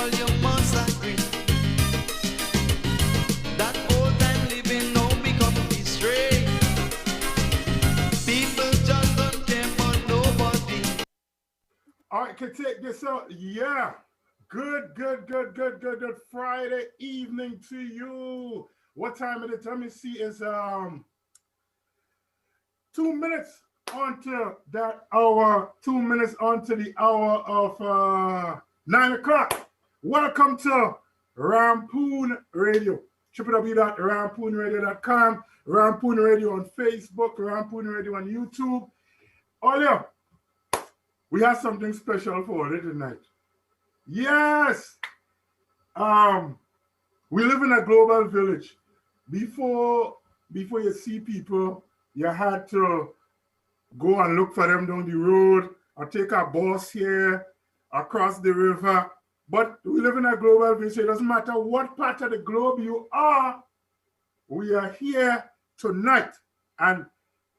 Well, you must agree that old time living now become stray. People just don't care for nobody. All right, can take this out. Yeah. Good Friday evening to you. What time is it? Let me see. It's 2 minutes onto that hour. 2 minutes onto the hour of 9 o'clock. Welcome to Rampoon Radio. www.rampoonradio.com. Rampoon Radio on Facebook. Rampoon Radio on YouTube. Oh yeah, we have something special for you tonight. Yes. We live in a global village. Before you see people, you had to go and look for them down the road or take a bus here across the river. But we live in a global village. So it doesn't matter what part of the globe you are, we are here tonight. And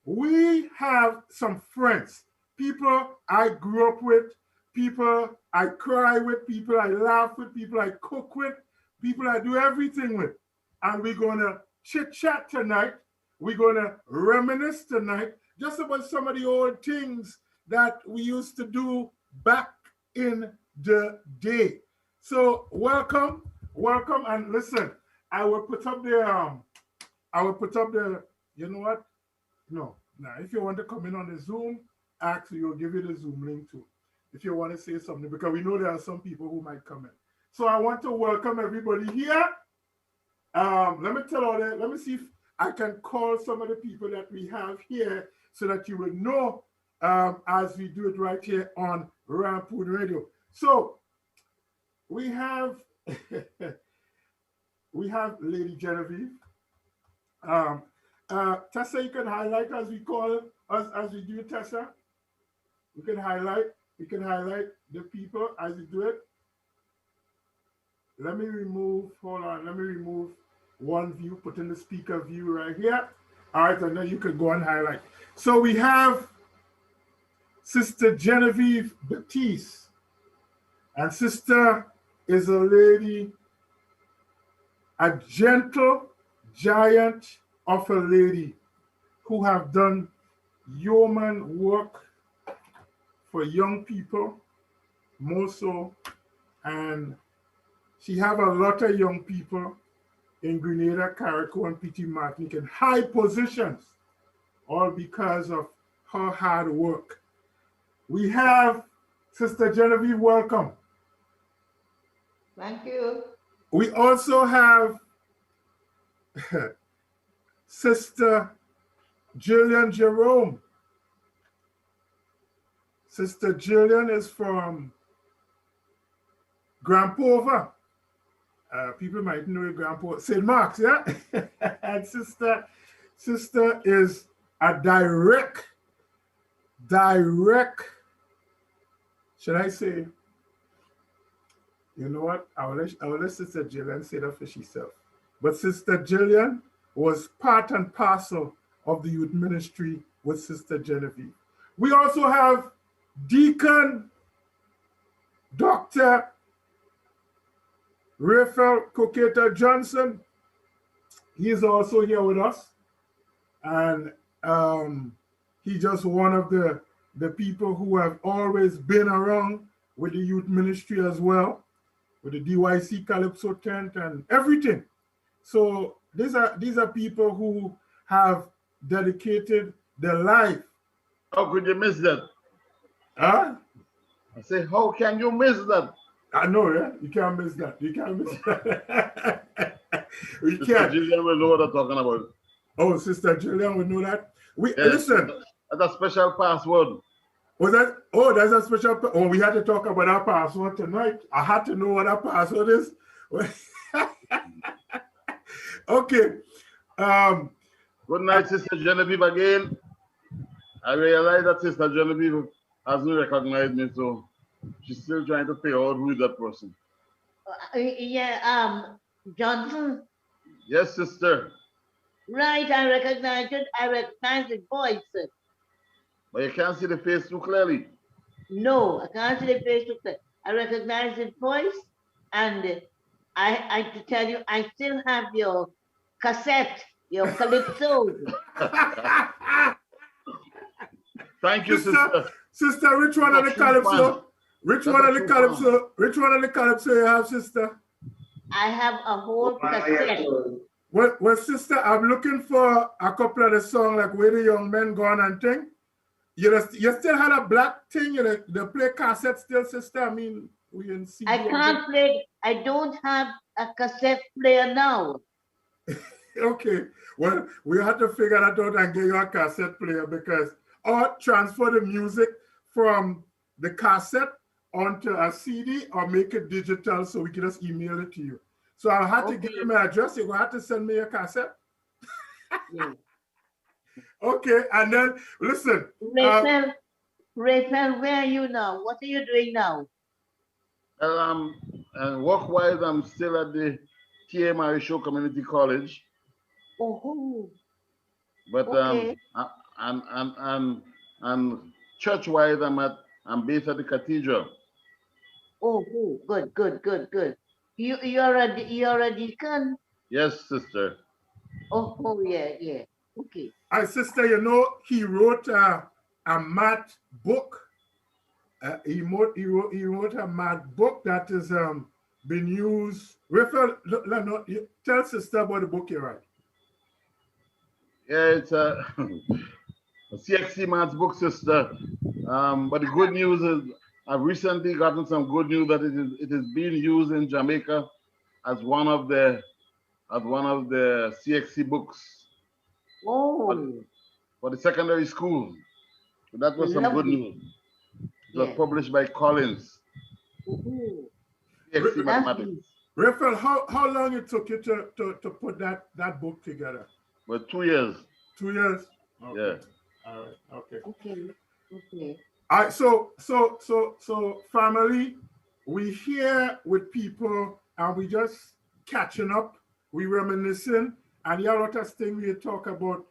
we have some friends, people I grew up with, people I cry with, people I laugh with, people I cook with, people I do everything with. And we're going to chit chat tonight. We're going to reminisce tonight just about some of the old things that we used to do back in the day. So welcome, and listen, I will put up the, you know what? No. Now, if you want to come in on the Zoom, actually, we'll give you the Zoom link too. If you want to say something, because we know there are some people who might come in. So I want to welcome everybody here. Let me tell all that. Let me see if I can call some of the people that we have here so that you will know as we do it right here on Rampoon Radio. So we have we have Lady Genevieve. Tessa, you can highlight as we call as we do it, Tessa. We can highlight the people as we do it. Let me remove one view, put in the speaker view right here. All right, and then you can go and highlight. So we have Sister Genevieve Baptiste. And Sister is a lady, a gentle giant of a lady who have done yeoman work for young people, more so, and she have a lot of young people in Grenada, Carriacou, and Petit Martinique in high positions, all because of her hard work. We have Sister Genevieve, welcome. Thank you. We also have Sister Jillian Jerome. Sister Jillian is from Grandpova. People might know Grandpova, St. Mark's, yeah? And Sister is a direct, should I say, you know what? I will let Sister Jillian say that for herself. But Sister Jillian was part and parcel of the youth ministry with Sister Genevieve. We also have Deacon Dr. Raphael Koketa Johnson. He is also here with us. And he's just one of the people who have always been around with the youth ministry as well, with the DYC Calypso tent and everything. So these are people who have dedicated their life. How could you miss that? Huh? I say, how can you miss that? I know, yeah? You can't miss that. You can't miss that. We Sister can't. Jillian will know what I'm talking about. Oh, Sister Jillian will know that. Yes, Listen. That's a special password. Was that? Oh, that's a special. Oh, we had to talk about our password tonight. I had to know what our password is. Okay. Good night, Sister Genevieve again. I realize that Sister Genevieve hasn't recognized me, so she's still trying to figure out who is that person. Johnson. Yes, sister. Right, I recognize it. I recognize the voice. But you can't see the face too clearly. No, I can't see the face too clearly. I recognize the voice. And I to tell you, I still have your cassette, your calypso. Thank you, sister. Sister, which one of the calypso? Which one of the calypso? Which one of the calypso you have, sister? I have a whole cassette. Well, sister, I'm looking for a couple of the song like Where the Young Men Gone and thing. You still had a black thing, they play cassette still, sister. I mean, we can see. I can't play. I don't have a cassette player now. Okay, well, we have to figure that out and get you a cassette player because, or transfer the music from the cassette onto a CD or make it digital so we can just email it to you. So I'll have to give you my address. You're going to have to send me a cassette. Yeah. Okay, and then listen. Rachel, Rachel, where are you now? What are you doing now? And work-wise, I'm still at the T.A. Show Community College. Oh, But okay. and church-wise, I'm based at the cathedral. Oh, good. You're a deacon? Yes, sister. Oh, yeah. Okay. Sister, he wrote a math book. He wrote a math book that is been used. Raphael, tell sister about the book you write. Yeah, it's a CXC math book, sister. But the good news is I've recently gotten some good news that it is being used in Jamaica as one of the CXC books. Oh. For the secondary school. So that was some good news. It was published by Collins. CXC Mathematics. Raphael, how long it took you to put that book together? Well, 2 years. 2 years? Okay. Yeah. All right. Okay. All right. So family, we here with people and we just catching up. We reminiscing, and you have a lot of things we talk about.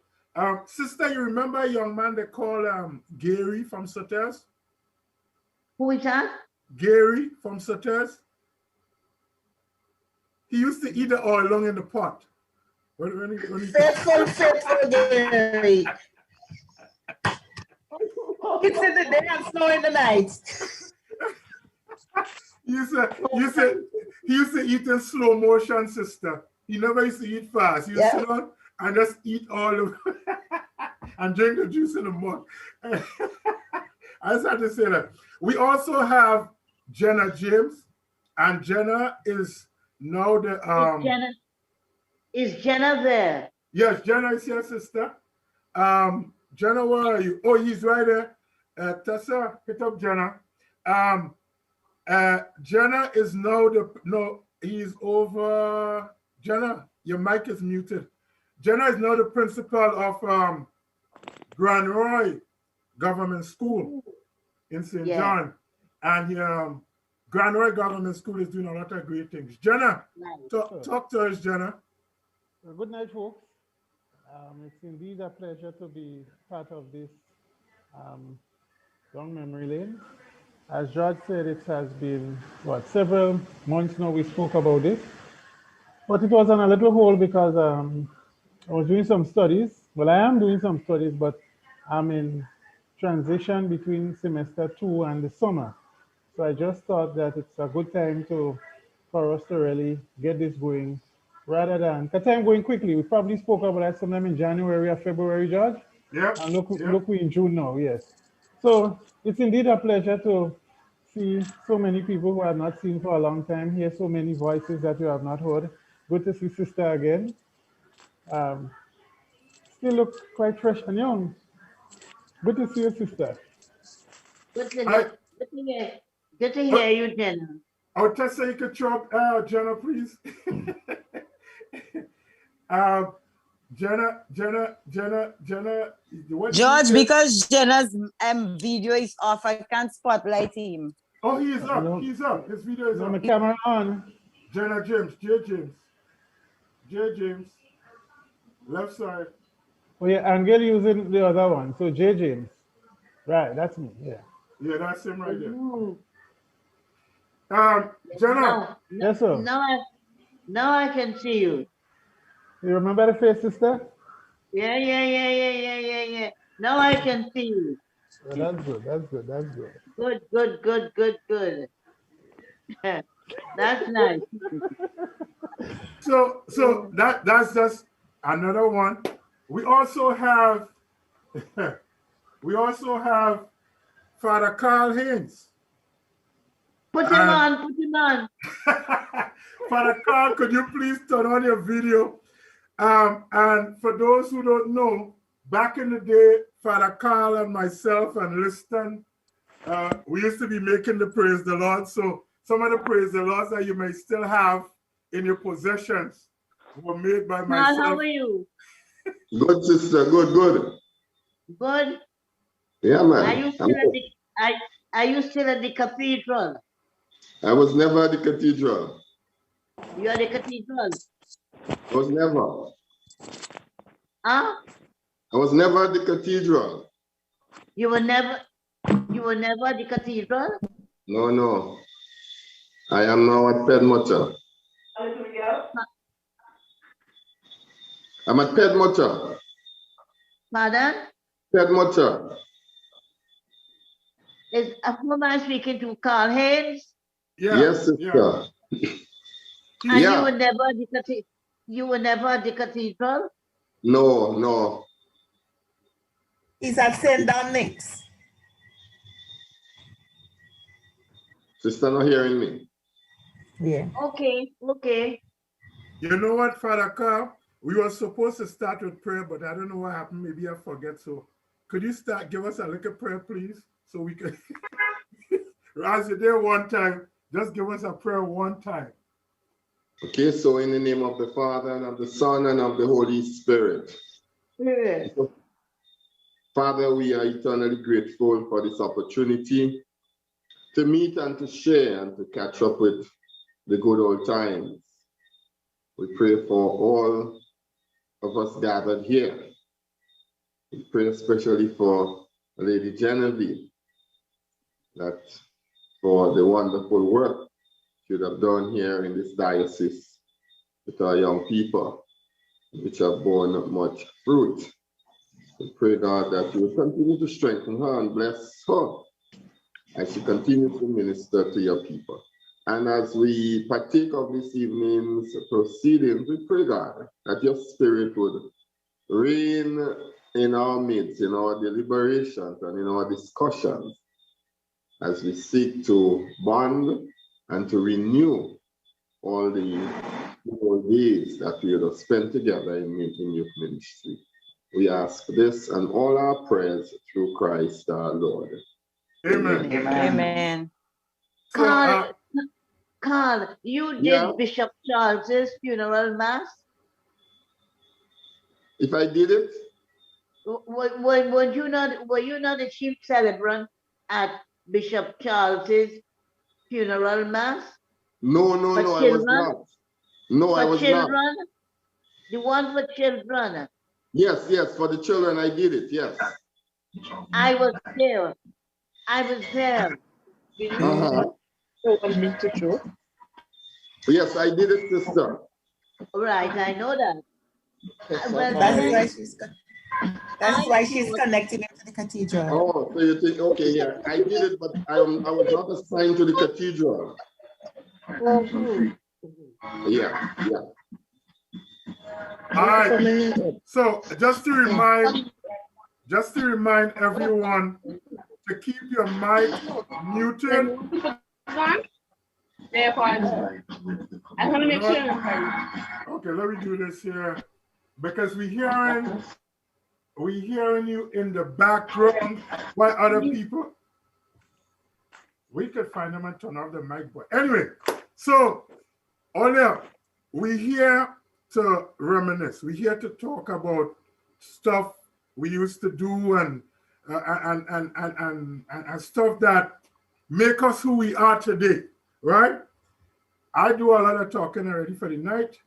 Sister, you remember a young man they call Gary from Sotters? Who is that? Gary from Sotters. He used to eat the oil long in the pot. When he faithful Gary. It's in the day and snow in the night. he used to eat in slow motion, sister. He never used to eat fast. He used to sit down and just eat all of and drink the juice in the mug. I just had to say that. We also have Jenna James, and Jenna is now the Is Jenna there? Yes, Jenna is here, sister. Jenna, where are you? Oh, he's right there. Tessa, hit up Jenna. Jenna is now he's over. Jenna, your mic is muted. Jenna is now the principal of Grand Roy Government School in St. John. And Grand Roy Government School is doing a lot of great things. Jenna, talk to us, Jenna. Well, good night, folks. It's indeed a pleasure to be part of this long memory lane. As George said, it has been, several months now we spoke about it. But it was on a little hold because I was doing some studies. Well, I am doing some studies, but I'm in transition between semester 2 and the summer. So I just thought that it's a good time for us to really get this going rather than, because time going quickly. We probably spoke about that sometime in January or February, George. Yeah. And look, we're in June now, yes. So it's indeed a pleasure to see so many people who I have not seen for a long time, hear so many voices that you have not heard. Good to see sister again. Still look quite fresh and young. Good to see you, sister. Good to hear you, Jenna. Oh, Tessa, you could talk, Jenna, please. Jenna. George, because Jenna's video is off, I can't spotlight him. Oh, he is up. He's up. His video is on up. The camera on. Jenna James, J. James. Left side. Oh yeah, Angel using the other one. So J. James. Right, that's me. Yeah. Yeah, that's him right there. Jenna, Now, Yes, sir. now I can see you. You remember the face, sister? Yeah. Now I can see you. Oh, that's good. That's good. That's good. Good. That's nice. so that's just another one. We also have we also have Father Carl Haynes. Put him on. Father Carl, could you please turn on your video? And for those who don't know, back in the day, Father Carl and myself and Liston, we used to be making the Praise the Lord. So some of the Praise the Lords that you may still have in your possessions were made by Carl, myself. how are you? Good, sister. Good. Good. Yeah, man. Are you still at the cathedral? I was never at the cathedral. You are the cathedral. I was never. Huh? I was never at the cathedral. You were never at the cathedral? No. I am now at Pedmocha. I'm at Pedmocha. Pardon? Pedmocha. Who am I speaking to? Carl Haynes? Yeah, Yes, sister. yeah. And Yeah. you were never at the cathedral? No. He's at St. Dominic's. Sister not hearing me. Yeah. Okay. You know what, Father Carl? We were supposed to start with prayer, but I don't know what happened. Maybe I forget. So could you give us a little prayer, please? So we can, as you did one time, just give us a prayer one time. Okay, so in the name of the Father and of the Son and of the Holy Spirit. Yeah. Father, we are eternally grateful for this opportunity to meet and to share and to catch up with the good old times. We pray for all of us gathered here. We pray especially for Lady Genevieve, that for the wonderful work she would have done here in this diocese with our young people, which have borne much fruit. We pray, God, that you will continue to strengthen her and bless her as she continues to minister to your people. And as we partake of this evening's proceedings, we pray, God, that your spirit would reign in our midst, in our deliberations and in our discussions, as we seek to bond and to renew all the days that we would have spent together in youth ministry. We ask this and all our prayers through Christ our Lord. Amen. Amen. Carl, you did Bishop Charles's funeral mass? If I did it? Were you not the chief celebrant at Bishop Charles's funeral mass? No, I was not. No, I was not. The one for children? Yes, for the children I did it, yes. I was there. Yes, I did it, sister. Right, I know that. That's why she's connecting him to the cathedral. Oh, so you think, okay, yeah, I did it, but I was not assigned to the cathedral. Yeah. All right. So just to remind everyone to keep your mic muted. I want to make sure. Okay, let me do this here because we hearing you in the background while other people. We could find them and turn off the mic, but anyway. So, Olia, we here to reminisce. We here to talk about stuff we used to do and stuff that make us who we are today, right? I do a lot of talking already for the night,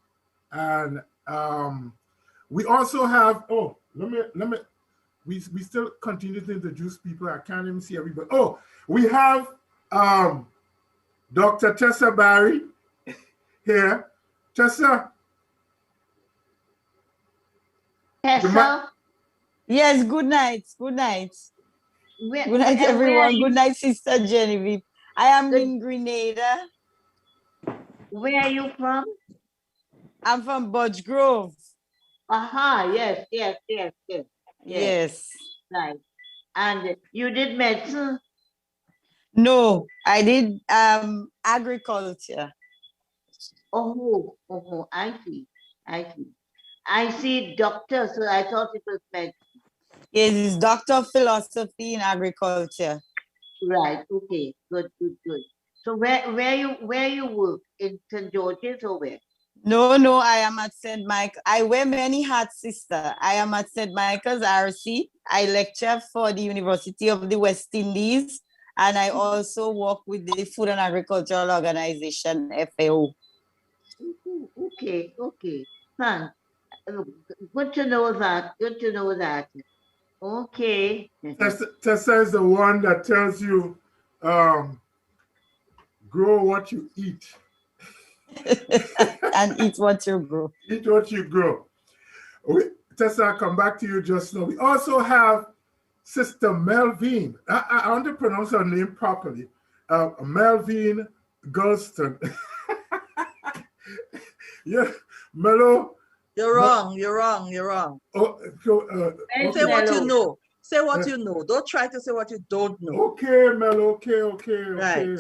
and we also have. Oh, let me. We still continue to introduce people. I can't even see everybody. Oh, we have Dr. Tessa Barry here. Tessa, Tessa, Yes, good night. Good night. where, Good night, where are everyone. you? Good night, Sister Genevieve. I am Good. in Grenada. Where are you from? I'm from Budge Grove. Aha, yes, yes, yes, yes, yes, Yes. right. And you did medicine? No, I did agriculture. Oh, I see, I see. I see doctor, so I thought it was medicine. Yes, it's Doctor of Philosophy in Agriculture. Right, okay, good, good, good. So where you work? In St. George's or where? No, I am at St. Michael. I wear many hats, sister. I am at St. Michael's RC. I lecture for the University of the West Indies, and I also work with the Food and Agricultural Organization, FAO. Okay, okay. Fine. Good to know that. Good to know that. Okay. Tessa is the one that tells you, grow what you eat. And eat what you grow. Eat what you grow. Tessa, I'll come back to you just now. We also have Sister Melvin. I want to pronounce her name properly. Melvin Gulston. Yeah, Mellow. You're wrong. You're wrong. You're wrong. Oh, so, Say what you know. Say what you know. Don't try to say what you don't know. Okay, Mellow. Okay. Right.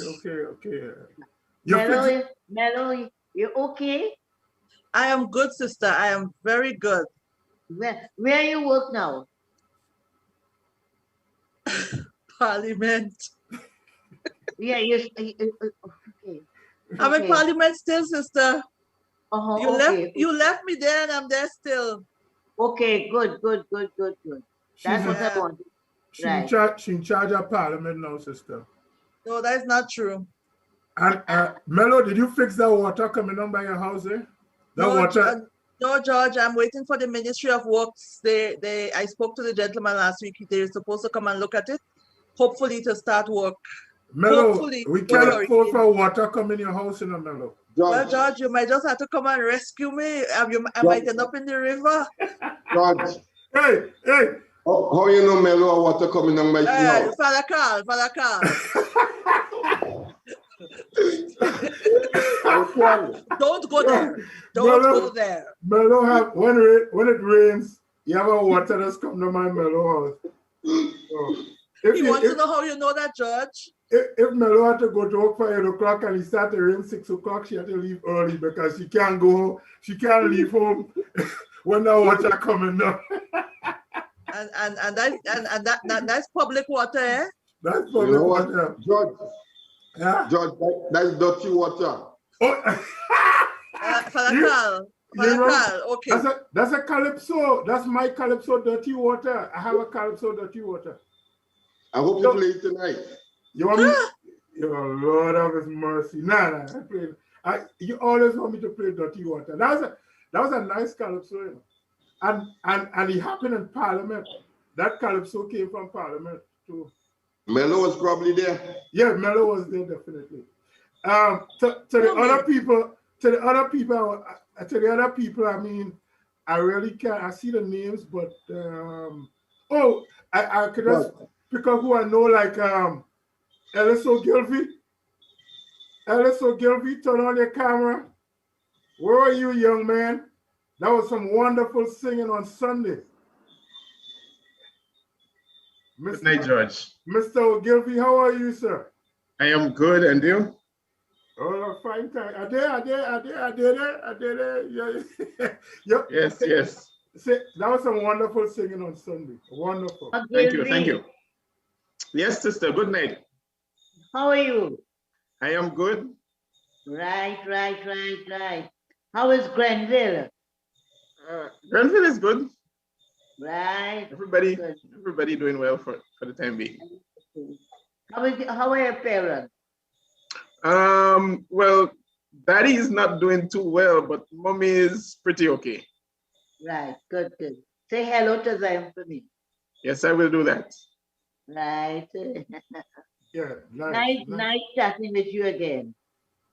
Mellow, you okay? I am good, sister. I am very good. Where you work now? Parliament. Yeah, okay. I'm in Parliament still, sister. Okay. You left me there and I'm there still. Okay, good. That's what I wanted. She in charge of Parliament now, sister. No, that is not true. And Mello, did you fix that water coming on by your house, eh? No, George, I'm waiting for the Ministry of Works. I spoke to the gentleman last week. They're supposed to come and look at it. Hopefully to start work. Mello, Hopefully, we can't afford for water come in your house, Mello. Well, George, you might just have to come and rescue me. I might end up in the river. George. Hey. How you know Mello water coming on my house? Father Carl. Don't go there. Don't go there. Mello have when it rains, you have a water that's come to my Mello house. He wants to know how you know that, George. If Mello had to go to work for 8 o'clock and it started to rain 6 o'clock, she had to leave early because she can't leave home when the water coming down. And that's public water, eh? That's public water. George. Yeah. George, that's dirty water. Father Carl, okay. That's a Calypso. That's my Calypso dirty water. I have a Calypso dirty water. I hope you play it tonight. You want me? Your Lord of His mercy. Nah. You always want me to play dirty water. That was a nice Calypso, you know. And it happened in Parliament. That Calypso came from Parliament too. Mello was probably there. Yeah, Mello was there definitely. To the other people, I mean, I really can't. I see the names, but I could just pick up who I know, like Ellis O'Gilvy. Ellis O'Gilvy, turn on your camera. Where are you, young man? That was some wonderful singing on Sunday. Good night, George. Mr. O'Gilvy, how are you, sir? I am good, and you? Oh, fine time. I did it. Yep. Yes. That was some wonderful singing on Sunday. Wonderful. Thank you. Yes, sister, good night. How are you? I am good. Right. How is Grenville? Grenville is good. Right. Everybody doing well for the time being. How are your parents? Well, daddy is not doing too well, but mommy is pretty okay. Right, good. Say hello to them for me. Yes, I will do that. Right. Yeah, nice chatting with you again.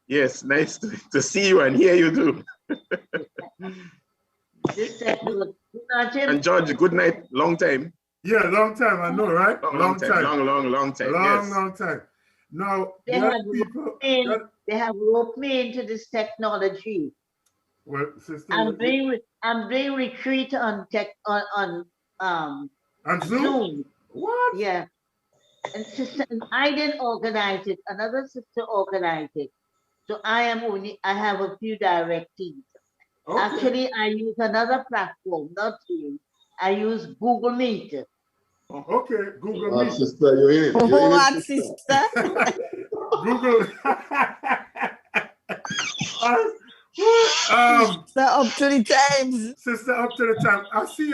Yes, nice to see you and hear you too. This technology. Imagine. And George, good night. Long time. Yeah, long time. I know, right? Long time. Long time. Yes. Long time. Now, They there have are people. they have roped me into this technology. Well, sister, I'm doing retreat on on Zoom. What? Yeah. And sister, and I didn't organize it. Another sister organized it. So I have a few directees. Okay. Actually, I use another platform, not Zoom. I use Google Meet. Okay, Google Meet. Sister, you're in it. What, sister? Google. Sister up to the times. Sister up to the time. I see.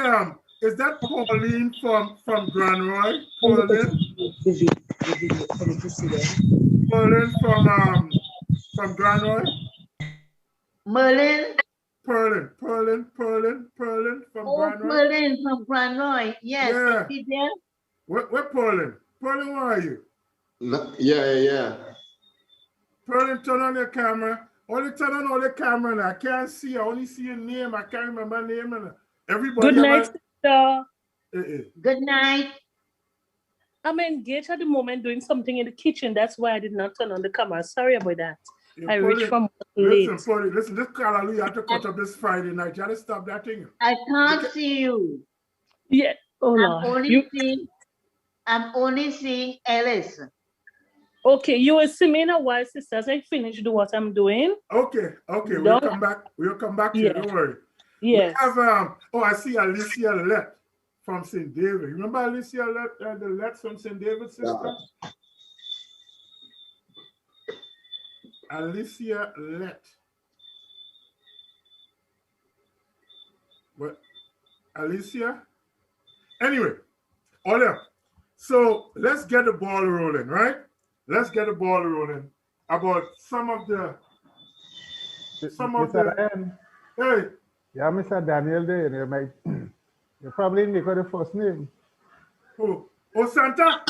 Is that Pauline from Grand Roy? Pauline. Pauline from Grand Roy. Merlin. Pearlin from Grand Roy. Merlin from Grand Roy. Yes. Yeah. Is there? Where Pearlin? Pearlin, where are you? No, yeah. Pearlin, turn on your camera. Only turn on all the camera and I can't see. I only see your name. I can't remember your name. And everybody. Good night, sister. Good night. I'm engaged at the moment doing something in the kitchen. That's why I did not turn on the camera. Sorry about that. I reached from late. Listen, this Carla, you have to cut up this Friday night. You have to stop that thing. I can't see you. Yeah. Oh, Lord. I'm only seeing Alice. Okay, you will see me in a while, sister, as I finish do what I'm doing. Okay. We'll come back. We'll come back to you. Don't worry. Yes. We have I see Alicia Lett from St. David. Remember Alicia Lett, the Lett from St. David, sister? Alicia Lett. What? Alicia? Anyway, Olia. So let's get the ball rolling, right? Let's get the ball rolling about some of the. Hey. Yeah, Mr. Daniel there. You probably didn't the first name. Who? Oh, Santa?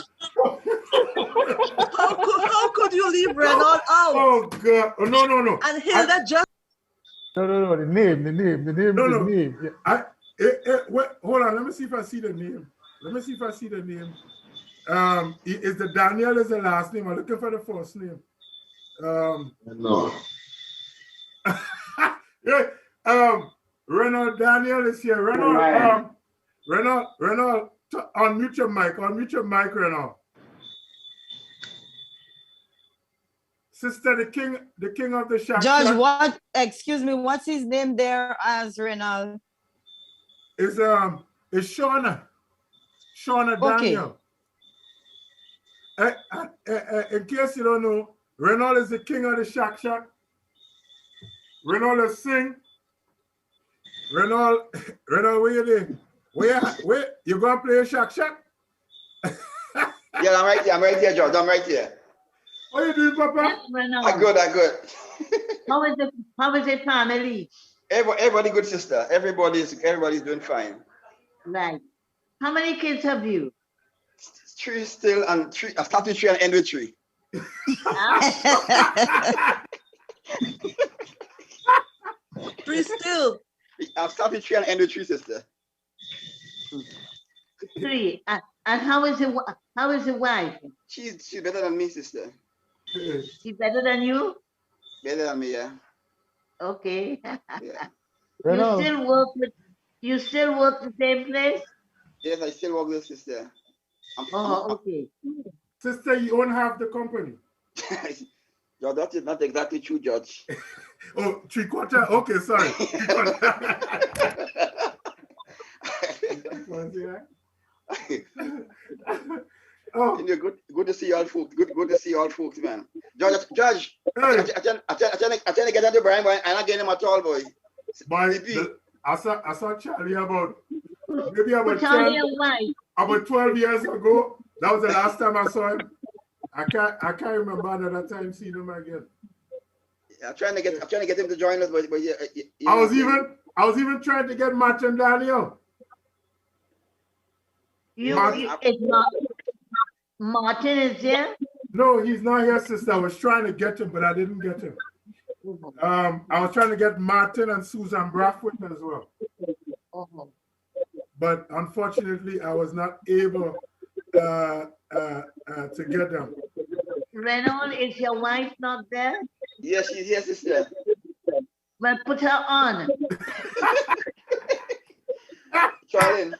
How could you leave Renault out? Oh, God. Oh, no. And Hilda just. No, the name. Yeah. Wait, hold on. Let me see if I see the name. Is the Daniel is the last name? I'm looking for the first name. No. Yeah. Renault Daniel is here. Renault, unmute your mic, Renault. Sister, the king of the shack. George, excuse me, what's his name there as Renault? Is Shauna Daniel. In case you don't know, Renault is the king of the shack. Renault is sing. Renault, where you doing? Where you gonna play a shack? Yeah, I'm right here, George. I'm right here. What you doing, Papa? I'm good. How is the family? Everybody good, sister. Everybody's doing fine. Right. How many kids have you? 3 still, and 3. I started 3 and end with 3. 3 still. I've started 3 and end with 3, sister. 3. And how is the wife? She's better than me, sister. She's better than you? Better than me, yeah. Okay. Yeah. You still work the same place? Yes, I still work with sister. Okay. Sister, you own half the company. George, that is not exactly true, George. Oh, 3/4? Okay, sorry. Oh, good to see you all folks. Good to see you all folks, man. George, I trying to get on the Brian boy, and I get him at all, boy. I saw Charlie about 12 years ago. That was the last time I saw him. I can't remember another time seeing him again. I'm trying to get him to join us, but yeah. I was even trying to get Matt and Daniel. Martin is there? No, he's not here, sister. I was trying to get him, but I didn't get him. I was trying to get Martin and Susan Brathwaite as well. But unfortunately, I was not able to get them. Reynolds, is your wife not there? Yes, she's here, sister. Well, put her on. Charlene.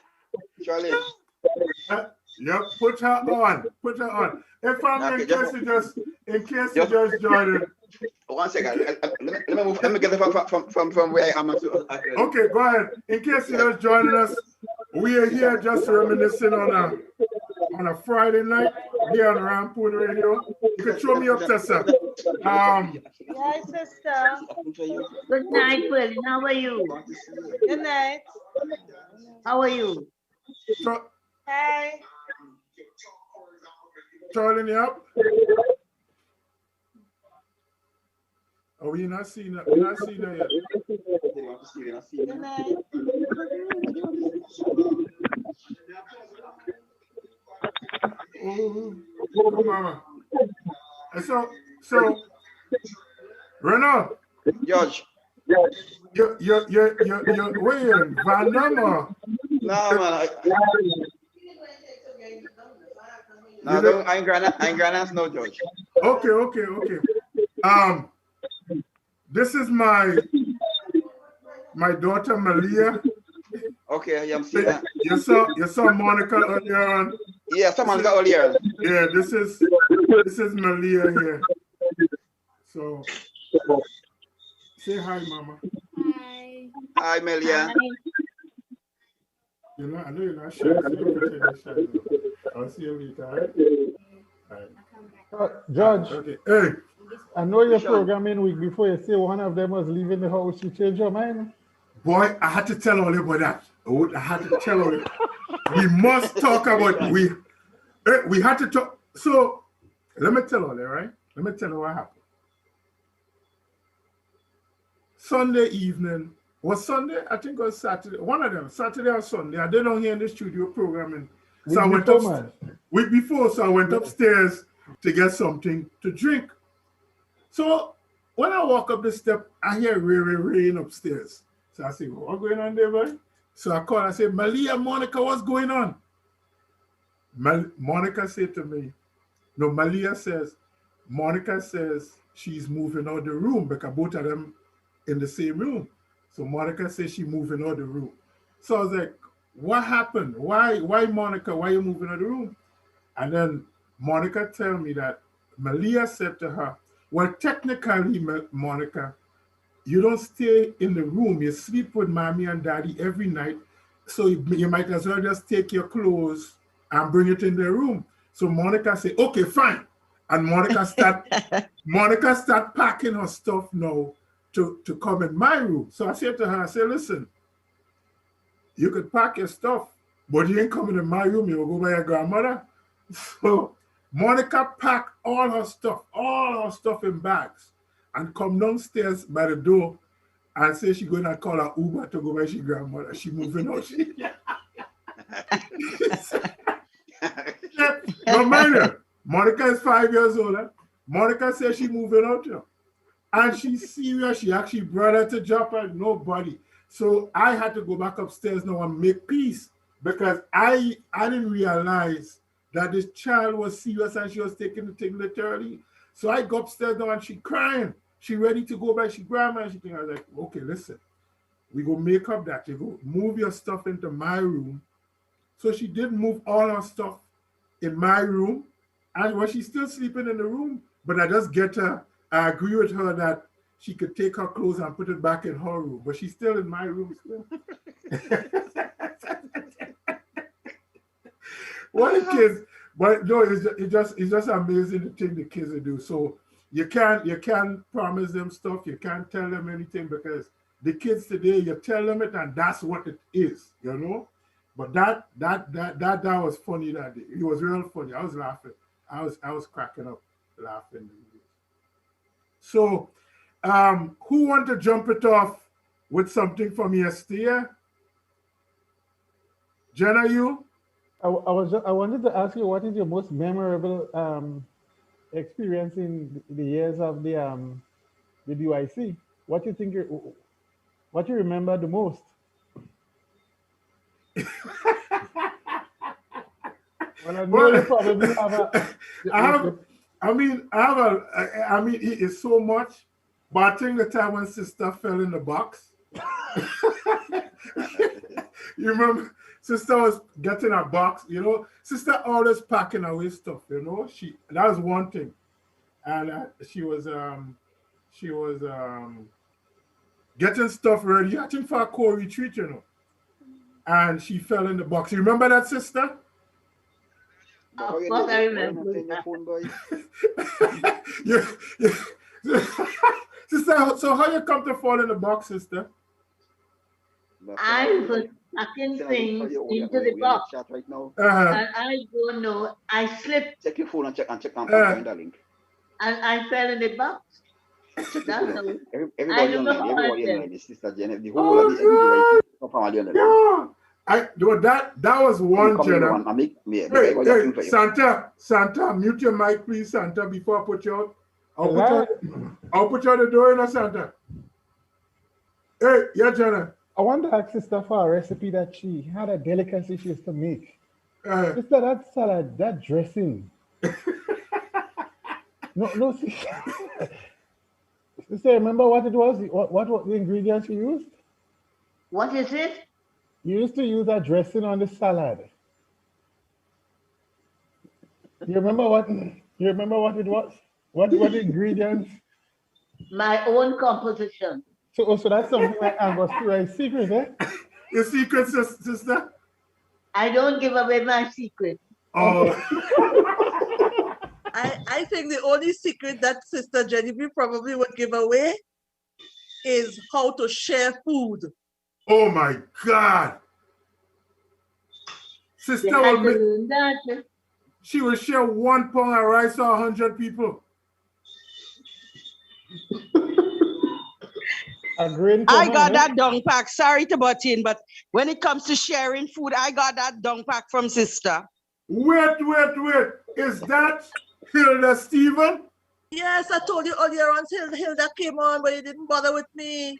Yep, put her on. Put her on. If I'm Okay, in case you just joined it. 1 second. Let me move. Let me get it from where I am. Okay, go ahead. In case you're just joining us, we are here just reminiscing on a Friday night here on Rampoon Radio. You can show me up, Tessa. Hi, sister. Good night, Willie. How are you? Good night. How are you? Hi. Charlie, you up? Oh, we not seeing that. We're not seeing that yet. Good night. Oh, mama. So, Renaud. George. You're waiting, Van Damme. No, man. No, I ain't granite, no, George. Okay. This is my daughter Malia. Okay, I'm seeing that. You saw Monica earlier on. Yeah, someone got earlier. Yeah, this is Malia here. So say hi, Mama. Hi. Hi, Malia. I know you're not shy, so you pretend you're shy. I'll see you later, all right? George, okay. Hey. I know you're programming week before. You say one of them was leaving the house. You change your mind? Boy, I had to tell all about that. I had to tell all it. We must talk about we had to talk. So let me tell all that, right? Let me tell you what happened. Sunday evening. Was Sunday? I think it was Saturday. One of them, Saturday or Sunday. I did on here in the studio programming. So I went upstairs. Week before, so I went upstairs to get something to drink. So when I walk up the step, I hear rain upstairs. So I say, what's going on there, boy? So I call, I say, Malia, Monica, what's going on? Monica said to me, no, Monica says she's moving out the room because both of them in the same room. So Monica says she's moving out the room. So I was like, what happened? Why Monica, why are you moving out the room? And then Monica tell me that Malia said to her, well, technically, Monica, you don't stay in the room. You sleep with mommy and daddy every night. So you might as well just take your clothes and bring it in the room. So Monica said, okay, fine. And Monica start packing her stuff now to come in my room. So I said to her, I said, listen, you could pack your stuff, but you ain't coming in my room. You'll go by your grandmother. So Monica packed all her stuff in bags and come downstairs by the door and say she's going to call her Uber to go by she grandmother. She moving out. No matter. Monica is 5 years old. Monica says she moving out here. And she's serious. She actually brought her to drop her. Nobody. So I had to go back upstairs now and make peace because I didn't realize that this child was serious and she was taking the thing literally. So I go upstairs now and she crying. She ready to go by she grandma and she think I was like, okay, listen, we go make up that. You go move your stuff into my room. So she did move all her stuff in my room. And well, she's still sleeping in the room, but I just get her, I agree with her that she could take her clothes and put it back in her room, but she's still in my room still. What the kids, but no, it's just amazing the thing the kids do. So you can't promise them stuff, you can't tell them anything because the kids today, you tell them it and that's what it is, you know? But that was funny that day. It was real funny. I was laughing. I was cracking up laughing. So who want to jump it off with something from yesterday? Jenna, you? I wanted to ask you, what is your most memorable experience in the years of the the DYC. What you think? What you remember the most? Well, I know you probably have a. I mean, it is so much. But I think the time when sister fell in the box. You remember, sister was getting a box, you know. Sister always packing away stuff, you know. That was one thing, and she was getting stuff ready. I think for a core retreat, you know. And she fell in the box. You remember that, sister? Of course, I remember. Sister, so how you come to fall in the box, sister? I was packing things into the box. Right now. And I don't know. I slipped. Check your phone and check the link. And I fell in the box. That's all. Everybody online. This Sister Janet, the whole of the family on the line. That was one, Jenna. Hey, Santa, mute your mic, please, Santa, before I put you out. I'll put you out the door, you know, Santa. Hey, yeah, Jenna. I want to ask Sister for a recipe that she had a delicacy she used to make. Sister, that salad, that dressing. no, Sister, remember what it was? What the ingredients you used? What is it? You used to use that dressing on the salad. You remember what it was? What the ingredients? My own composition. So that's something like Angostura secret, eh? Your secret, sister? I don't give away my secret. Oh. I think the only secret that Sister Genevieve probably would give away is how to share food. Oh my God. Sister she will share 1 pound of rice to 100 people. I got that dung pack. Sorry to butt in, but when it comes to sharing food, I got that dung pack from sister. Wait. Is that Hilda Stephen? Yes, I told you earlier on, Hilda came on, but you didn't bother with me.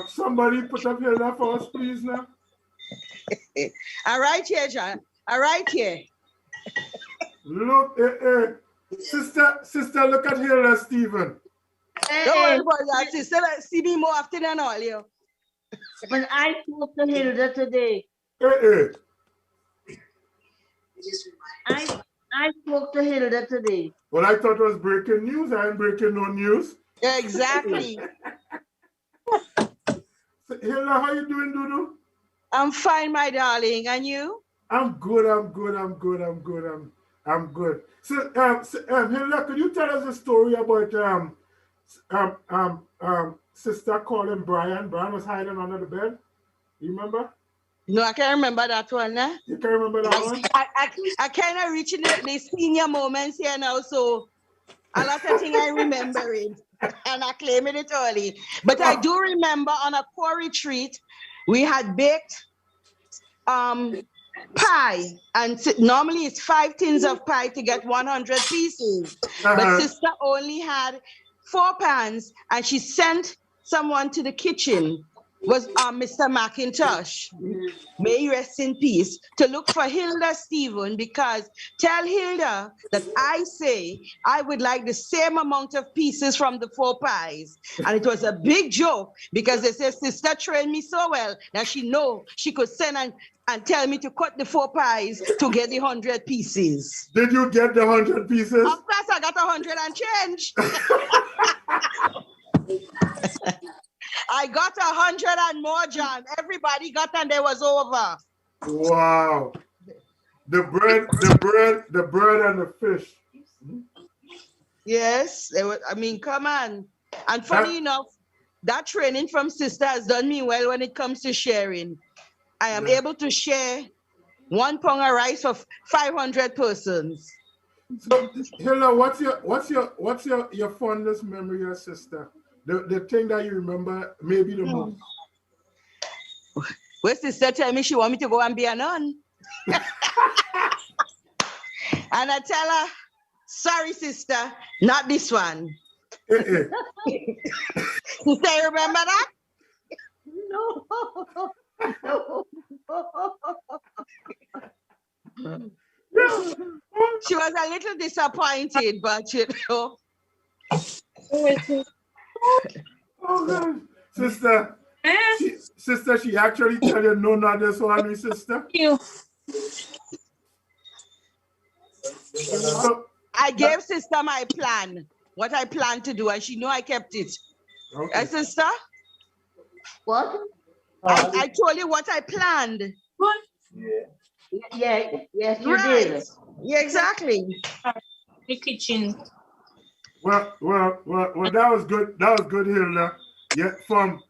Somebody put up Hilda for us, please, now. All right here, John. All right here. Look, sister, look at Hilda Stephen. Don't worry about that, sister. See me more often than all you. When I spoke to Hilda today. I spoke to Hilda today. Well, I thought it was breaking news. I ain't breaking no news. Yeah, exactly. Hilda, how you doing, Dudu? I'm fine, my darling. And you? I'm good. So, Hilda, could you tell us a story about sister calling Brian? Brian was hiding under the bed. You remember? No, I can't remember that one. Eh? You can't remember that one? I kind of reaching the senior moments here now, so a lot of things I remember it, and I claim it early. But I do remember on a core retreat, we had baked pie, and normally it's 5 tins of pie to get 100 pieces. But sister only had 4 pans, and she sent someone to the kitchen. Was Mr. McIntosh, may he rest in peace, to look for Hilda Stephen, because tell Hilda that I say I would like the same amount of pieces from the 4 pies. And it was a big joke because they said sister trained me so well that she know she could send and tell me to cut the 4 pies to get the 100 pieces. Did you get the 100 pieces? Of course, I got 100 and change. I got 100 and more, John. Everybody got and they was over. Wow. The bread and the fish. Yes, I mean, come on. And funny enough, that training from sister has done me well when it comes to sharing. I am able to share 1 pound of rice for 500 persons. So, Hilda, what's your fondest memory of your sister? The thing that you remember maybe the most. Well, sister tell me she want me to go and be a nun. And I tell her, Sorry, sister, not this one. Eh. Sister, you remember that? No. She was a little disappointed, but you know. Oh God. Sister, she actually tell you no, not this one, sister. You. I gave sister my plan, what I plan to do, and she know I kept it. Okay. Sister? What? I told you what I planned. What? Yeah, yes, you Right. did. Yeah, exactly. The kitchen. Well, that was good. That was good, Hilda. Yeah, from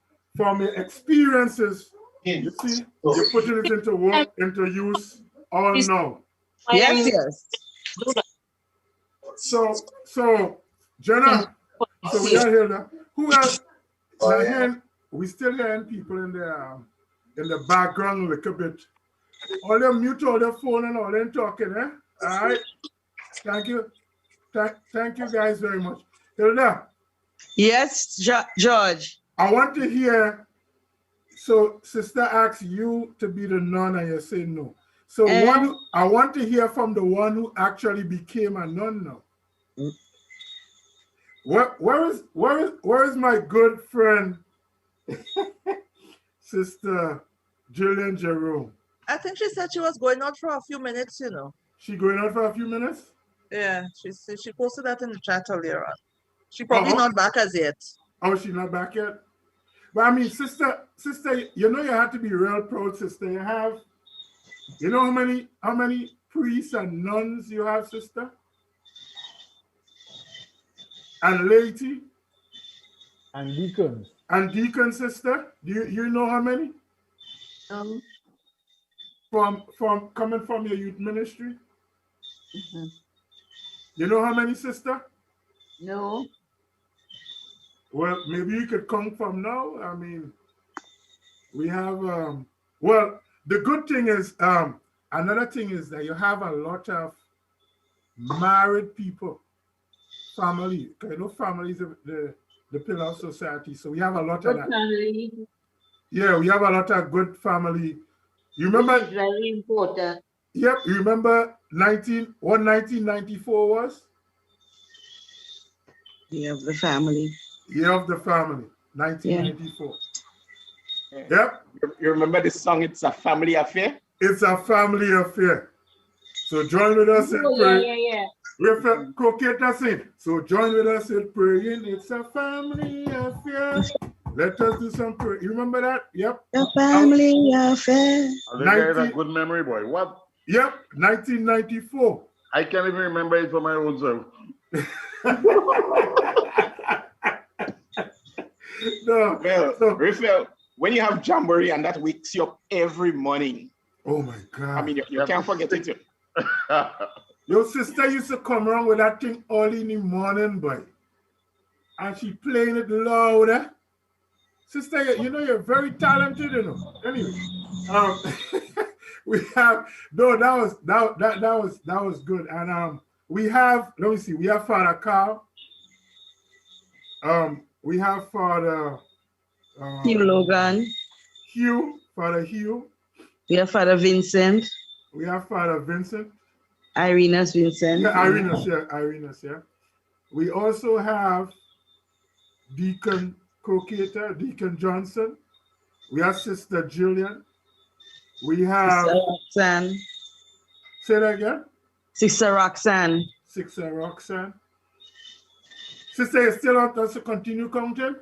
your experiences, you see, you're putting it into work, into use, all now. Yes. So, Jenna, so we are here now. Who else? Now here, we still hearing people in the background a little bit. All them mute all their phone and all them talking, eh? All right. Thank you. Thank you guys very much. Hilda. Yes, George. I want to hear. So, sister asks you to be the nun, and you say no. So, I want to hear from the one who actually became a nun now. Where is my good friend, Sister Jillian Jerome? I think she said she was going out for a few minutes, you know. She going out for a few minutes? Yeah, she posted that in the chat earlier on. She probably not back as yet. Oh, she's not back yet? But I mean, sister, you know you have to be real proud, sister. You know how many priests and nuns you have, sister? And laity? And deacons. And deacons, sister? You know how many? From coming from your youth ministry? Mm-hmm. You know how many, sister? No. Well, maybe you could come from now. I mean, we have, well, the good thing is, another thing is that you have a lot of married people, family. You know, family is the pillar of society. So we have a lot of that. Family. Yeah, we have a lot of good family. You remember? It's very important. Yep, you remember 1994 was? Year of the family. Year of the family, 1994. Yeah. Yep. You remember the song, It's a Family Affair? It's a family affair. So join with us in praying. Yeah. With Coquette sing. So join with us in praying. It's a family affair. Let us do some prayer. You remember that? Yep. A family affair. A good memory, boy. What? Yep, 1994. I can't even remember it for my own self. No. Well, Raphael, when you have Jamboree and that wakes you up every morning. Oh my God. I mean, you can't forget it. Your sister used to come around with that thing early in the morning, boy. And she playing it louder. Sister, you know you're very talented, you know. Anyway, we have that was good. And we have, let me see, we have Father Carl. We have Father Hugh Logan. Father Hugh. We have Father Vincent. We have Father Vincent. Irena's Vincent. Yeah, Irena's, yeah. We also have Deacon Coqueta, Deacon Johnson. We have Sister Jillian. We have Sister Roxanne. Say that again. Sister Roxanne. Sister Roxanne. Sister, you still want us to continue counting?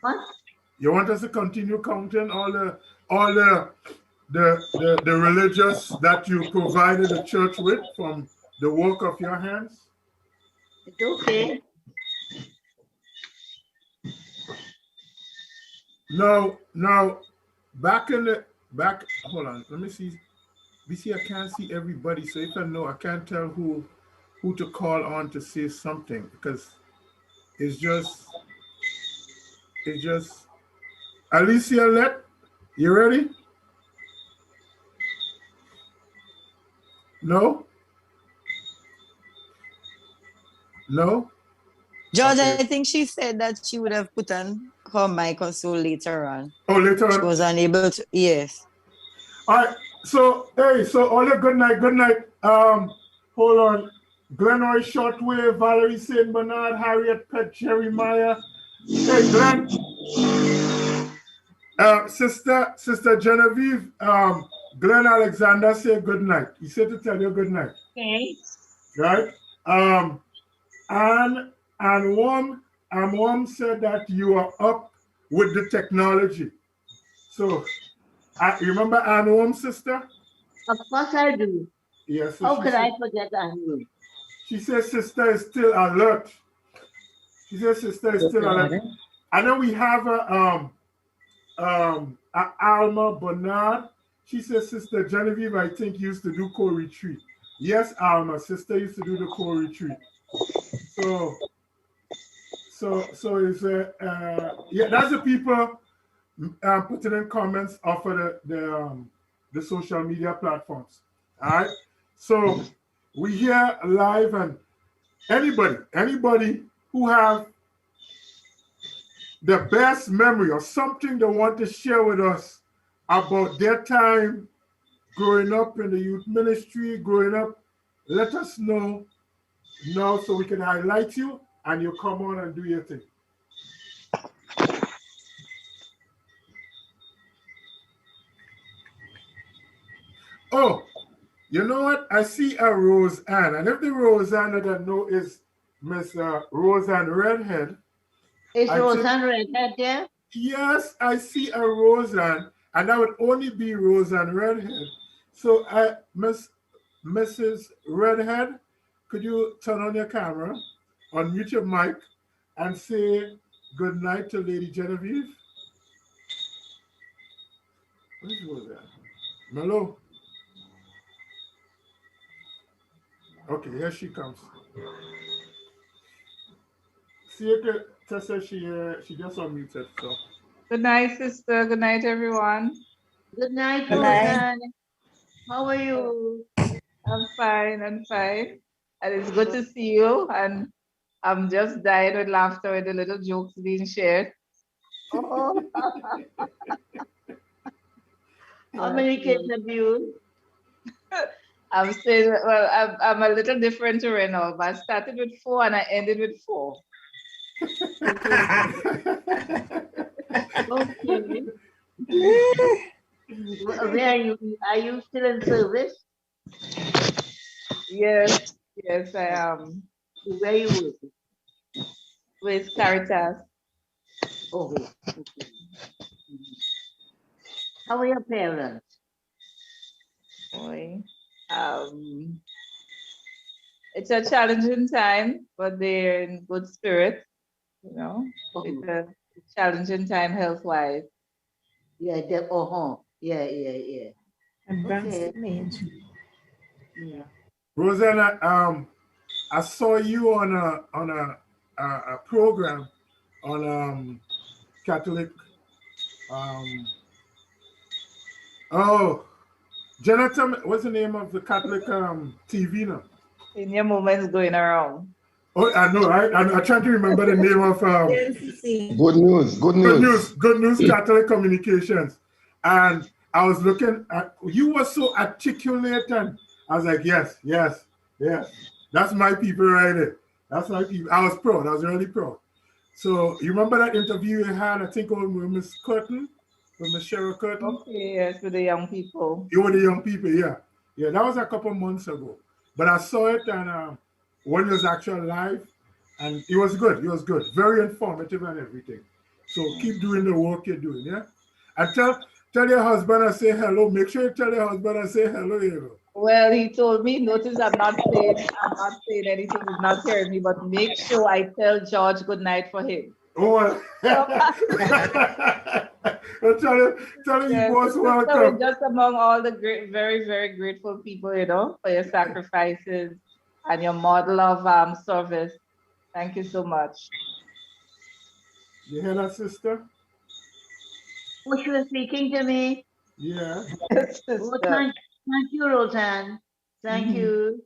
What? You want us to continue counting all the religious that you provided the church with from the work of your hands? It's okay. No, hold on, let me see. I can't see everybody, so if I know, I can't tell who to call on to say something, because it's just Alicia Let, you ready? No? No? George, Okay. I think she said that she would have put on her mic or so later on. Oh, later She on. was unable to, yes. All right. So, hey, so Ole, good night, good night. Hold on. Glenroy Shortwave, Valerie St. Bernard, Harriet Pet, Jeremiah. Hey, Glenn. Sister Genevieve, Glenn Alexander said good night. He said to tell you good night. Okay. Right? And Wom said that you are up with the technology. So, you remember Ann Wom, sister? Of course I do. Yes. So How she could said, I forget Andrew? she says sister is still alert. She says sister is still alert. I know we have a Alma Bernard. She says sister Genevieve, I think, used to do co-retreat. Yes, Alma, sister used to do the co-retreat. So is yeah, that's the people putting in comments off of the social media platforms. All right. So we here live, and anybody who have the best memory or something they want to share with us about their time growing up in the youth ministry, growing up, let us know now so we can highlight you and you come on and do your thing. Oh, you know what? I see a Roseanne, and if the Roseanne that I know is Miss Roseanne Redhead. Is Roseanne Redhead there? Yes, I see a Roseanne, and that would only be Roseanne Redhead. So, Mrs. Redhead, could you turn on your camera, unmute your mic, and say good night to Lady Genevieve? Where's Roseanne? Hello? Okay, here she comes. See, Tessa, she just unmuted, so. Good night, sister. Good night, everyone. Good night, Good night. Roseanne. How are you? I'm fine. I'm fine. And it's good to see you. And I'm just dying with laughter with the little jokes being shared. Oh. How many kids have you? I'm saying, well, I'm a little different to Renault, but I started with 4 and I ended with 4. Okay. Where are you? Are you still in service? Yes, yes, I am. Where are you working? With Caritas. Oh, okay. How are your parents? Boy, it's a challenging time, but they're in good spirit. You know, it's a challenging time health-wise. Yeah, yeah. Advanced age. Yeah. Rosanna, I saw you on a program on Catholic. Oh, Jonathan, what's the name of the Catholic TV now? In your moments going around. Oh, I know, right? I'm trying to remember the name of Good news. Good News Catholic Communications. And I was looking at, you were so articulate, and I was like, yes. That's my people right there. That's my people. I was proud. I was really proud. So you remember that interview you had, I think, with Miss Curtin, with Miss Cheryl Curtin? Okay, yes, with the young people. You were the young people, yeah. Yeah, that was a couple months ago. But I saw it, and when it was actually live, and it was good. It was good. Very informative and everything. So keep doing the work you're doing, yeah? And tell your husband I say hello. Make sure you tell your husband I say hello, you know. Well, he told me, notice I'm not saying anything, he's not hearing me, but make sure I tell George good night for him. Oh, tell him you most welcome. So just among all the great, very, very grateful people, you know, for your sacrifices and your model of service. Thank you so much. You hear that, sister? Oh, she was speaking to me. Yeah. Oh, thank you, Roseanne. Thank you.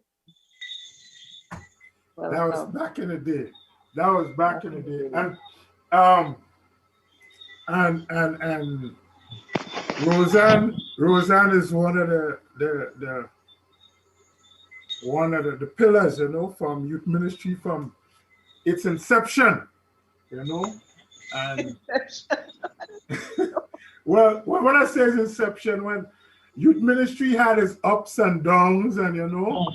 That was back in the day. That was back in the day. And Roseanne is one of the pillars, you know, from youth ministry from its inception, you know. And well, when I say its inception, when youth ministry had its ups and downs, and you know,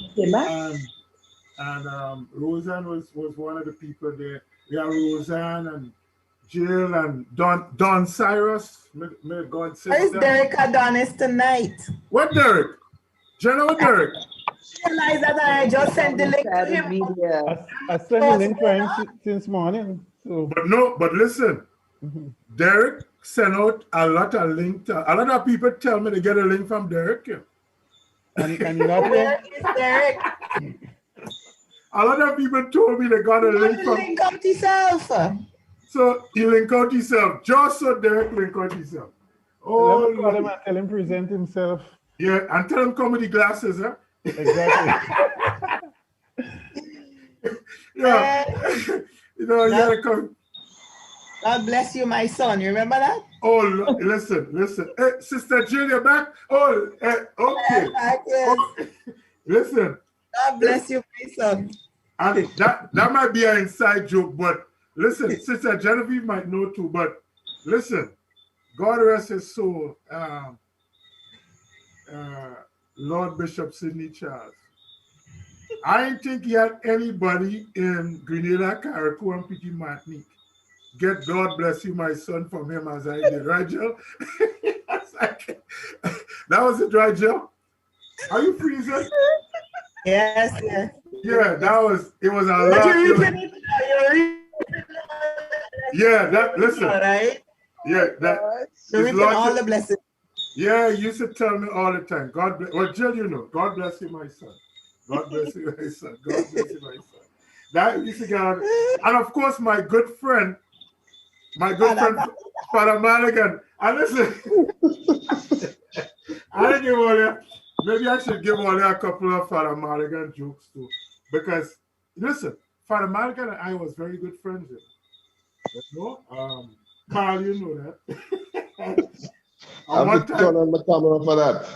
and Roseanne was one of the people there. We have Roseanne and Jill and Don Cyrus. May God save Where is them. Derek Adonis tonight? What Derek? Jenna, what Derek? Realize that I just sent the link to him. I sent the link for him since morning. So. But listen, Derek sent out a lot of link. A lot of people tell me to get a link from Derek. And you not Where is Derek? A lot of people told me they got a link from. Link out yourself. So he link out himself. Just so Derek link out himself. Oh, let me call him and tell him present himself. Yeah, and tell him come with the glasses, huh? Exactly. Yeah. You know, you gotta come. God bless you, my son. You remember that? Oh, listen. Hey, Sister Jill, you're back? Oh, okay. Yes. Listen. God bless you, my son. And that might be an inside joke, but listen, Sister Genevieve might know too, but listen, God rest his soul, Lord Bishop Sidney Charles. I didn't think he had anybody in Grenada, Carriacou, and Petit Martinique get God bless you, my son, from him as I did, right, Jill? That was it, right, Jill? Are you freezing? Yes. Yeah, it was a lot. Yeah, listen. All right. Yeah, you're reaping all the blessings. Yeah, you used to tell me all the time. God bless. Well, Jill, you know, God bless you, my son. God bless you, my son. God bless you, my son. That used to get on. And of course, my good friend, Father Maligan. And listen, I didn't give all that. Maybe I should give all that a couple of Father Maligan jokes too. Because, listen, Father Maligan and I was very good friends. You know? Carl, you know that. I have to turn on the camera for that.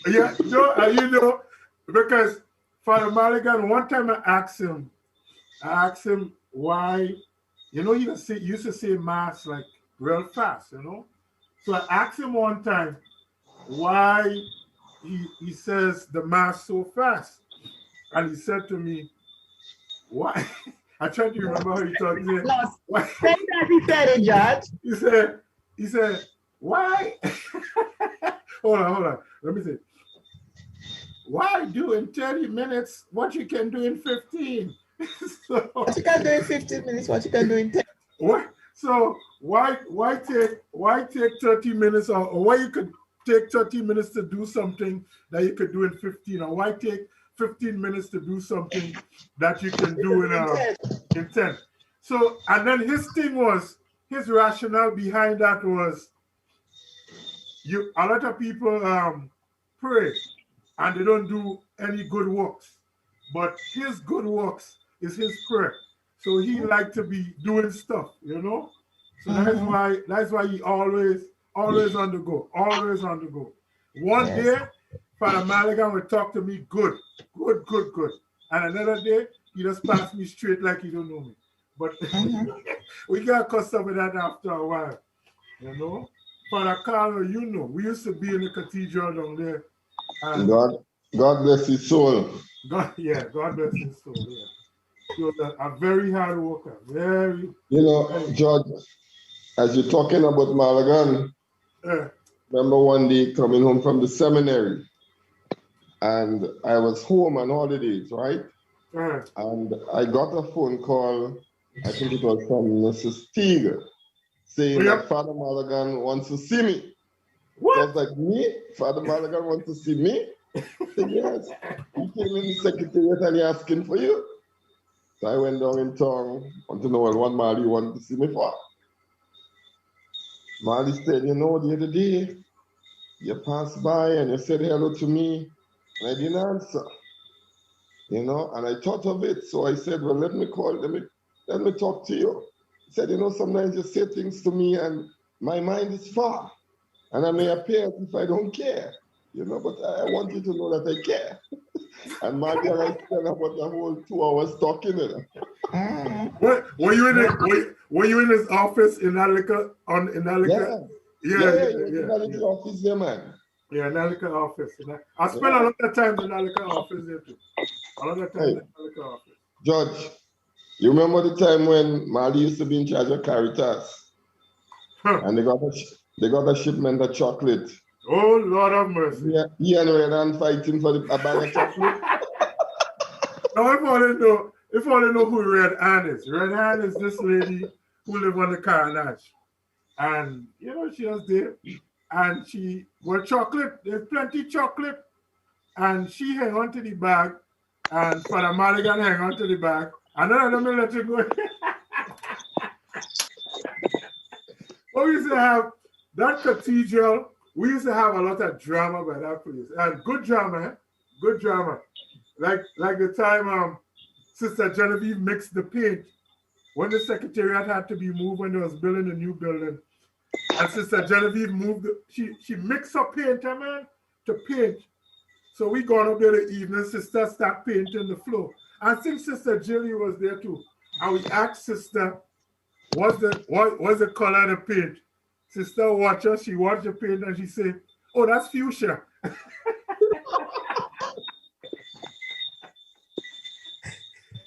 Yeah, you know, because Father Maligan, one time I asked him why, you know, he used to say mass like real fast, you know. So I asked him one time why he says the mass so fast. And he said to me, why? I tried to remember how he talked. He said, why? Say that he said it, Judge. He said, why? Hold on. Let me see. Why do in 30 minutes what you can do in 15? So, what you can do in 15 minutes, what you can do in 10. What? So why take 30 minutes or why you could take 30 minutes to do something that you could do in 15, or why take 15 minutes to do something that you can do in 10? So, and then his rationale behind that was, a lot of people pray and they don't do any good works, but his good works is his prayer. So he liked to be doing stuff, you know. So that's why he always on the go, always on the go. One day, Father Maligan would talk to me good, and another day he just passed me straight like he don't know me. But we got accustomed with that after a while, you know. Father Carlo, you know, we used to be in the cathedral down there. God bless his soul. God bless his soul. Yeah. He was a very hard worker. Very. You know, George, as you're talking about Maligan, remember one day coming home from the seminary, and I was home on holidays, right? And I got a phone call, I think it was from Mrs. Teague, saying that Father Maligan wants to see me. What? I was like, me? Father Maligan wants to see me? I said, yes. He came in the secretariat and he asking for you. So I went down in town, want to know what Marley wanted to see me for. Marley said, you know, the other day, you passed by and you said hello to me, and I didn't answer. you know, and I thought of it. So I said, well, let me talk to you. He said, you know, sometimes you say things to me and my mind is far and I may appear as if I don't care, you know, but I want you to know that I care. And Margie and I spent about the whole 2 hours talking, you know. Were you in his office in Nalika in Nalika? Yeah, in Nalika office there, man. Yeah, Nalika office. I spent a lot of time in Nalika office there too. A lot of time in Nalika office. George, you remember the time when Mali used to be in charge of Caritas? And they got a shipment of chocolate. Oh, Lord have mercy. Yeah, he and Renan fighting for a bag of chocolate. Now, if I don't know who Red Ann is. Red Ann is this lady who live on the Carnage. And, you know, she was there. And chocolate, there's plenty chocolate. And she hang on to the bag. And Father Madigan hang on to the bag. And then let me let you go. But we used to have that cathedral. We used to have a lot of drama by that place. And good drama, good drama. Like the time Sister Genevieve mixed the paint when the secretariat had to be moved when they was building a new building. And Sister Genevieve moved, she mixed her painter, man, to paint. So we gone up there the evening, Sister start painting the floor. I think Sister Jilly was there too. And we asked Sister, what's the color of the paint? Sister watched her, she watched the paint and she said, oh, that's fuchsia.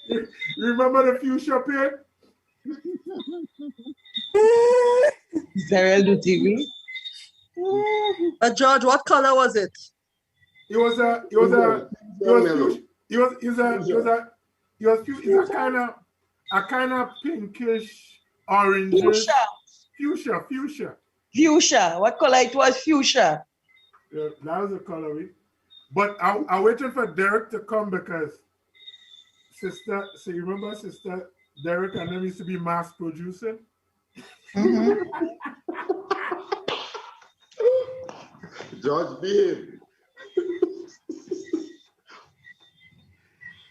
You remember the fuchsia paint? Sarah TV. George, what color was it? It was a kind of pinkish orange. Fuchsia. What color it was? Fuchsia. Yeah, that was the color. But I'm waiting for Derek to come because Sister, so you remember Sister Derek and them used to be mass producing? George, behave.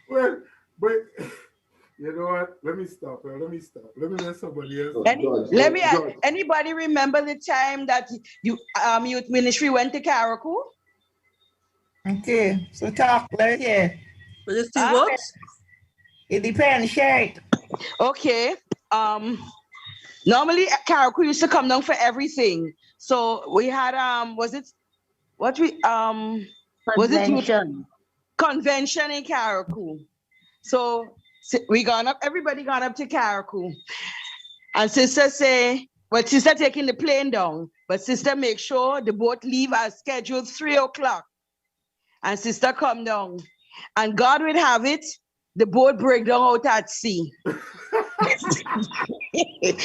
Well, but you know what? Let me stop. Let me let somebody else. Anybody remember the time that youth ministry went to Karaku? Okay, so talk, let's hear. Will you see what? It depends, share it. Okay. Normally Karaku used to come down for everything. So we had convention in Karaku. So everybody gone up to Karaku. And sister say, well, sister taking the plane down, but sister make sure the boat leave as scheduled 3 o'clock. And sister come down. And God would have it, the boat break down out at sea.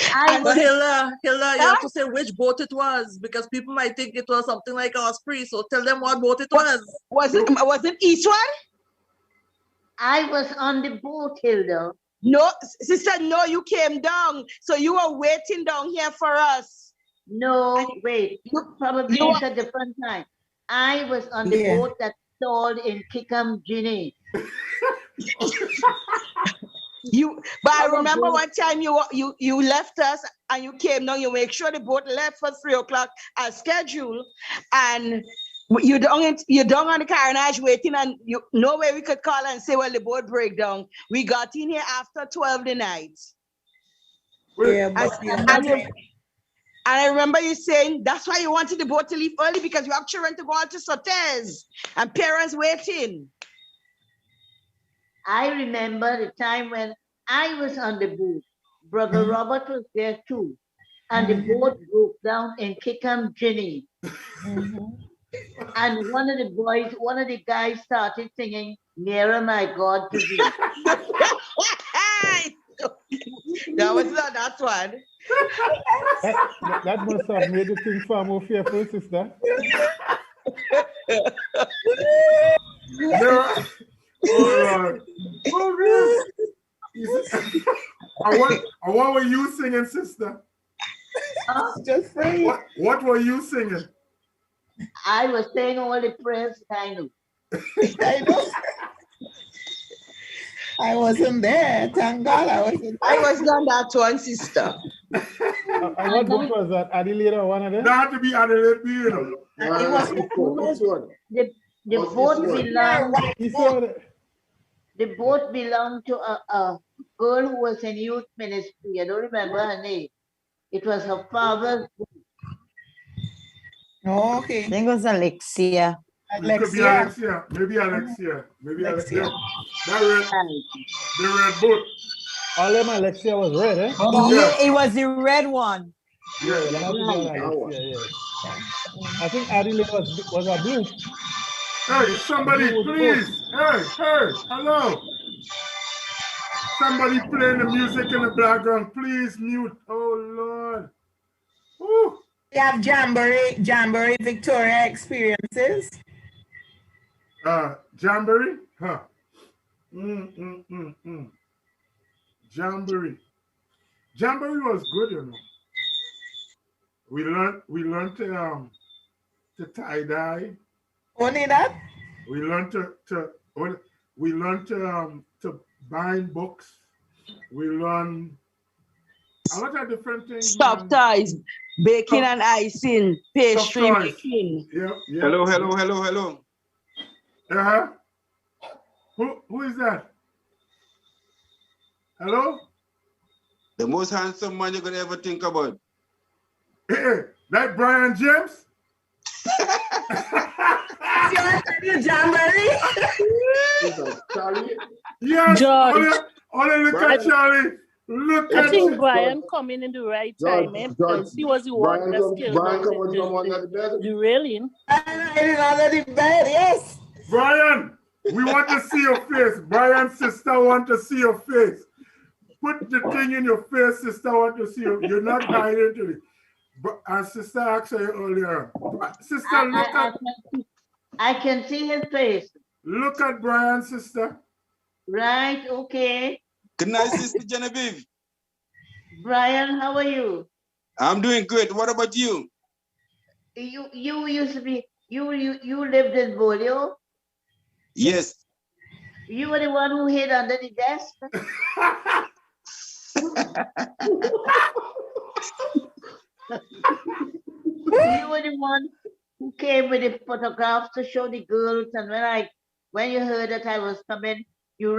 Hilda, you have to say which boat it was because people might think it was something like Osprey. So tell them what boat it was. Was it Eastward? I was on the boat, Hilda. No, sister, no, you came down. So you were waiting down here for us. No, wait. Probably it's a different time. I was on the boat that stalled in Kickham, Guinea. But I remember one time you left us and you came down. You make sure the boat left for 3 o'clock as scheduled, and you down on the carnage waiting, and no way we could call and say, well, the boat break down. We got in here after 12 the night. And I remember you saying that's why you wanted the boat to leave early because you have children to go out to Sotes and parents waiting. I remember the time when I was on the boat. Brother Robert was there too. And the boat broke down in Kickham, Guinea. And one of the guys started singing, Nearer My God to Thee. That's one. That must have made the thing far more fearful, sister. Oh, Lord. What were you singing, sister? Just free. What were you singing? I was saying all the prayers I knew. I know. I wasn't there. Thank God I wasn't I there. was on that one, sister. And what book was that? Adelaide or one of them? That had to be Adelaide, you know. It was The boat belonged. He said, The boat belonged to a girl who was in youth ministry. I don't remember her name. It was her father's. Oh, okay. I think it was Alexia. It could be Alexia. Maybe Alexia. Maybe Alexia. That red, the red boat. all them Alexia was red, eh? Yeah, it was the red one. Yeah, that had to be on Alexia, yeah. I think Adelaide was a blue. Hey, somebody, please. Hey, hello. Somebody playing the music in the background. Please mute. Oh, Lord. Woo. We have Jamboree Victoria experiences. Jamboree? Huh. Jamboree. Jamboree was good, you know. We learned to tie dye. Only that? We learned to bind books. We learned a lot of different things. Stuffed toys, baking and icing, pastry making. Yep. Hello. Uh-huh. Who is that? Hello? The most handsome man you could ever think about. That Brian James? You Jamboree? Yes, George. only look at Charlie. Look I at think Brian coming in the right time, because he was the one that killed the railing. I didn't under the bed, yes. Brian, we want to see your face. Brian's sister want to see your face. Put the thing in your face, sister want to see you. You're not hiding to it. But our sister asked you earlier. Sister, I can see his face. Look at Brian's sister. Right, okay. Good night, Sister Genevieve. Brian, how are you? I'm doing great. What about you? You used to be, you lived in Bolio? Yes. You were the one who hid under the desk? You were the one who came with the photographs to show the girls, and when you heard that I was coming, you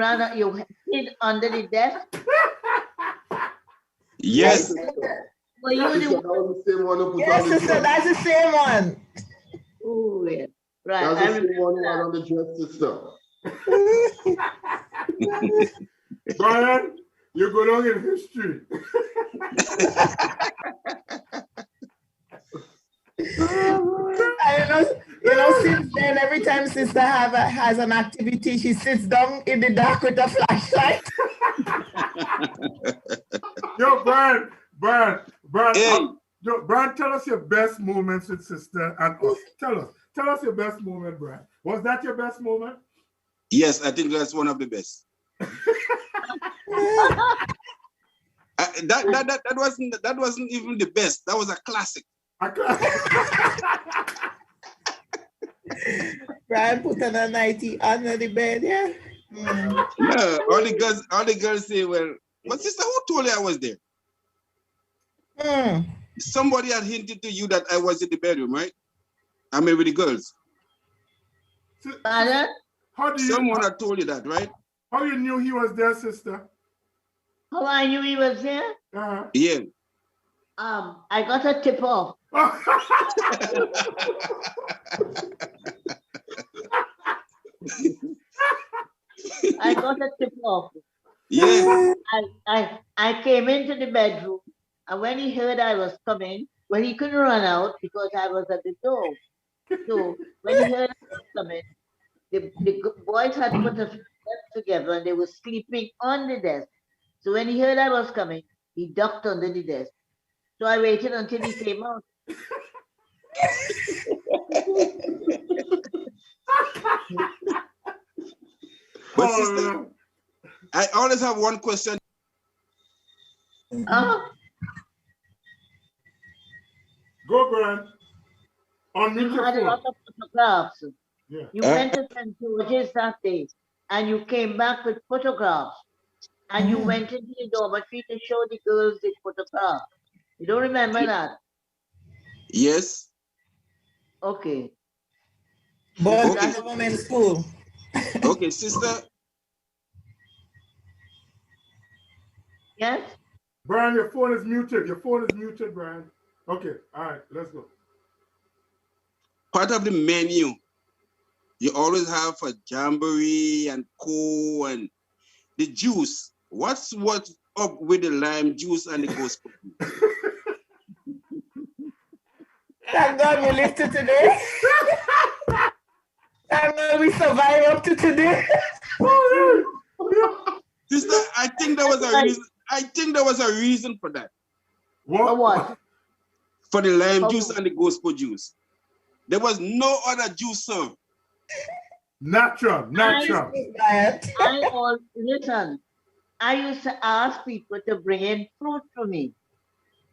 hid under the desk? Yes. Were you the one? Yes, sister, that's the same one. Oh, yeah. Right. That's the same one who had on the dress, sister. Brian, you go down in history. Since then, every time sister has an activity, she sits down in the dark with a flashlight. Yo, Brian, Brian, tell us your best moments with sister and us. Tell us your best moment, Brian. Was that your best moment? Yes, I think that's one of the best. That wasn't even the best. That was a classic. Brian put on a nightie under the bed, yeah. Yeah, all the girls say, well, but sister, who told you I was there? Somebody had hinted to you that I was in the bedroom, right? I mean, with the girls. Someone had told you that, right? How you knew he was there, sister? How I knew he was there? Yeah. I got a tip off. I got a tip off. Yeah. I came into the bedroom, and when he heard I was coming, well, he couldn't run out because I was at the door. So when he heard I was coming, the boys had put a desk together and they were sleeping on the desk. So when he heard I was coming, he ducked under the desk. So I waited until he came out. But sister, I always have one question. Go, Brian. You had a lot of photographs. Yeah. You went to St. George's that day. and you came back with photographs, and you went into the dormitory to show the girls the photograph. You don't remember that? Yes. Okay. But Okay. government school. Okay, sister. Yes? Brian, your phone is muted. Your phone is muted, Brian. Okay, all right, let's go. Part of the menu, you always have for jamboree and co and the juice. What's up with the lime juice and the gospel? Thank God we live to today. Thank God we survive up to today. Sister, I think there was a reason. I think there was a reason for that. What? For the lime juice and the gospel juice. There was no other juice served. Natural. Listen, I used to ask people to bring in fruit for me.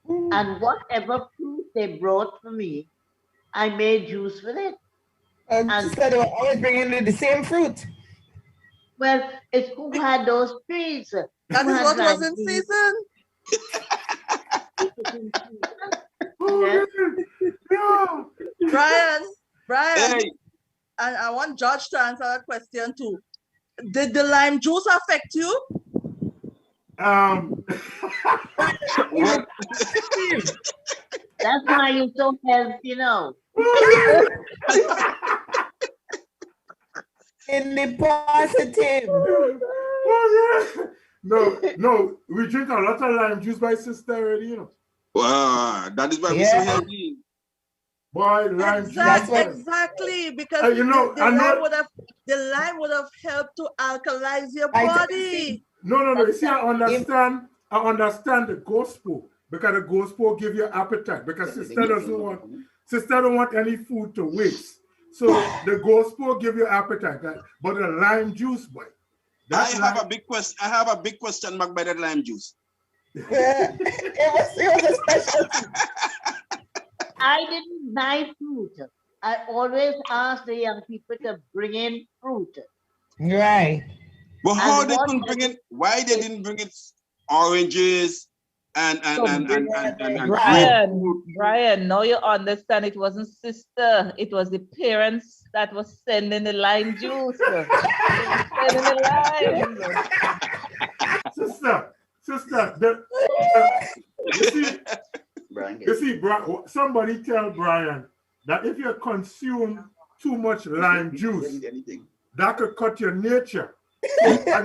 And whatever fruit they brought for me, I made juice with it. And they were always bringing the same fruit. Well, it's who had those trees. That is what was in season. Brian, hey. And I want George to answer that question too. Did the lime juice affect you? What? That's why you're so healthy now. In the positive. No, we drink a lot of lime juice by sister already, you know. Wow, that is why we're so healthy. Boy, lime juice. Exactly, because you know, the lime would have helped to alkalize your body. No. You see, I understand the gospel because the gospel give you appetite because sister don't want any food to waste. So the gospel give you appetite, but the lime juice, boy. I have a big question mark by that lime juice. It was a special thing. I didn't buy fruit. I always asked the young people to bring in fruit. Right. But how they couldn't bring it? Why they didn't bring it? Oranges and Brian, now you understand it wasn't sister, it was the parents that was sending the lime juice. Sending the lime. Sister, you see, somebody tell Brian that if you consume too much lime juice, that could cut your nature. I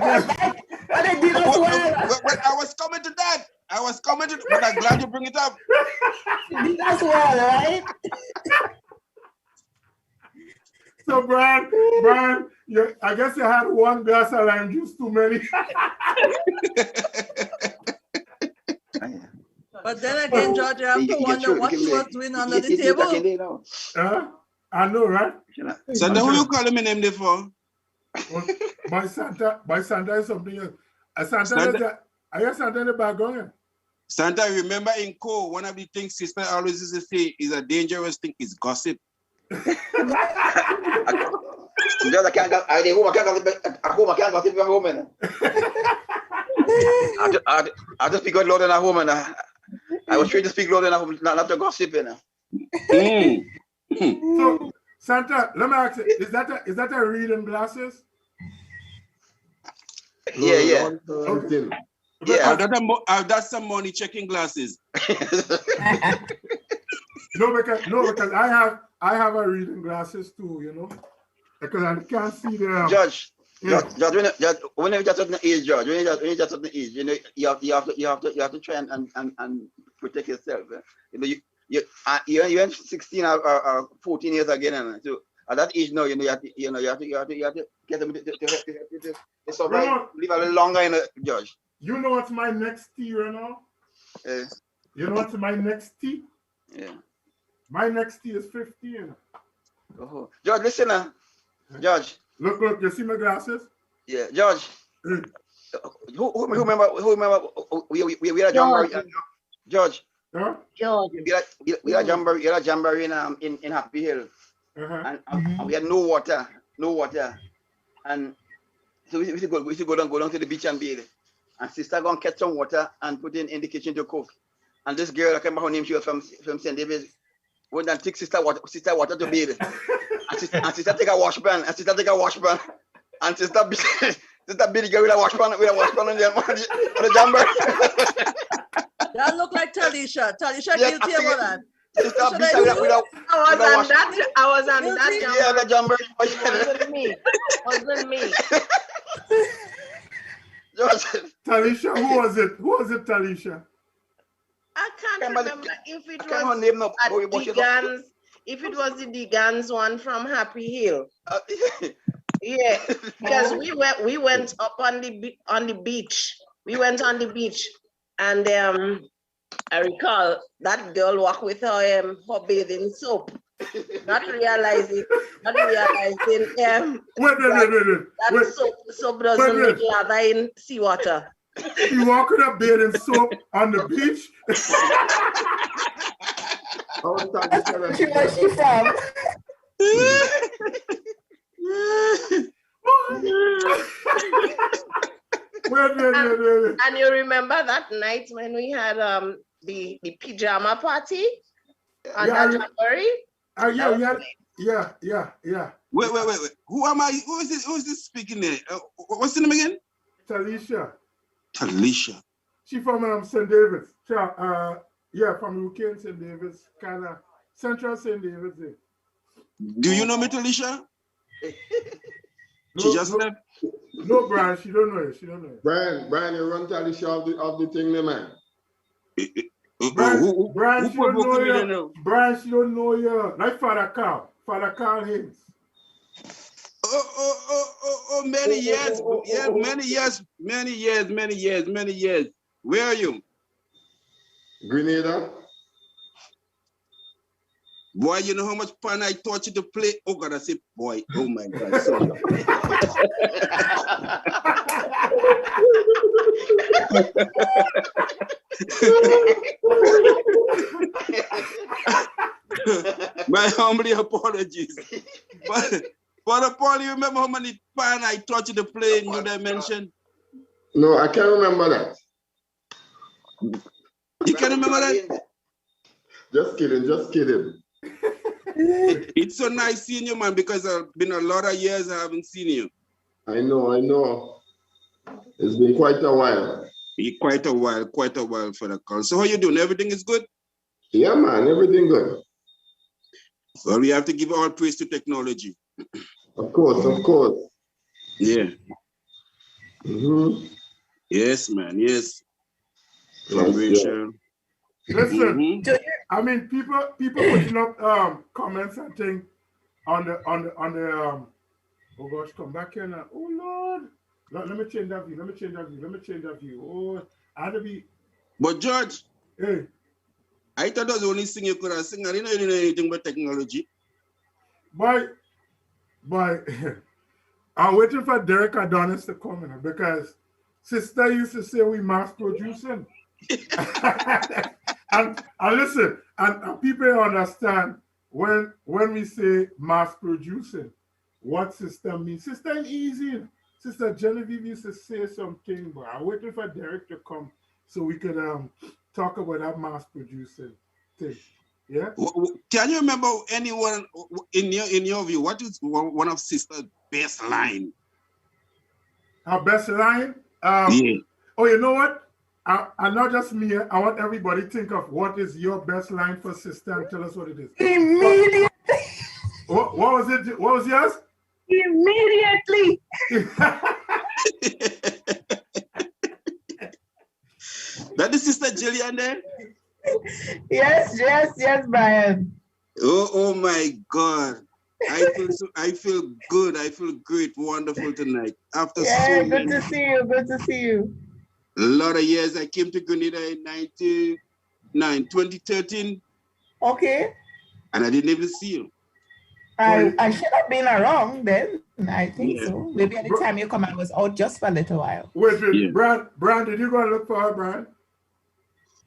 was coming to that. But I'm glad you bring it up. That's well, right? So, Brian, I guess you had one glass of lime juice too many. But then again, George, you have to wonder what he was doing under the table. I know, right? So then who you calling me name there for? By Santa is something else. Santa in the background. Santa, remember in Co, one of the things sister always used to say is a dangerous thing is gossip. I can't gossip at home. I just speak out loud in at home, and I was trying to speak loud in at home, not to gossip, you know. So, Santa, let me ask you, is that a reading glasses? Yeah. Okay. Yeah. That's some money checking glasses. No, because I have a reading glasses too, you know, because I can't see them. Judge, when you just at the age, Judge, when you just at the age, you know, you have to try and protect yourself. You know, you're 16 or 14 years again, and so at that age now, you have to get them to survive, live a little longer, you know, Judge. You know what's my next tea right now? Yeah. You know what's my next tea? Yeah. My next tea is 15. Oh. George, listen now. George. Look, you see my glasses? Yeah, George. Who remember we had a jamboree? George. Huh? George. We had a jamboree in Happy Hill. And we had no water. And So we should go down to the beach and bathe. And sister gonna catch some water and put in the kitchen to cook. And this girl, I can't remember her name, she was from St. David's, went and take sister water to bathe. And sister take a wash pan, and sister sister beat the girl with a wash pan on the jamber. That look like Talisha. Talisha guilty about that. Sister beat her with a I was on Guilty? that yeah, the jamber. Wasn't me. Wasn't me. Talisha, who was it? Who was it, Talisha? I can't remember if it was her name now. at Degan's, if it was the Degan's one from Happy Hill. Yeah, because we went up on the beach. We went on the beach, and I recall that girl walked with her bathing soap, not realizing Wait. soap doesn't make lather in seawater. You walk with a bathing soap on the beach? Where's she from? Wait. And you remember that night when we had the pajama party on that January? Yeah. Wait. Who am I? Who is this speaking there? What's the name again? Talisha. Talisha. She from St. David's. From UK and St. David's, kind of central St. David's. There. Do you know me, Talisha? She just left. No, Brian, she don't know it. Brian, you run Talisha of the thing, man. Brian, she don't know you. Brian, she don't know you. Like Father Carl Haynes. Oh, many years. Many years. Where are you? Grenada. Boy, you know how much fun I taught you to play? Oh God, I said, boy, oh my God. Sorry. My humble apologies. But Father Paul, you remember how many fun I taught you to play in New Dimension? No, I can't remember that. You can't remember that? Just kidding. It's so nice seeing you, man, because it's been a lot of years I haven't seen you. I know. It's been quite a while. Quite a while for the call. So how you doing? Everything is good? Yeah, man, everything good. Well, we have to give all praise to technology. Of course. Yeah. Mm-hmm. Yes, man, yes. From Rachel. Listen, I mean, people putting up comments and things on the oh gosh, come back here now. Oh Lord, let me change that view. Oh, I had to be. But George, hey, I thought that was the only thing you could have sing. I didn't know anything about technology. But I'm waiting for Derek Adonis to come in because sister used to say we mass producing. and listen, and people understand when we say mass producing, what sister means. Sister ain't easy. Sister Genevieve used to say something, but I'm waiting for Derek to come so we could talk about that mass producing thing. Yeah. Can you remember anyone in your view? What is one of sister's best line? Her best line? Yeah. Oh, you know what? And not just me. I want everybody to think of what is your best line for sister and tell us what it is. Immediately. What was it? What was yours? Immediately. That is Sister Jillian there? Yes, Brian. Oh my God. I feel good. I feel great, wonderful tonight. After so good to see you. A lot of years. I came to Grenada in 2013. Okay. And I didn't even see you. I should have been around then. I think so. Maybe at the time you come, I was out just for a little while. Wait. Brian, did you go look for her, Brian?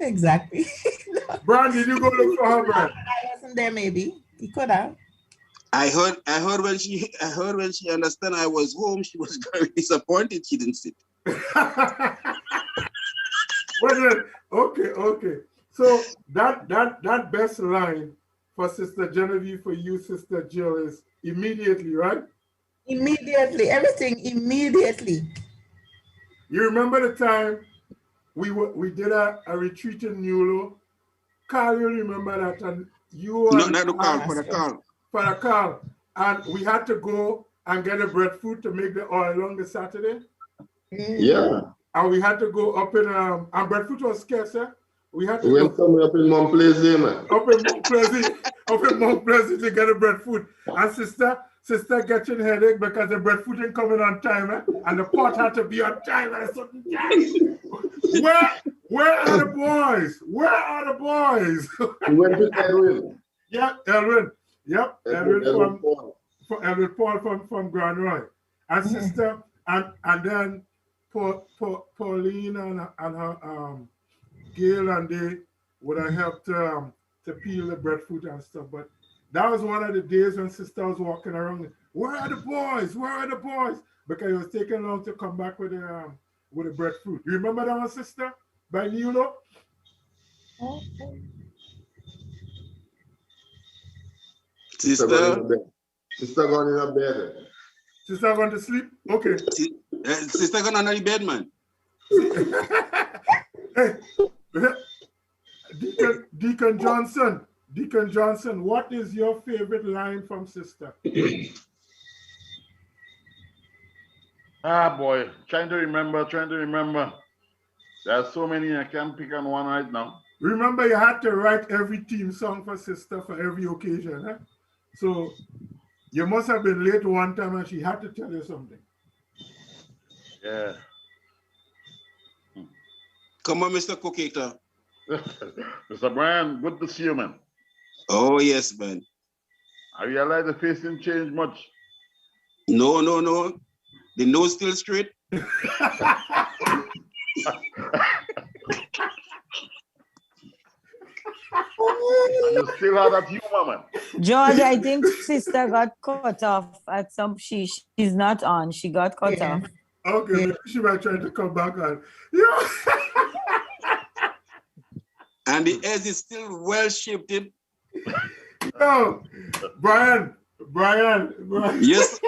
Exactly. Brian, did you go look for her, Brian? I wasn't there, maybe. He could have. I heard when she understand I was home, she was very disappointed she didn't sit. Well, okay. So that best line for Sister Genevieve for you, Sister Jill, is immediately, right? Immediately, everything immediately. You remember the time we did a retreat in Nulo? Carl, you remember that? And you No, and not the call, for the call. For the Carl. And we had to go and get a breadfruit to make the oil on the Saturday. Yeah. And we had to go up in and breadfruit was scarce, eh? We had to We went somewhere up in Mont Plaisir, man. Up in Mont Plaisir to get a breadfruit. And sister getting headache because the breadfruit ain't coming on time, eh? And the pot had to be on time at a certain time. Where are the boys? Where are the boys? We went to Edwin. Yeah, Edwin. Yep, Edwin Paul from Grand Roy. And sister, and then Pauline and her Gail, and they would have helped to peel the breadfruit and stuff. But that was one of the days when sister was walking around. Where are the boys? Where are the boys? Because it was taking long to come back with the breadfruit. You remember that one, sister? By Nulo? Sister going in her bed. Sister going to sleep? Okay. Sister going on the bed, man. Hey, Deacon Johnson, what is your favorite line from sister? Ah, boy, trying to remember. There are so many, I can't pick on one right now. Remember, you had to write every team song for sister for every occasion, eh? So you must have been late one time and she had to tell you something. Yeah. Come on, Mr. Cocator. Mr. Brian, good to see you, man. Oh, yes, man. I realize the face didn't change much. No. The nose still straight. You still have that humor, man. George, I think sister got cut off at some. She's not on. She got cut off. Okay, maybe she might try to come back on. Yeah. And the edge is still well shifted. No, Brian. Yes.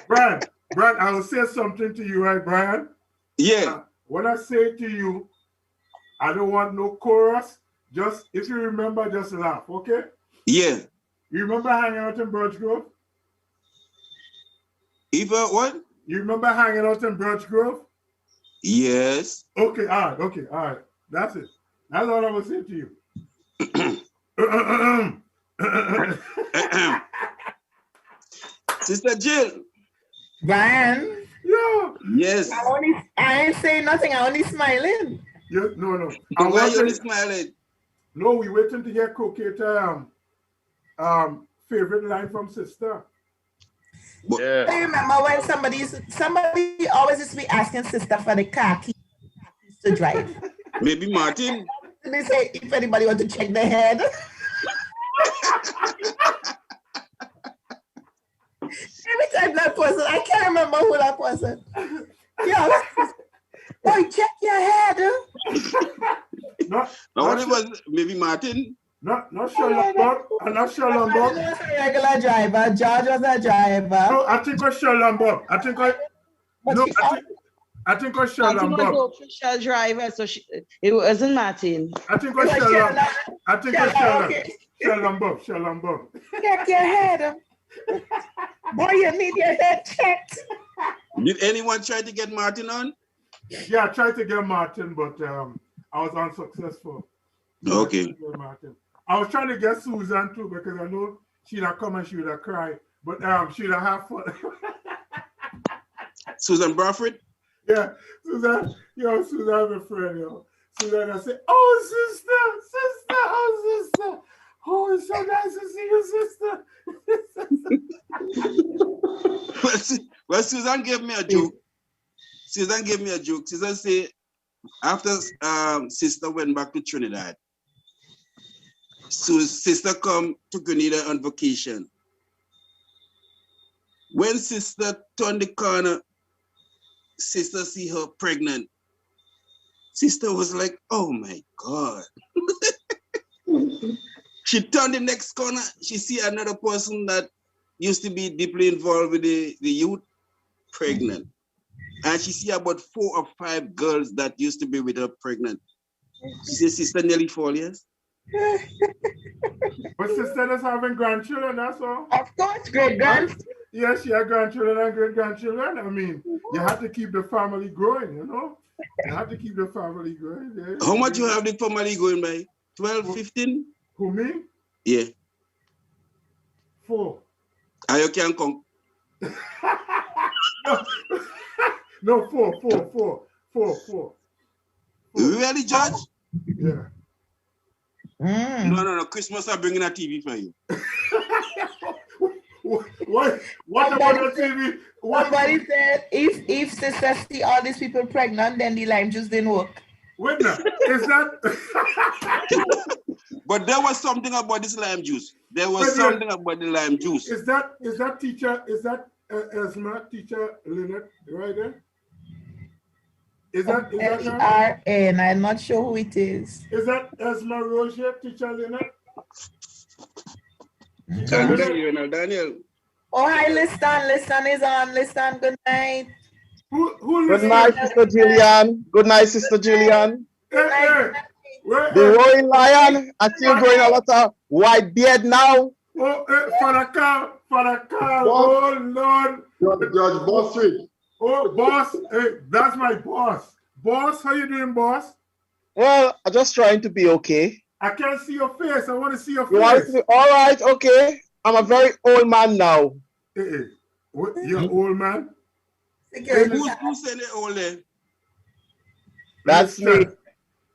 Brian, I will say something to you, right, Brian? Yeah. When I say to you, I don't want no chorus. Just, if you remember, just laugh, okay? Yeah. You remember hanging out in Birch Grove? What? You remember hanging out in Birch Grove? Yes. Okay, all right. That's it. That's all I will say to you. Sister Jill. Brian. Yeah. Yes. I ain't saying nothing. I only smiling. Yeah, no. Why you only smiling? No, we waiting to hear Cocator favorite line from sister. Yeah. I remember when somebody always used to be asking sister for the car keys to drive. Maybe Martin. They say if anybody want to check their head. Every time that person, I can't remember who that person. Yeah, boy, check your head. Not it was maybe Martin. Not Sherlock. Not Sherlock. George was a regular driver. George was a driver. No, I think it was Sherlock. I think it was Sherlock. Martin was official driver, so it wasn't Martin. I think it was Sherlock. I think it was Sherlock. Check your head. Boy, you need your head checked. Did anyone try to get Martin on? Yeah, I tried to get Martin, but I was unsuccessful. Okay. I was trying to get Susan too because I know she'd have come and she would have cried, but she'd have had fun. Susan Bradford? Yeah, Susan, Susan, I'm a friend, Susan, I say, oh, sister, oh, it's so nice to see you, sister. Well, Susan gave me a joke. Susan said, after sister went back to Trinidad, So sister come to Grenada on vacation. When sister turned the corner, sister see her pregnant. Sister was like, oh my God. She turned the next corner, she see another person that used to be deeply involved with the youth, pregnant. And she see about 4 or 5 girls that used to be with her pregnant. She said, sister nearly 4 years. But sister is having grandchildren, that's all. Of course, great-grand. Yes, she had grandchildren and great-grandchildren. I mean, you have to keep the family growing, you know? You have to keep the family growing. Yeah. How much you have the family going by? 12, 15? Who, me? Yeah. 4. And you can come. No, 4. Really, Judge? Yeah. No. Christmas I'm bringing a TV for you. What about the TV? Somebody said if sister see all these people pregnant, then the lime juice didn't work. Wait now, is that? But there was something about this lime juice. There was something about the lime juice. Is that teacher? Is that Esma teacher Lynette right there? Is that her? L-E-R-N. I'm not sure who it is. Is that Esma Roger, teacher Lynette? Daniel. Oh, hi, Liston is on. Liston, good night. Good night, Sister Julian. Good night, Sister Julian. Hey. The Royal Lion, I still growing a lot of white beard now. Oh, Father Carl. Oh, Lord. Judge Boss Street. Oh, boss. Hey, that's my boss. Boss, how you doing, boss? Well, I'm just trying to be okay. I can't see your face. I want to see your face. You want to be, all right, okay. I'm a very old man now. Hey. You're an old man? Who said it old there? That's me.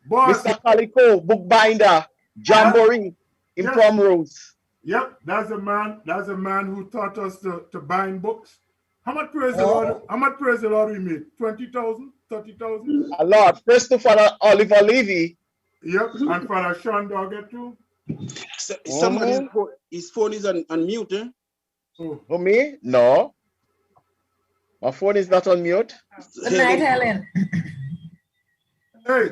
Boss. Mr. Calico, bookbinder, Jamboree in Primrose. Yep, that's a man who taught us to bind books. How much praise the Lord? How much praise the Lord we made? 20,000, 30,000? A lot. First to Father Oliver Levy. Yep, and Father Sean Doggett too. Somebody, his phone is on mute, eh? Oh, me? No. My phone is not on mute. Good night, Helen. Hey,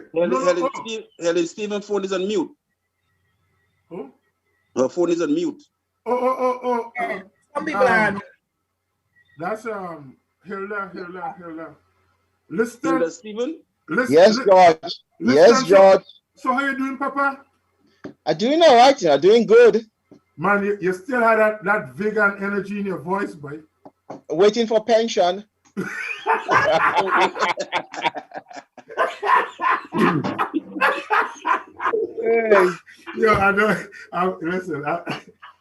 Helen Stephen's phone is on mute. Who? Her phone is on mute. Oh. Some people are. That's Hilda. Listen. Hilda Stephen? Yes, George. Yes, George. So how you doing, Papa? I'm doing all right. I'm doing good. Man, you still had that vegan energy in your voice, boy. Waiting for pension. Hey. Yo, I know. Listen,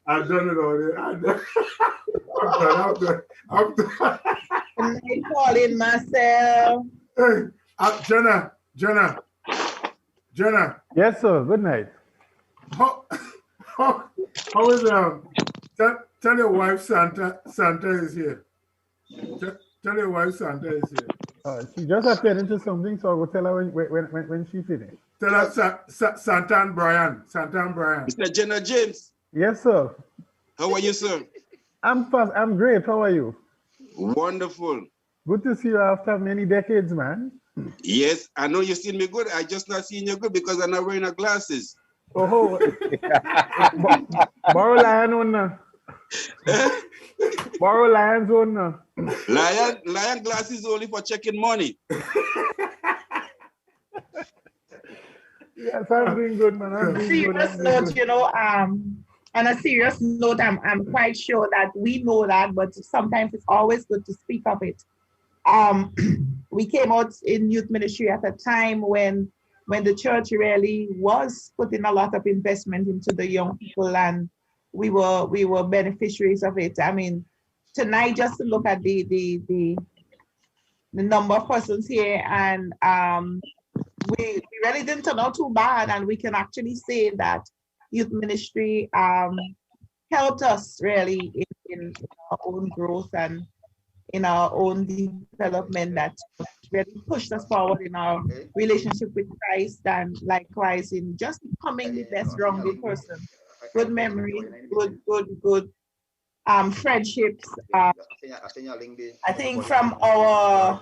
I've done it already. I'm done. I'm calling myself. Hey, Jenna. Yes, sir. Good night. How is tell your wife Santa is here. Tell your wife Santa is here. She just attended to something, so I will tell her when she finished. Tell her Santa and Brian. Mr. Jenna James. Yes, sir. How are you, sir? I'm great. How are you? Wonderful. Good to see you after many decades, man. Yes, I know you seen me good. I just not seen you good because I'm not wearing the glasses. Oh, borrow lion on. Borrow lions on. Lion glasses only for checking money. Yes, I'm doing good, man. I'm doing good. Serious note, you know, on a serious note, I'm quite sure that we know that, but sometimes it's always good to speak of it. We came out in youth ministry at a time when the church really was putting a lot of investment into the young people, and we were beneficiaries of it. I mean, tonight, just to look at the number of persons here, and we really didn't turn out too bad, and we can actually say that youth ministry helped us really in our own growth and in our own development that really pushed us forward in our relationship with Christ, and likewise in just becoming the best rounded person. Good memory, good friendships. I think from our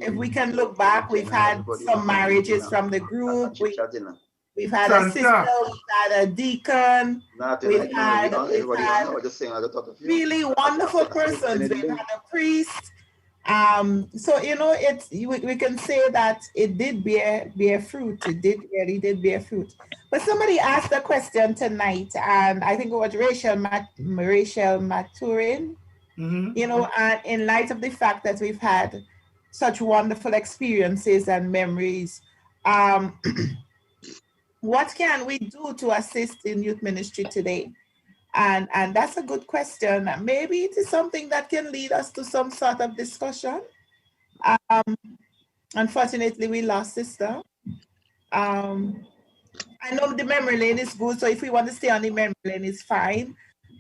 if we can look back, we've had some marriages from the group. We've had a sister, we've had a deacon, we've had really wonderful persons. We've had a priest. So you know, we can say that it did bear fruit. It really did bear fruit. But somebody asked a question tonight, and I think it was Rachel Maturin. You know, and in light of the fact that we've had such wonderful experiences and memories, what can we do to assist in youth ministry today? And that's a good question. Maybe it is something that can lead us to some sort of discussion. Unfortunately, we lost sister. I know the memory lane is good, so if we want to stay on the memory lane, it's fine.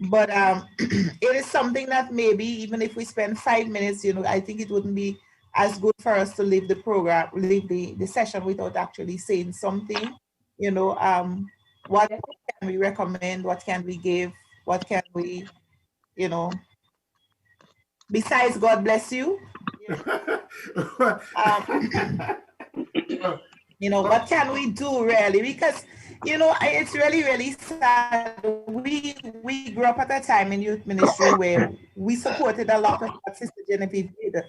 But it is something that maybe even if we spend 5 minutes, you know, I think it wouldn't be as good for us to leave the program, leave the session without actually saying something. You know, what can we recommend? What can we give? What can we, you know, besides God bless you? You know, what can we do really? Because, you know, it's really, really sad. We grew up at a time in youth ministry where we supported a lot of what Sister Genevieve did.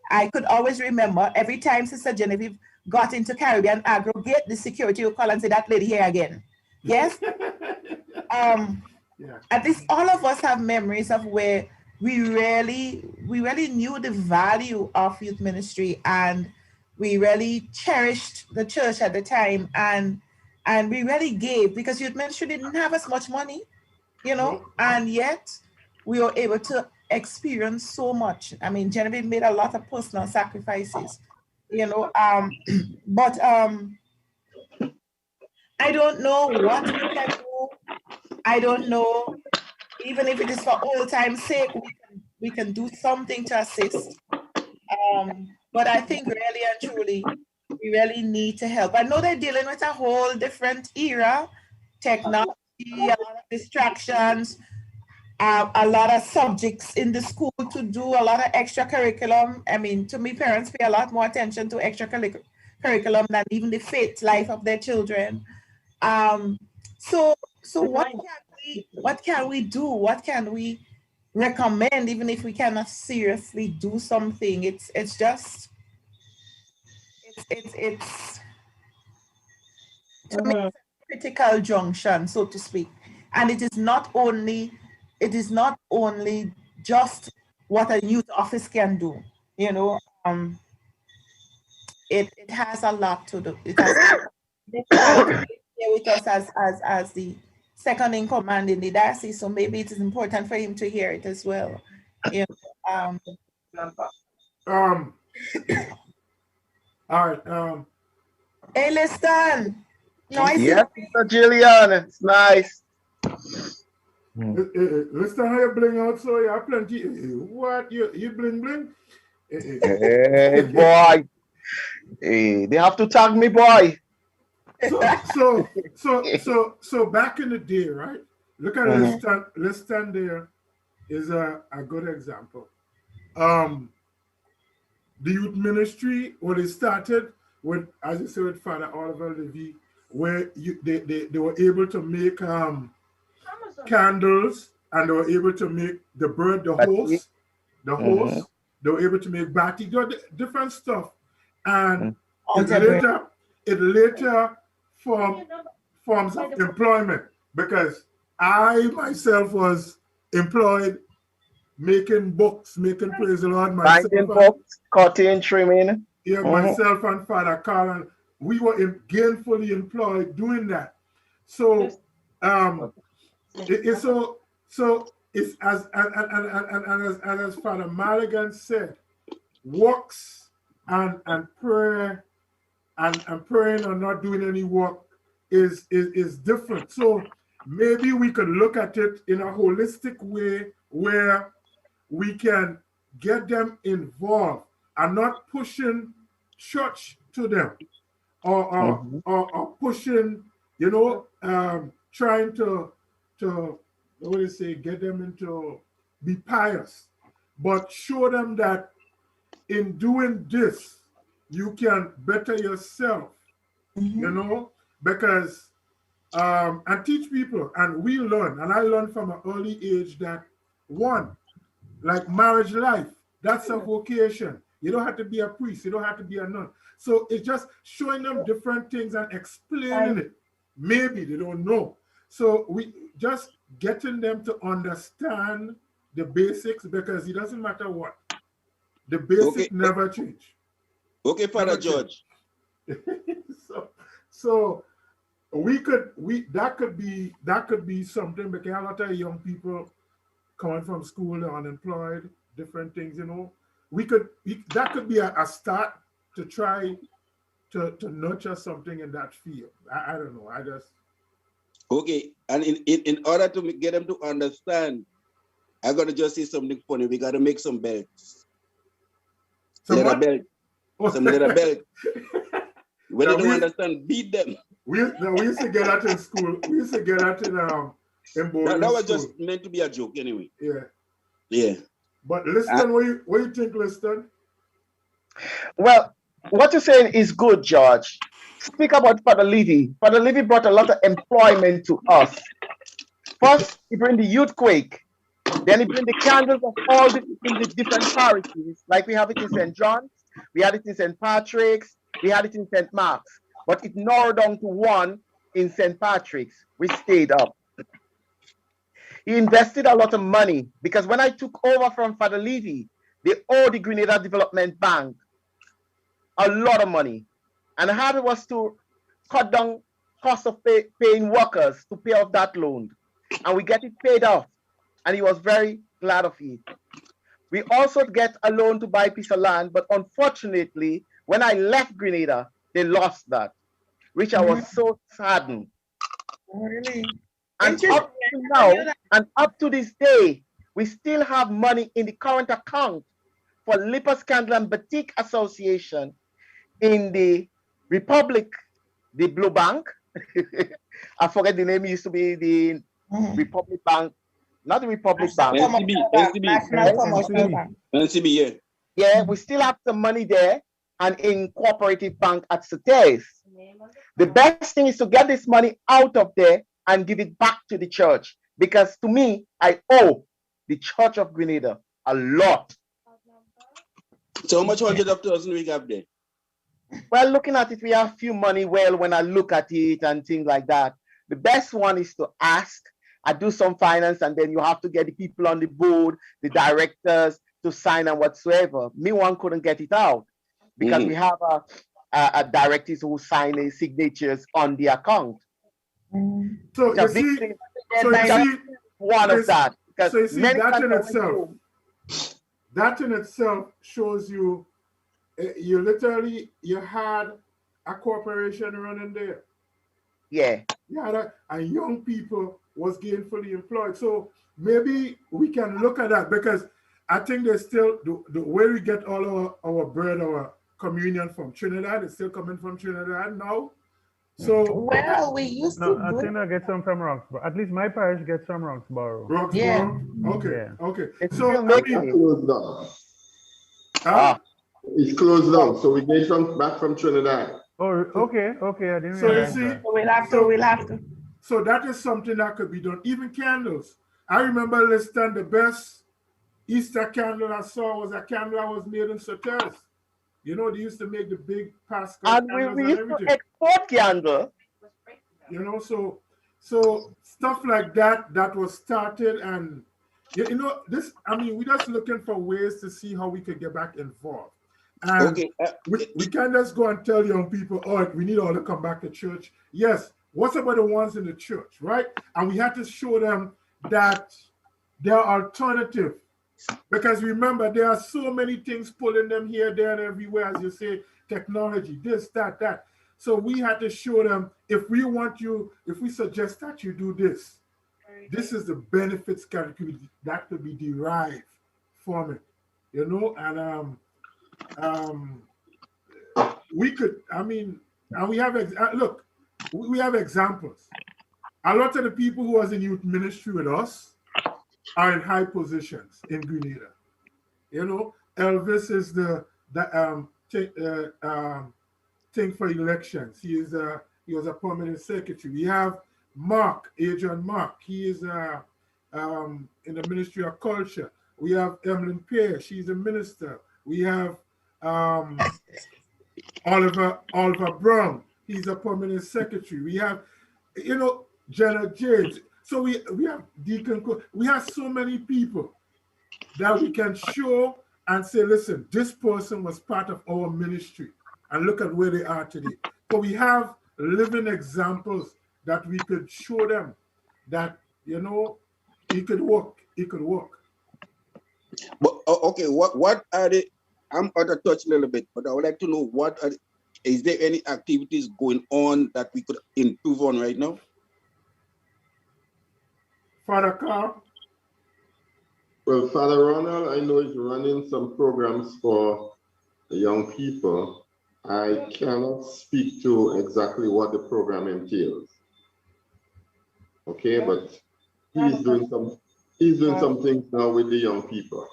I could always remember every time Sister Genevieve got into Caribbean aggregate, the security would call and say, that lady here again. Yes? At least all of us have memories of where we really knew the value of youth ministry, and we really cherished the church at the time, and we really gave, because youth ministry didn't have as much money, you know, and yet we were able to experience so much. I mean, Genevieve made a lot of personal sacrifices, you know, but I don't know what we can do. I don't know, even if it is for old time's sake, we can do something to assist. But I think really and truly, we really need to help. I know they're dealing with a whole different era, technology, a lot of distractions, a lot of subjects in the school to do, a lot of extra curriculum. I mean, to me, parents pay a lot more attention to extra curriculum than even the faith life of their children. So what can we do? What can we recommend, even if we cannot seriously do something? It's to me, it's a critical junction, so to speak. And it is not only just what a youth office can do, you know. It has a lot to do. It has here with us as the second in command in the diocese, so maybe it is important for him to hear it as well. You know, all right. Hey, listen. Yes, Mr. Jillian, it's nice. Listen how you bling out, so you have plenty. What you bling bling? Hey boy, hey, they have to tag me, boy. So back in the day, right? Look at let's stand there is a good example. The youth ministry, when it started with, as you said, with Father Oliver Levy, where they were able to make candles, and they were able to make the bird, the horse, they were able to make batik, different stuff. And it later forms of employment, because I myself was employed making books, making praise the Lord, myself. Binding books, cutting, trimming. Yeah, myself and Father Carl, we were gainfully employed doing that. So it's as Father Maligan said, works and prayer and praying or not doing any work is different. So maybe we could look at it in a holistic way, where we can get them involved and not pushing church to them or pushing, you know, trying to what do you say, get them into be pious, but show them that in doing this, you can better yourself, you know, because and teach people, and we learn, and I learned from an early age that one, like marriage life, that's a vocation. You don't have to be a priest, you don't have to be a nun. So it's just showing them different things and explaining it. Maybe they don't know. So we just getting them to understand the basics, because it doesn't matter what. The basics never change. Okay, Father George. So that could be something, because a lot of young people coming from school, they're unemployed, different things, you know. That could be a start to try to nurture something in that field. I don't know. I just Okay, and in order to get them to understand, I gotta just say something funny. We gotta make some belts. Leather belt. Some leather belt. When they don't understand, beat them. We used to get that in school. We used to get that in boarding that was school. just meant to be a joke anyway. Yeah. Yeah. But Liston, what you think, Liston? Well, what you're saying is good, George. Speak about Father Levy. Father Levy brought a lot of employment to us. First, he bring the youth quake. Then he bring the candles of all in the different parishes. Like we have it in St. John's, we had it in St. Patrick's, we had it in St. Mark's. But it narrowed down to one in St. Patrick's. We stayed up. He invested a lot of money, because when I took over from Father Levy, they owed the Grenada Development Bank a lot of money. And how it was to cut down cost of paying workers to pay off that loan. And we get it paid off. And he was very glad of it. We also get a loan to buy a piece of land, but unfortunately, when I left Grenada, they lost that, which I was so saddened. Really? And up to now, and up to this day, we still have money in the current account for Lippers Candle and Batik Association in the Republic, the Blue Bank. I forget the name, it used to be the Republic Bank, not the Republic Bank. NCB, yeah. Yeah, we still have some money there, and in Cooperative Bank at Soteis. The best thing is to get this money out of there and give it back to the church, because to me, I owe the Church of Grenada a lot. So how much 100,000 we have there? Well, looking at it, we have few money. Well, when I look at it and things like that, the best one is to ask. I do some finance, and then you have to get the people on the board, the directors, to sign and whatsoever. Me, one couldn't get it out because we have a directors who sign the signatures on the account. So you see, one of that. So you see, that in itself shows you, you had a corporation running there. Yeah. You had and young people was gainfully employed. So maybe we can look at that, because I think there's still the way we get all our bread, our communion from Trinidad, is still coming from Trinidad now. So well, we used to. I think I get some from Roxborough. At least my parish gets some Roxborough. Roxborough? Yeah. Okay. Yeah. Okay. It's So closed down. It's closed down. So we get some back from Trinidad. Oh, okay. Okay. I didn't So you realize see, that. We'll have to. So that is something that could be done. Even candles. I remember listing the best Easter candle I saw was a candle that was made in Soteis. You know, they used to make the big Pascal and candles we and used everything. to export candle. You know, so stuff like that was started, and you know, this, I mean, we're just looking for ways to see how we could get back involved. And we can't just go and tell young people, oh, we need all to come back to church. Yes, what's about the ones in the church, right? And we have to show them that there are alternatives. Because remember, there are so many things pulling them here, there, and everywhere, as you say, technology, this, that. So we had to show them, if we suggest that you do this, this is the benefits that could be derived performing, you know, and we could, I mean, and we have, look, we have examples. A lot of the people who was in youth ministry with us are in high positions in Grenada. You know, Elvis is the thing for elections. He was a permanent secretary. We have Mark, Adrian Mark. He is in the Ministry of Culture. We have Emlyn Pear. She's a minister. We have Oliver Brown. He's a permanent secretary. We have, you know, Jenna James. So we have Deacon Cook. We have so many people that we can show and say, listen, this person was part of our ministry, and look at where they are today. So we have living examples that we could show them that, you know, it could work. It could work. But okay, what are the? I'm out of touch a little bit, but I would like to know is there any activities going on that we could improve on right now? Father Carl? Well, Father Ronald, I know is running some programs for the young people. I cannot speak to exactly what the program entails. Okay, but he's doing some things now with the young people.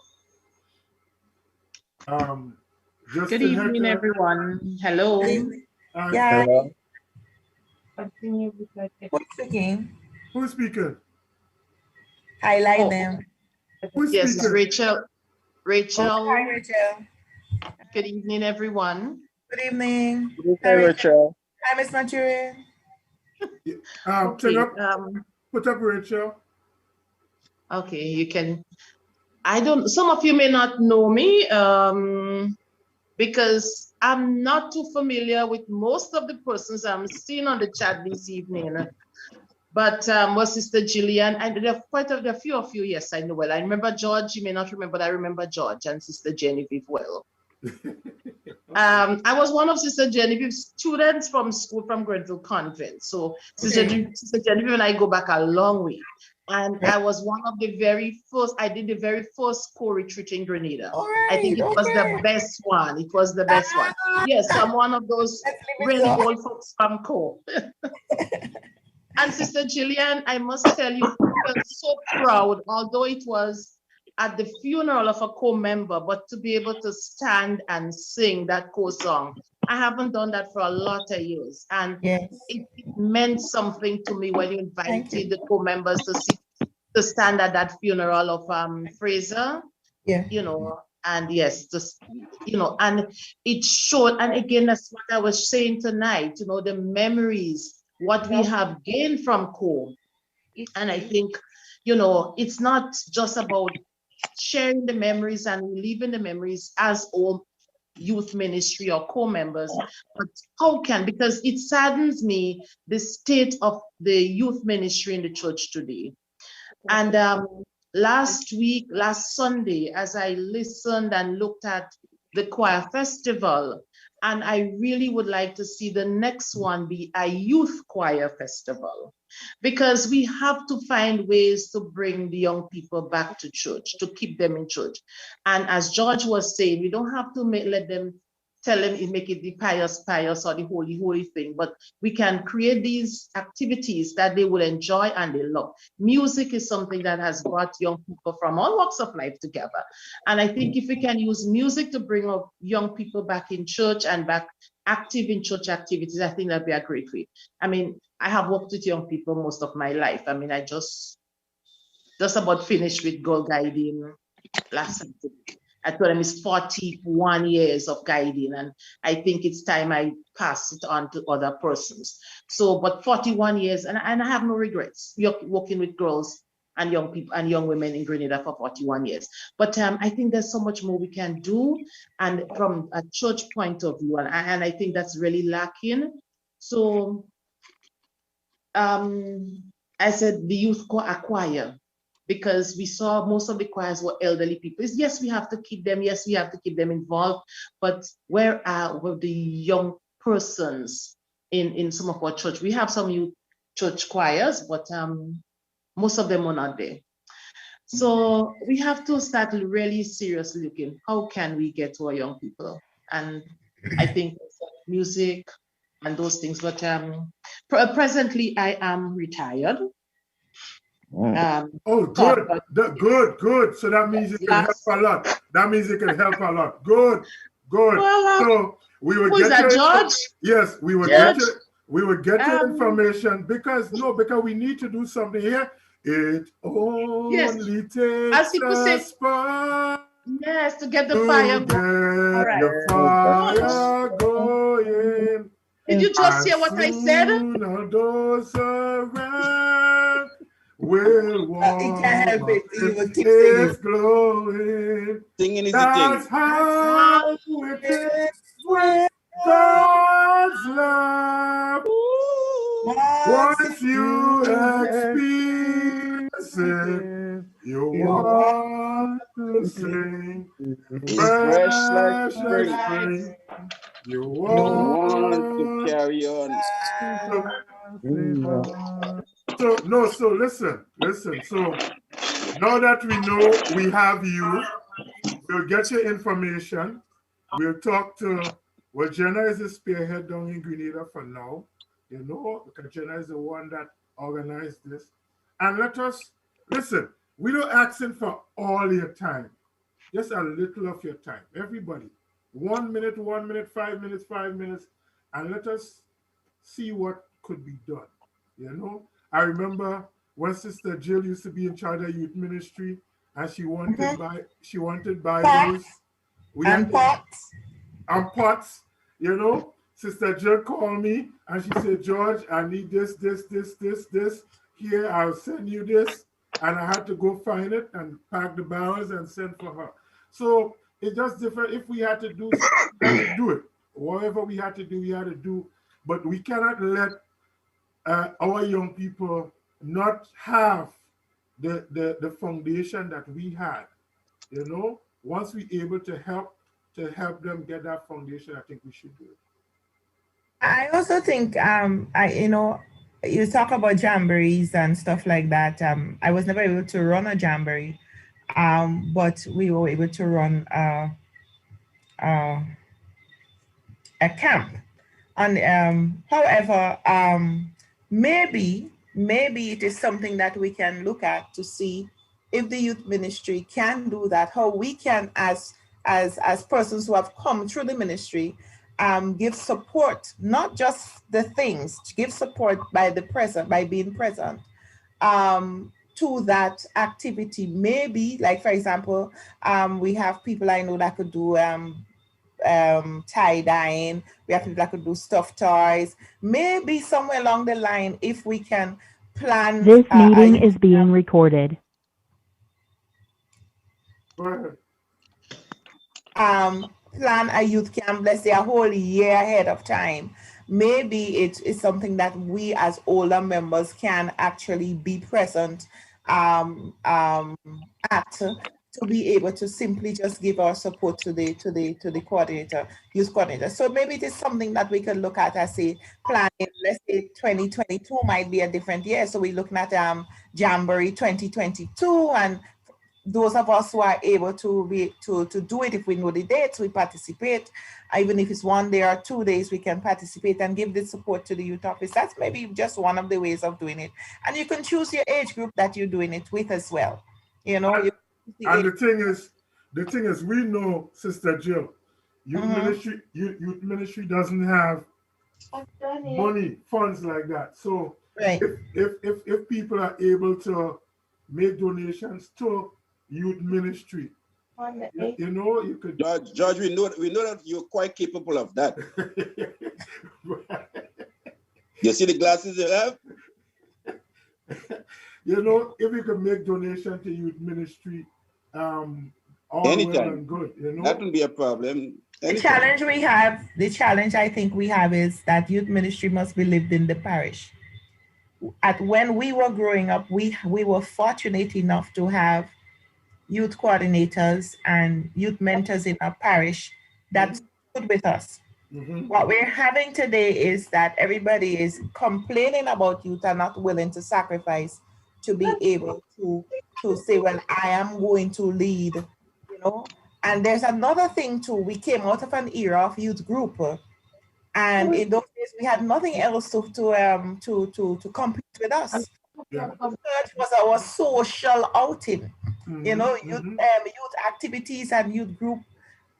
Good evening, everyone. Hello. Yeah. Hello. Who's speaking? Who's speaking? Highlight them. Who's Yes, speaking? Rachel. Hi, Rachel. Good evening, everyone. Good evening. Hi, Rachel. Hi, Miss Manchurian. Okay, Put up Rachel. Okay, you can. Some of you may not know me because I'm not too familiar with most of the persons I'm seeing on the chat this evening. But was Sister Gillian, and there are a few of you, yes, I know well. I remember George, you may not remember, but I remember George and Sister Genevieve well. I was one of Sister Genevieve's students from school, from Grenville Convent. So Sister Genevieve and I go back a long way. And I was one of the very first, I did the very first co-retreat in Grenada. I think it was the best one. It was the best one. Yes, I'm one of those really old folks from co. And Sister Gillian, I must tell you, I felt so proud, although it was at the funeral of a co-member, but to be able to stand and sing that co-song. I haven't done that for a lot of years. And it meant something to me when you invited the co-members to stand at that funeral of Fraser. Yeah. You know, and yes, just, you know, and it showed, and again, that's what I was saying tonight, you know, the memories, what we have gained from co. And I think, you know, it's not just about sharing the memories and reliving the memories as all youth ministry or co-members, but because it saddens me, the state of the youth ministry in the church today. And last Sunday, as I listened and looked at the choir festival, and I really would like to see the next one be a youth choir festival, because we have to find ways to bring the young people back to church, to keep them in church. And as George was saying, we don't have to tell them make it the pious or the holy thing, but we can create these activities that they will enjoy and they love. Music is something that has brought young people from all walks of life together. And I think if we can use music to bring up young people back in church and back active in church activities, I think that'd be a great way. I mean, I have worked with young people most of my life. I mean, I just about finished with Girl Guiding last Saturday. I told them it's 41 years of guiding, and I think it's time I pass it on to other persons. So, but 41 years, and I have no regrets. You're working with girls and young people and young women in Grenada for 41 years. But I think there's so much more we can do, and from a church point of view, and I think that's really lacking. So, I said the youth choir, because we saw most of the choirs were elderly people. Yes, we have to keep them. Yes, we have to keep them involved. But where are the young persons in some of our church? We have some youth church choirs, but most of them are not there. So we have to start really seriously looking, how can we get to our young people? And I think music and those things, but presently I am retired. Oh, good, good. So that means it can help a lot. That means it can help a lot. Good. Well, So we will who get is that, your George? Yes, we will George? get your information because we need to do something here. It only takes a spark. Yes, to get the fire going. All right. The fire going. Did you just hear what I said? Those around will walk. He can't help it. He will keep It's singing. glowing. Singing is That's the thing. how it is with God's love. Once you experience it, you want to sing. Fresh like Fresh spring. spring. You Want to carry on. So listen. So now that we know we have you, we'll get your information. We'll talk to, well, Jenna is the spearhead down in Grenada for now, because Jenna is the one that organized this. And let us, listen, we don't ask for all your time, just a little of your time. Everybody, 1 minute, 1 minute, 5 minutes, 5 minutes, and let us see what could be done. I remember when Sister Jill used to be in charge of youth ministry, and she wanted Bibles. And pots. And pots, Sister Jill called me and she said, George, I need this. Here, I'll send you this. And I had to go find it and pack the barrels and send for her. So it's just different. If we had to do it. Whatever we had to do, we had to do. But we cannot let our young people not have the foundation that we had. Once we're able to help them get that foundation, I think we should do it. I also think you talk about jamborees and stuff like that. I was never able to run a jamboree, but we were able to run a camp. And however, maybe it is something that we can look at to see if the youth ministry can do that, how we can, as persons who have come through the ministry, give support, not just the things, give support by being present to that activity. Maybe, like for example, we have people I know that could do tie-dyeing, we have people that could do stuffed toys. Maybe somewhere along the line, if we can plan. This meeting is being recorded. Plan a youth camp, let's say a whole year ahead of time. Maybe it is something that we as older members can actually be present at, to be able to simply just give our support to the coordinator, youth coordinator. So maybe it is something that we could look at as a planning. Let's say 2022 might be a different year. So we're looking at Jamboree 2022, and those of us who are able to do it, if we know the dates, we participate. Even if it's 1 day or 2 days, we can participate and give the support to the youth office. That's maybe just one of the ways of doing it. And you can choose your age group that you're doing it with as well. And the thing is, we know, Sister Jill, youth ministry doesn't have money, funds like that. So if people are able to make donations to youth ministry, you could. George, we know that you're quite capable of that. You see the glasses you have? If we could make donation to youth ministry, all anytime, well and good. That wouldn't be a problem. Anytime. The challenge I think we have is that youth ministry must be lived in the parish. When we were growing up, we were fortunate enough to have youth coordinators and youth mentors in our parish that stood with us. What we're having today is that everybody is complaining about youth and not willing to sacrifice to be able to say, well, I am going to lead, you know. And there's another thing too. We came out of an era of youth group, and in those days we had nothing else to compete with us. Yeah. Church was our social outing, you know. Youth activities and youth group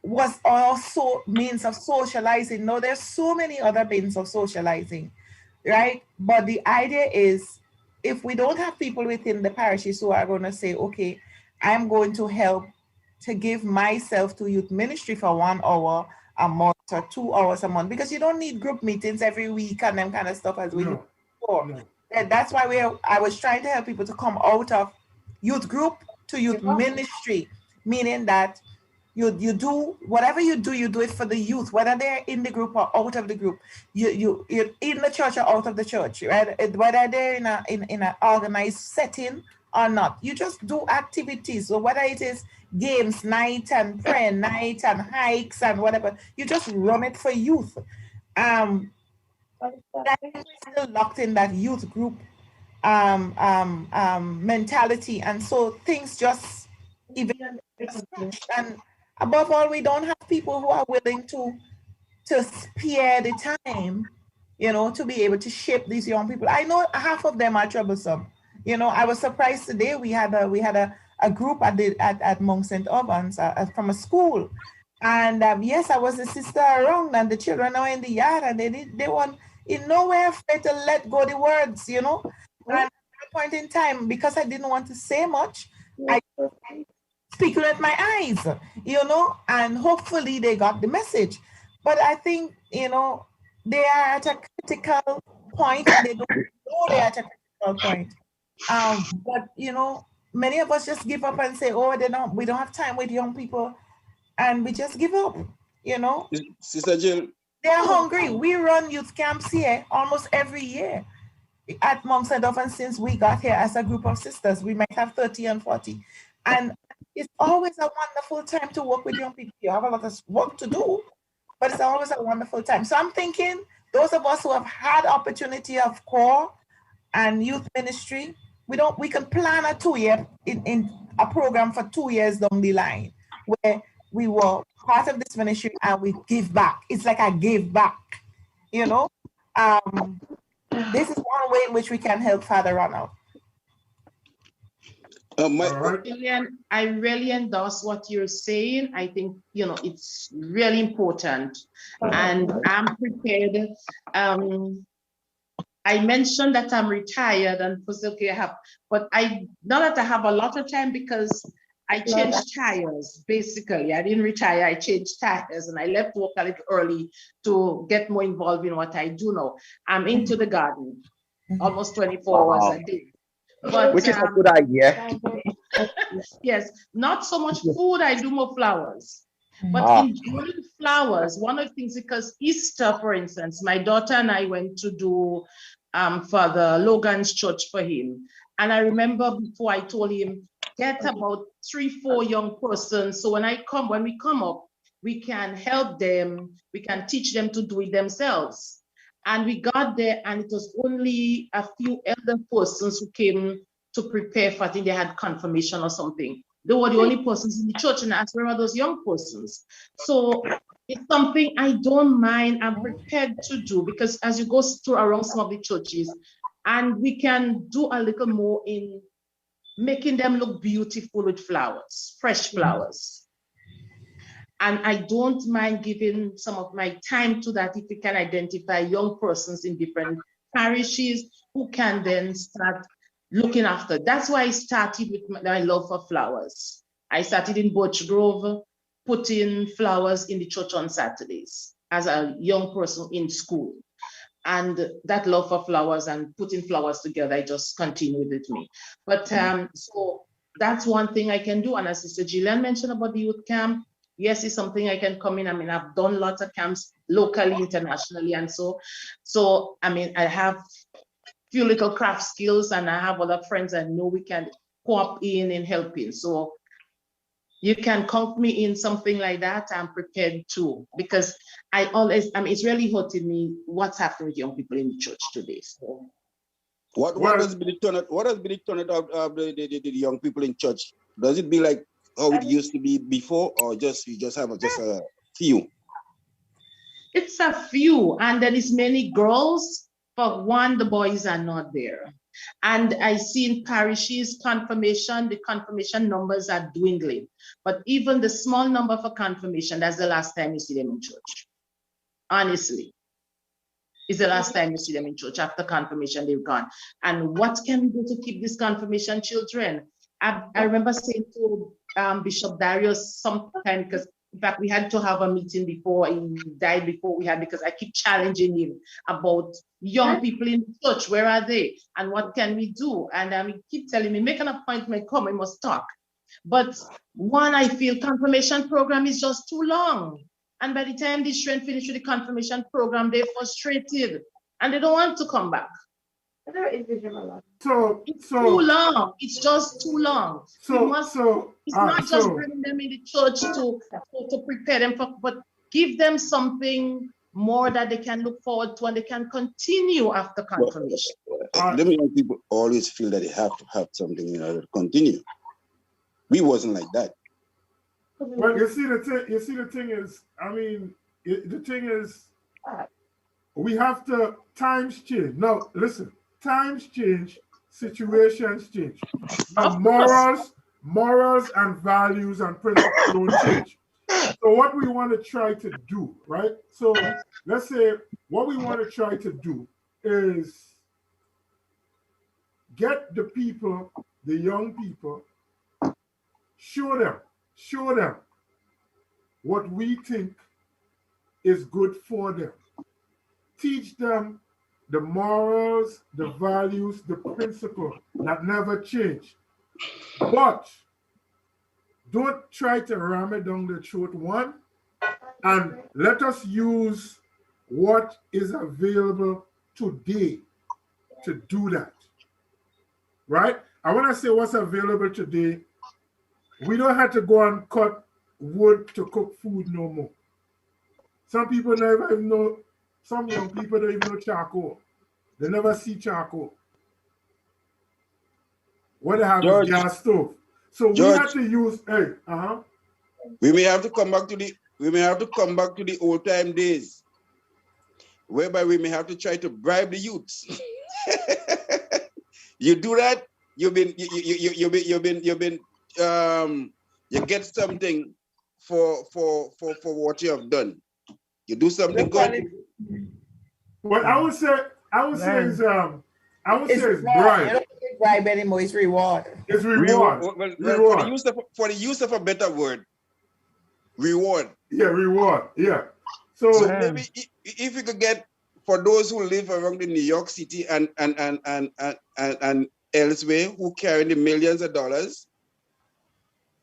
was also means of socializing. Now there's so many other means of socializing, right? But the idea is, if we don't have people within the parishes who are going to say, okay, I'm going to help to give myself to youth ministry for 1 hour a month or 2 hours a month, because you don't need group meetings every week and them kind of stuff as we did before. And that's why I was trying to help people to come out of youth group to youth ministry, meaning that you do whatever you do it for the youth, whether they're in the group or out of the group. You're in the church or out of the church, right? Whether they're in an organized setting or not, you just do activities. So whether it is games night and prayer night and hikes and whatever, you just run it for youth. That we're still locked in that youth group mentality, and so things just even and above all, we don't have people who are willing to spare the time, you know, to be able to shape these young people. I know half of them are troublesome. You know, I was surprised today. We had a group at Mount St. Albans from a school, and yes, I was the sister around, and the children are in the yard, and they want in nowhere afraid to let go the words, you know. And at that point in time, because I didn't want to say much, I speaking with my eyes, you know, and hopefully they got the message. But I think, you know, they are at a critical point and they don't know they're at a critical point. But you know, many of us just give up and say, oh, we don't have time with young people, and we just give up, you know. Sister Jill. They're hungry. We run youth camps here almost every year at Mount St. Albans. Since we got here as a group of sisters, we might have 30 and 40. And it's always a wonderful time to work with young people. You have a lot of work to do, but it's always a wonderful time. So I'm thinking those of us who have had opportunity of core and youth ministry, we can plan a 2-year in a program for 2 years down the line where we were part of this ministry and we give back. It's like I give back, you know. This is one way in which we can help Father Ronald. I really endorse what you're saying. I think, you know, it's really important, and I'm prepared. I mentioned that I'm retired and okay, but not that I have a lot of time, because I changed tires, basically. I didn't retire, I changed tires, and I left work a little early to get more involved in what I do now. I'm into the garden, almost 24 hours a day. But, which is a good idea. Yes, not so much food, I do more flowers. But in growing flowers, one of the things, because Easter, for instance, my daughter and I went to do Father Logan's church for him. And I remember before I told him, get about 3-4 young persons. So when we come up, we can help them, we can teach them to do it themselves. And we got there, and it was only a few elder persons who came to prepare for, I think they had confirmation or something. They were the only persons in the church, and I asked, where are those young persons? So it's something I don't mind, I'm prepared to do, because as you go through around some of the churches, and we can do a little more in making them look beautiful with flowers, fresh flowers. And I don't mind giving some of my time to that if we can identify young persons in different parishes who can then start looking after. That's why I started with my love for flowers. I started in Birch Grove, putting flowers in the church on Saturdays as a young person in school. And that love for flowers and putting flowers together, I just continued with me. But so that's one thing I can do. And as Sister Gillian mentioned about the youth camp, yes, it's something I can come in. I mean, I've done lots of camps locally, internationally, and so I mean, I have few little craft skills, and I have other friends I know we can co-op in helping. So you can count me in something like that. I'm prepared to, because I mean, it's really hurting me what's happening with young people in the church today. So What has been the turnout? What has been the turnout of the young people in church? Does it be like how it used to be before, or you just have just a few? It's a few, and there is many girls. For one, the boys are not there. And I see in parishes confirmation, the confirmation numbers are dwindling. But even the small number for confirmation, that's the last time you see them in church. Honestly, it's the last time you see them in church. After confirmation, they've gone. And what can we do to keep these confirmation children? I remember saying to Bishop Darius sometime, because in fact, we had to have a meeting before he died, before we had, because I keep challenging him about young people in church. Where are they? And what can we do? And he keep telling me, make an appointment, come, we must talk. But one, I feel confirmation program is just too long. And by the time these children finish with the confirmation program, they're frustrated and they don't want to come back. So it's too long. It's just too long. It's not just bringing them in the church to prepare them for, but give them something more that they can look forward to and they can continue after confirmation. Them young people always feel that they have to have something in order to continue. We wasn't like that. But you see the thing is, I mean, the thing is, we have to, times change. Now, listen, times change, situations change. Now, morals and values and principles don't change. So what we want to try to do, right? So let's say what we want to try to do is get the people, the young people, show them what we think is good for them. Teach them the morals, the values, the principle that never change. But don't try to ram it down the throat, one, and let us use what is available today to do that. Right? I want to say what's available today. We don't have to go and cut wood to cook food no more. Some people never even know, some young people don't even know charcoal. They never see charcoal. What they have is gas stove. So we have to use, We may have to come back to the old time days, whereby we may have to try to bribe the youths. You do that, you get something for what you have done. You do something good. What I would say is bribe. You don't bribe anymore, it's reward. It's reward. Reward. For the use of a better word, reward. Yeah, reward. Yeah. So maybe if we could get, for those who live around in New York City and elsewhere who carry the millions of dollars,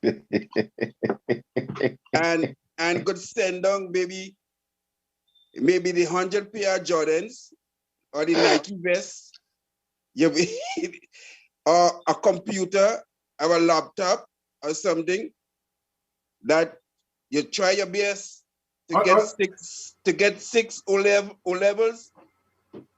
and could send down maybe the 100 pair of Jordans or the Nike vest, or a computer or a laptop or something, that you try your best to get six O levels,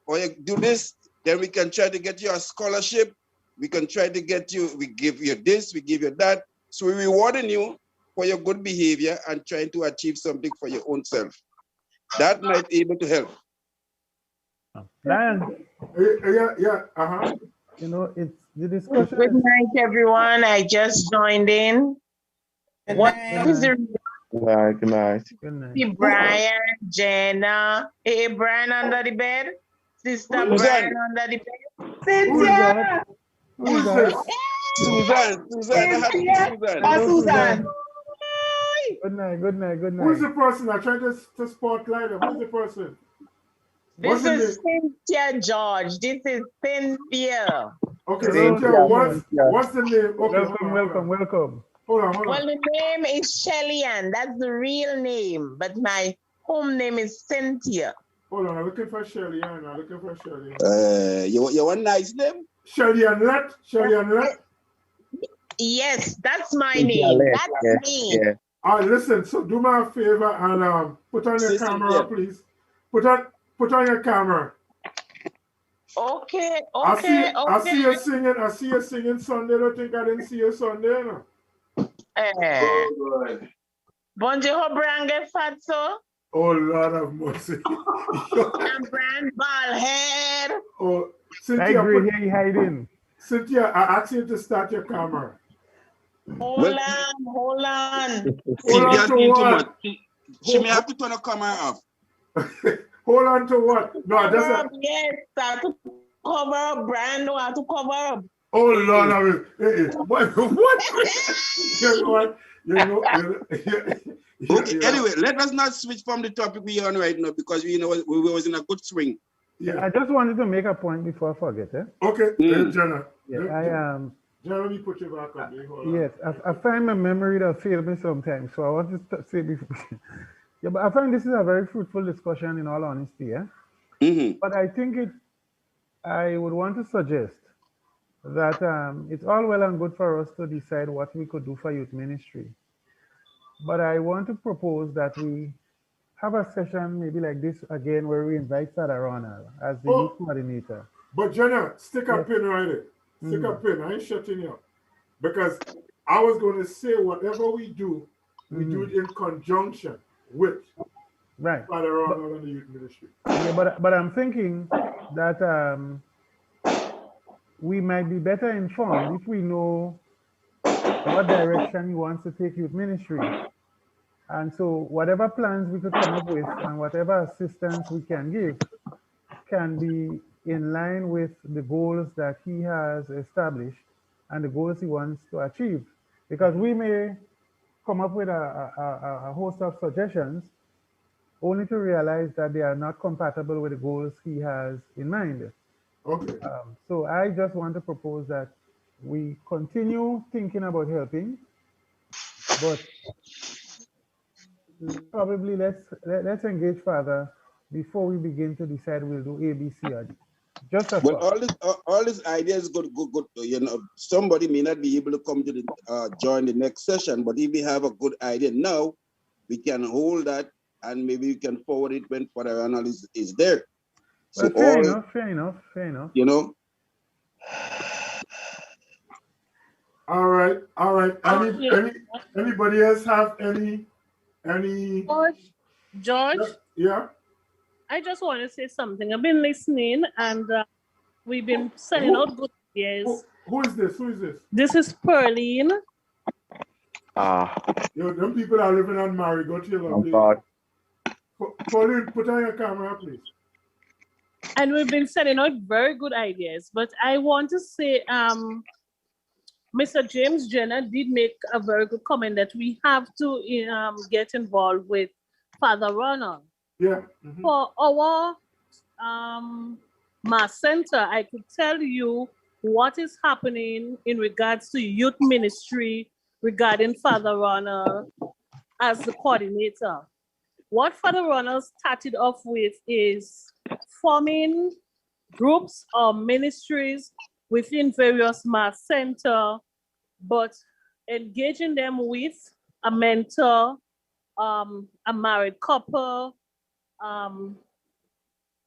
or you do this, then we can try to get you a scholarship. We can try to get you, we give you this, we give you that. So we're rewarding you for your good behavior and trying to achieve something for your own self. That might be able to help. Lion. Yeah. You know, it's the discussion. Good night, everyone. I just joined in. What is the Good night. Hey, Brian, Jenna. Hey, Brian under the bed. Sister Brian under the bed. Cynthia. Who's this? Susan. Susan. Good night. Who's the person? I'm trying to spotlight him. Who's the person? This is Cynthia George. This is Cynthia. Okay, Cynthia, what's the name? Okay, welcome. Hold on. Well, the name is Shelly-Ann. That's the real name, but my home name is Cynthia. Hold on, I'm looking for Shelly-Ann. You want a nice name? Shelly-Ann? Yes, that's my name. That's me. Yeah. All right, listen, so do me a favor and put on your camera, please. Put on your camera. Okay, I see okay. you singing. I see you singing Sunday. I don't think I didn't see you Sunday. No. Eh. Bonje ho brange fat so. Oh Lord have mercy. And brand ball head. Oh, That Cynthia, gray hair you hiding. Cynthia, I asked you to start your camera. Hold on. Hold Cynthia on to doing too what? much. She may have to turn the camera off. Hold on to what? No, cover just up, yes. Start to cover up, brand new to cover up. oh Lord, I mean, what? Okay, anyway, let us not switch from the topic we're on right now because we was in a good swing. Yeah, I just wanted to make a point before I forget. Okay, Jenna. Yeah, Jenna, let me put you back on there. Hold on. Yes, I find my memory that fail me sometimes, so I want to say before. Yeah, but I find this is a very fruitful discussion in all honesty. But I think I would want to suggest that it's all well and good for us to decide what we could do for youth ministry. But I want to propose that we have a session maybe like this again where we invite Father Ronald as the youth coordinator. But Jenna, stick a pin right there. Stick a pin. I ain't shutting you up. Because I was going to say whatever we do, we do it in conjunction with Father Ronald and the youth ministry. Yeah, but I'm thinking that we might be better informed if we know what direction he wants to take youth ministry. And so whatever plans we could come up with and whatever assistance we can give can be in line with the goals that he has established and the goals he wants to achieve. Because we may come up with a host of suggestions only to realize that they are not compatible with the goals he has in mind. Okay. So I just want to propose that we continue thinking about helping, but probably let's engage further before we begin to decide we'll do A, B, C, or D. Just a Well, thought. all this ideas good. You know, somebody may not be able to come to the join the next session, but if we have a good idea now, we can hold that and maybe we can forward it when Father Ronald is there. Well, So fair enough. You know. All right. Anybody else have any? George? Yeah. I just want to say something. I've been listening and we've been sending out good ideas. Who is this? This is Pearline. Yo, them people are living on Mary. Go to your lovely. Pauline, put on your camera, please. And we've been sending out very good ideas. But I want to say, Mr. James Jenner did make a very good comment that we have to get involved with Father Ronald. Yeah. For our mass center, I could tell you what is happening in regards to youth ministry regarding Father Ronald as the coordinator. What Father Ronald started off with is forming groups or ministries within various mass center, but engaging them with a mentor, a married couple,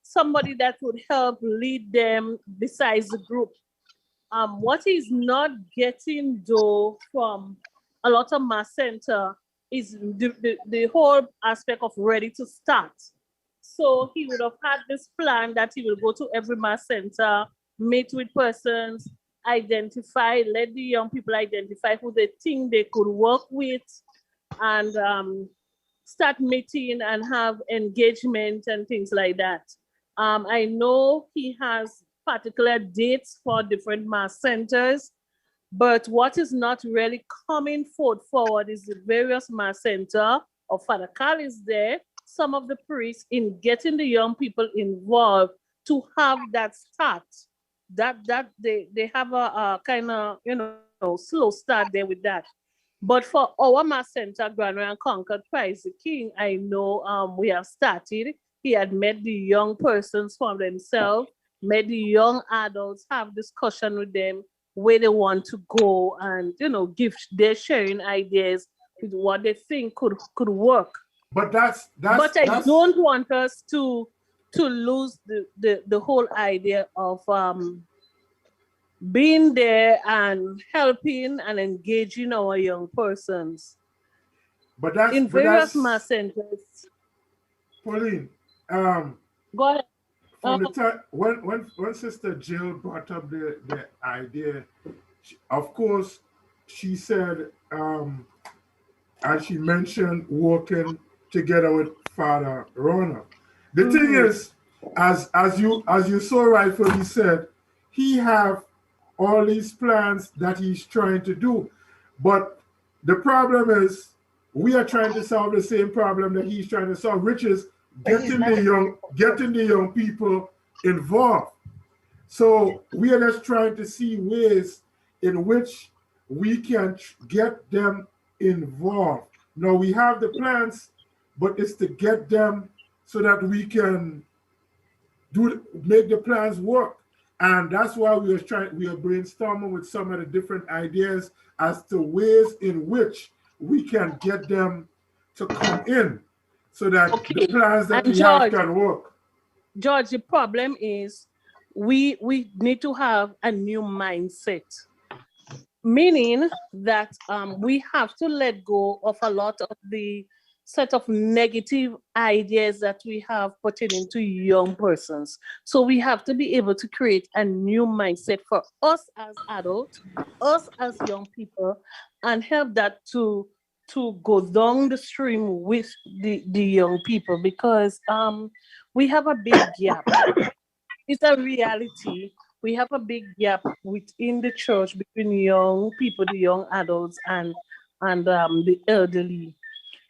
somebody that would help lead them besides the group. What he's not getting though from a lot of mass center is the whole aspect of ready to start. So he would have had this plan that he will go to every mass center, meet with persons, identify, let the young people identify who they think they could work with, and start meeting and have engagement and things like that. I know he has particular dates for different mass centers, but what is not really coming forward is the various mass center of Father Carl is there, some of the priests in getting the young people involved to have that start. That they have a kind of slow start there with that. But for our mass center, Grand and Concord Christ the King, I know we have started. He had met the young persons for themselves, met the young adults, have discussion with them where they want to go, and give their sharing ideas with what they think could work. But that's I don't want us to to lose the whole idea of being there and helping and engaging our young persons. But that's in various mass centers. Pauline, go ahead. From the time when Sister Jill brought up the idea, of course, she said, and she mentioned working together with Father Ronald. The thing is, as you so rightfully said, he have all these plans that he's trying to do, but the problem is we are trying to solve the same problem that he's trying to solve, which is getting the young people involved. So we are just trying to see ways in which we can get them involved. Now we have the plans, but it's to get them so that we can make the plans work. And that's why we are brainstorming with some of the different ideas as to ways in which we can get them to come in so that the plans that we have can work. George, the problem is we need to have a new mindset, meaning that we have to let go of a lot of the set of negative ideas that we have pertaining to young persons. So we have to be able to create a new mindset for us as adults, us as young people, and help that to go down the stream with the young people, because we have a big gap. It's a reality. We have a big gap within the church between young people, the young adults, and the elderly.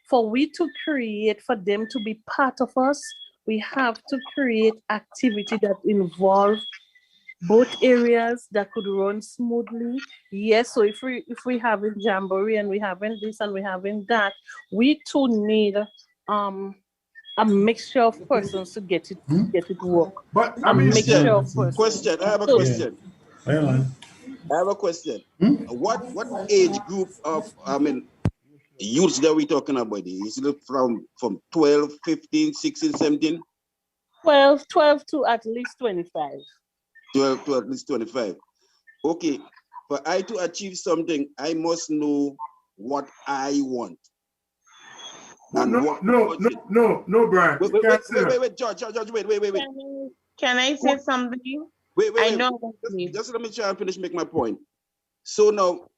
For we to create, for them to be part of us, we have to create activity that involve both areas that could run smoothly. Yes, so if we having jamboree and we having this and we having that, we too need a mixture of persons to get it work. But a mixture of persons. Question. I have a question. I have a question. What age group of youths that we talking about? Is it from 12, 15, 16, 17? 12 to at least 25. 12 to at least 25. Okay. For I to achieve something, I must know what I want. And no, Brian. Wait, George, wait. Can I say something? Wait. I know. Just let me try and finish, make my point. So now,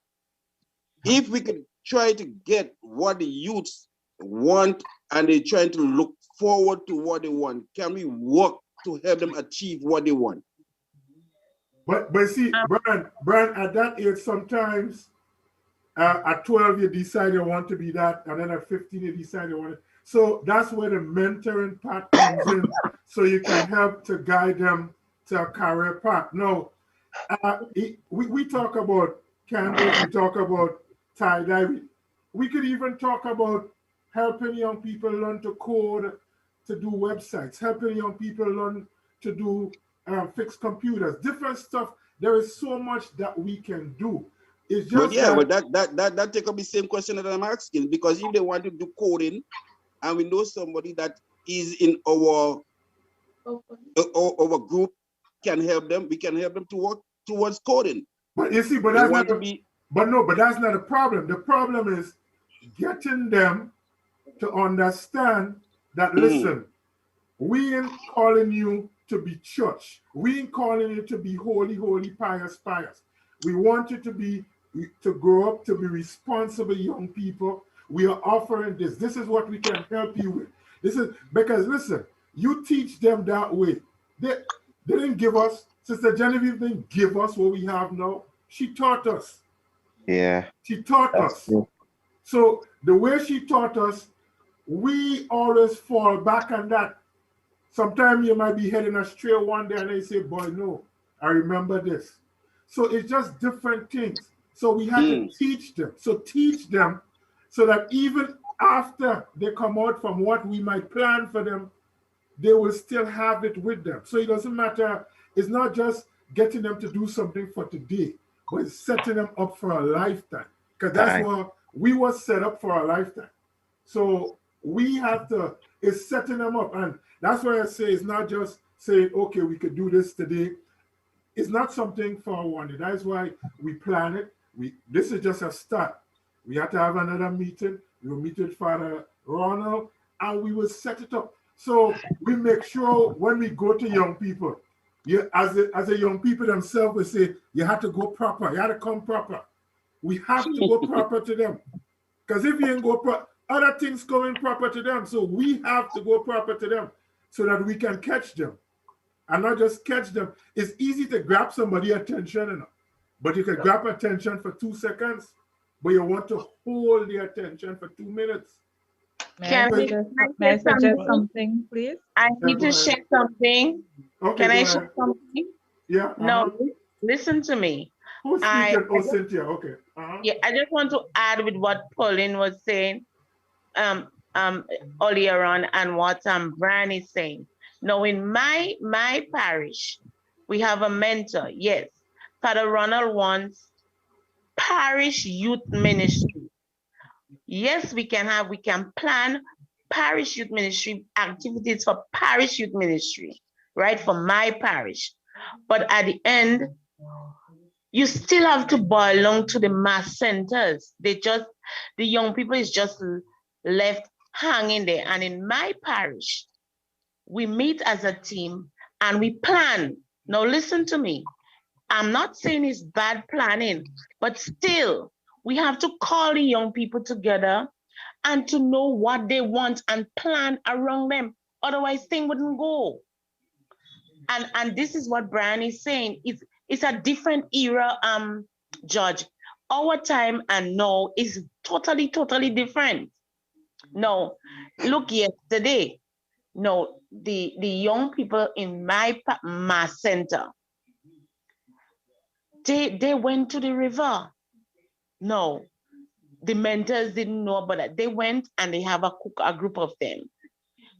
if we could try to get what the youths want and they're trying to look forward to what they want, can we work to help them achieve what they want? But see, Brian, at that age, sometimes at 12 you decide you want to be that, and then at 15 you decide you want to. So that's where the mentoring part comes in, so you can help to guide them to a career path. Now, we talk about candles, we talk about tie-dye. We could even talk about helping young people learn to code, to do websites, helping young people learn to do fix computers, different stuff. There is so much that we can do. It's just that take up the same question that I'm asking, because if they want to do coding, and we know somebody that is in our group can help them, we can help them to work towards coding. But you see, but that's not that's not a problem. The problem is getting them to understand that, listen, we ain't calling you to be church. We ain't calling you to be holy, pious. We want you to grow up to be responsible young people. We are offering this. This is what we can help you with. This is because, listen, you teach them that way. They didn't give us, Sister Genevieve didn't give us what we have now. She taught us. Yeah. She taught us. True. So the way she taught us, we always fall back on that. Sometimes you might be heading astray one day and they say, boy, no, I remember this. So it's just different things. So we have to teach them. So teach them so that even after they come out from what we might plan for them, they will still have it with them. So it doesn't matter. It's not just getting them to do something for today, but it's setting them up for a lifetime. Because that's what we were set up for, a lifetime. So we have to, it's setting them up. And That's why I say it's not just say, okay, we could do this today. It's not something for one day. That's why we plan it. This is just a start. We have to have another meeting. We will meet with Father Ronald and we will set it up. So we make sure when we go to young people, as a young people themselves will say, you have to go proper, you have to come proper. We have to go proper to them. Because if you ain't go proper, other things coming proper to them. So we have to go proper to them so that we can catch them. And not just catch them. It's easy to grab somebody's attention, but you can grab attention for 2 seconds, but you want to hold the attention for 2 minutes. May I suggest something, please? I need to share something. Okay, Can I go share ahead. something? Yeah. No, listen to me. Who's speaking? Cynthia. Okay. Yeah, I just want to add with what Pauline was saying earlier on and what Brian is saying. Now, in my parish, we have a mentor. Yes, Father Ronald wants parish youth ministry. Yes, we can plan parish youth ministry activities for parish youth ministry, right? For my parish. But at the end, you still have to belong to the mass centers. The young people is just left hanging there. And in my parish, we meet as a team and we plan. Now listen to me. I'm not saying it's bad planning, but still, we have to call the young people together and to know what they want and plan around them. Otherwise, things wouldn't go. And this is what Brian is saying. It's a different era, Judge. Our time and now is totally different. No, look yesterday. No, the young people in my mass center, they went to the river. No, the mentors didn't know about that. They went and they have a group of them.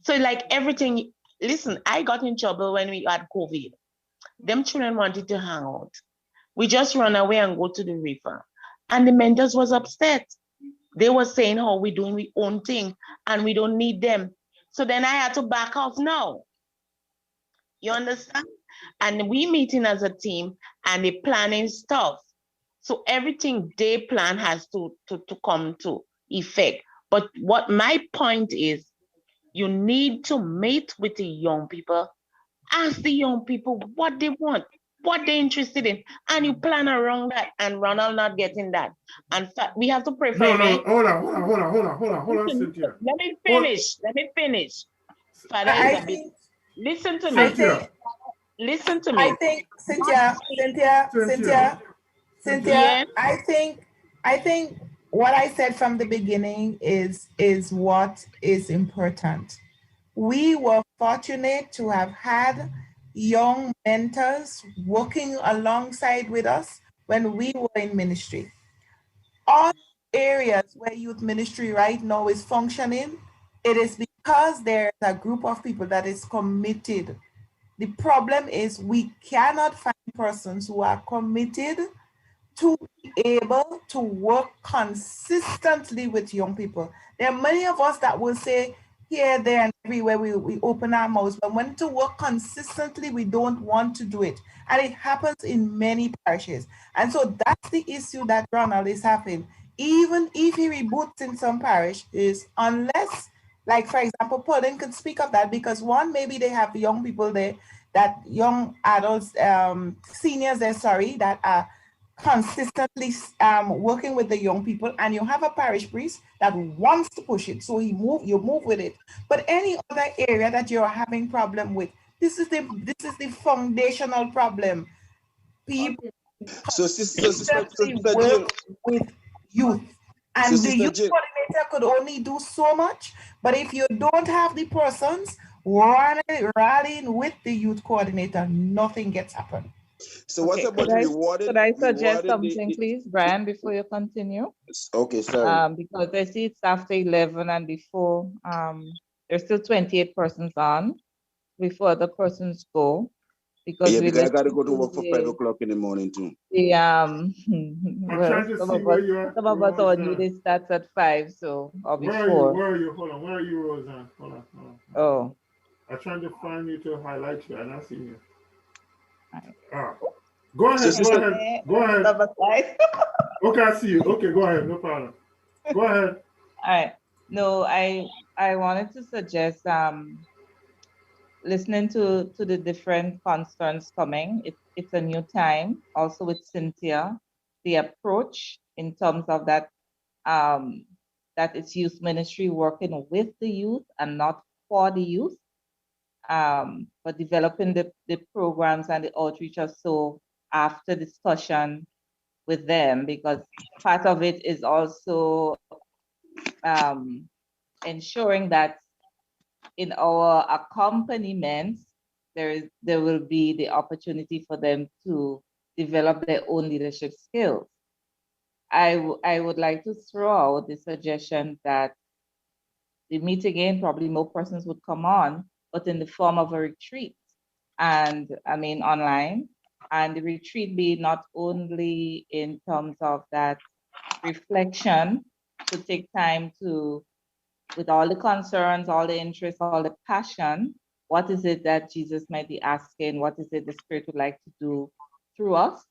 So like everything, listen, I got in trouble when we had COVID. Them children wanted to hang out. We just run away and go to the river. And the mentors was upset. They were saying how we're doing our own thing and we don't need them. So then I had to back off now. You understand? And we meeting as a team and they planning stuff. So everything they plan has to come to effect. But what my point is, you need to meet with the young people, ask the young people what they want, what they're interested in, and you plan around that. And Ronald not getting that. And we have to pray for him. No, hold on, Cynthia. Let me finish. Father Elizabeth, listen to me. Listen to me. I think Cynthia. Yeah. I think what I said from the beginning is what is important. We were fortunate to have had young mentors working alongside with us when we were in ministry. All areas where youth ministry right now is functioning, it is because there's a group of people that is committed. The problem is we cannot find persons who are committed to be able to work consistently with young people. There are many of us that will say here, there, and everywhere we open our mouths, but when to work consistently, we don't want to do it. And it happens in many parishes. And so that's the issue that Ronald is having. Even if he reboots in some parishes, unless, like for example, Pauline could speak of that because one, maybe they have young people there, that young adults, seniors there, sorry, that are consistently working with the young people, and you have a parish priest that wants to push it, so you move with it. But any other area that you're having problem with, this is the foundational problem. People consistently work with youth, and the youth coordinator could only do so much. But if you don't have the persons rallying with the youth coordinator, nothing gets happen. So what about rewarded? Could I suggest something, please, Brian, before you continue? Okay, sorry. Because I see it's after 11 and before, there's still 28 persons on before the persons go. Because I got to go to work for 5 o'clock in the morning too. Well, some of us our new day starts at 5, so or before. Where are you? Hold on. Where are you, Roseanne? Hold on. Oh, I'm trying to find you to highlight you. And I see you. Go ahead. Go ahead. Go ahead. Okay, I see you. Okay, go ahead. No problem. Go ahead. All right. No, I wanted to suggest listening to the different concerns coming. It's a new time. Also with Cynthia, the approach in terms of that that it's youth ministry working with the youth and not for the youth. But developing the programs and the outreach or so after discussion with them, because part of it is also ensuring that in our accompaniments, there will be the opportunity for them to develop their own leadership skills. I would like to throw out the suggestion that the meet again, probably more persons would come on, but in the form of a retreat. And I mean, online, and the retreat be not only in terms of that reflection, to take time to, with all the concerns, all the interests, all the passion, what is it that Jesus might be asking? What is it the Spirit would like to do through us,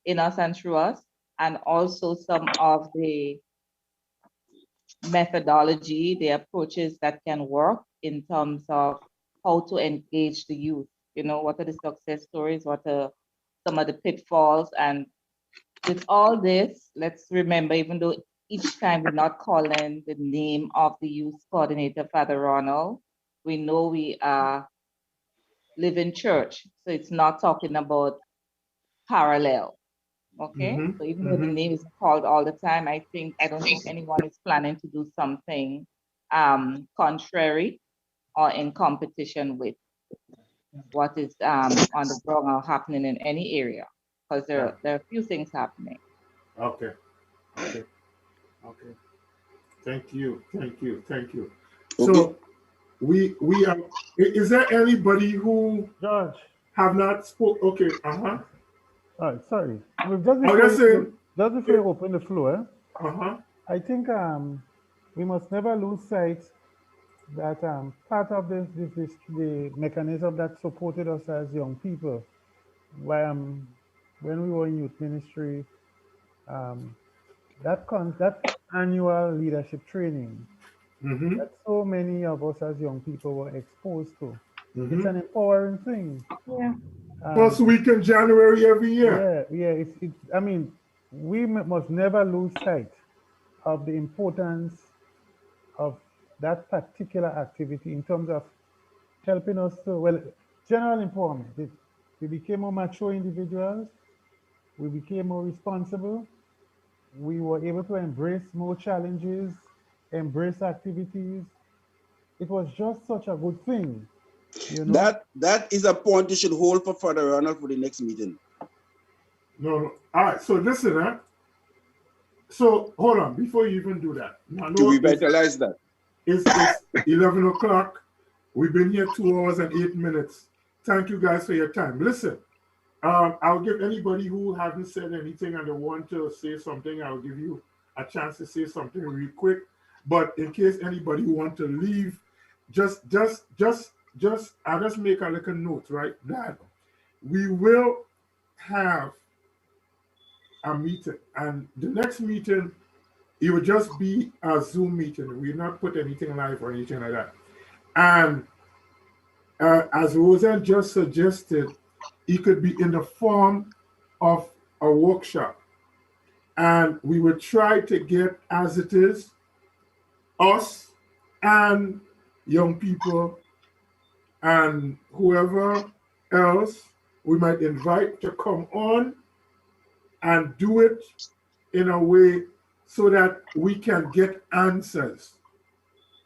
in us and through us? And also some of the methodology, the approaches that can work in terms of how to engage the youth. You know, what are the success stories? What are some of the pitfalls? And with all this, let's remember, even though each time we're not calling the name of the youth coordinator, Father Ronald, we know we are living church. So it's not talking about parallel. Okay, so even though the name is called all the time, I don't think anyone is planning to do something contrary or in competition with what is on the ground or happening in any area, because there are a few things happening. Okay. Okay. Okay. Thank you. Thank you. Thank you. Okay. So we are. Is there anybody who George have not spoke? Okay. Sorry. Just before you open the floor, I think we must never lose sight that part of the mechanism that supported us as young people, when we were in youth ministry, that annual leadership training that so many of us as young people were exposed to. It's an empowering thing. Yeah. First week in January every year. Yeah. I mean, we must never lose sight of the importance of that particular activity in terms of helping us to, general empowerment. We became more mature individuals. We became more responsible. We were able to embrace more challenges, embrace activities. It was just such a good thing, you know. That is a point you should hold for Father Ronald for the next meeting. No. All right. So listen, So hold on before you even do that. To revitalize that. It's 11 o'clock. We've been here 2 hours and 8 minutes. Thank you guys for your time. Listen, I'll give anybody who hasn't said anything and they want to say something, I'll give you a chance to say something real quick. But in case anybody want to leave, I'll just make a little note, right? That we will have a meeting, and the next meeting, it will just be a Zoom meeting. We will not put anything live or anything like that. And as Roseanne just suggested, it could be in the form of a workshop. And we will try to get, as it is, us and young people and whoever else we might invite to come on and do it in a way so that we can get answers.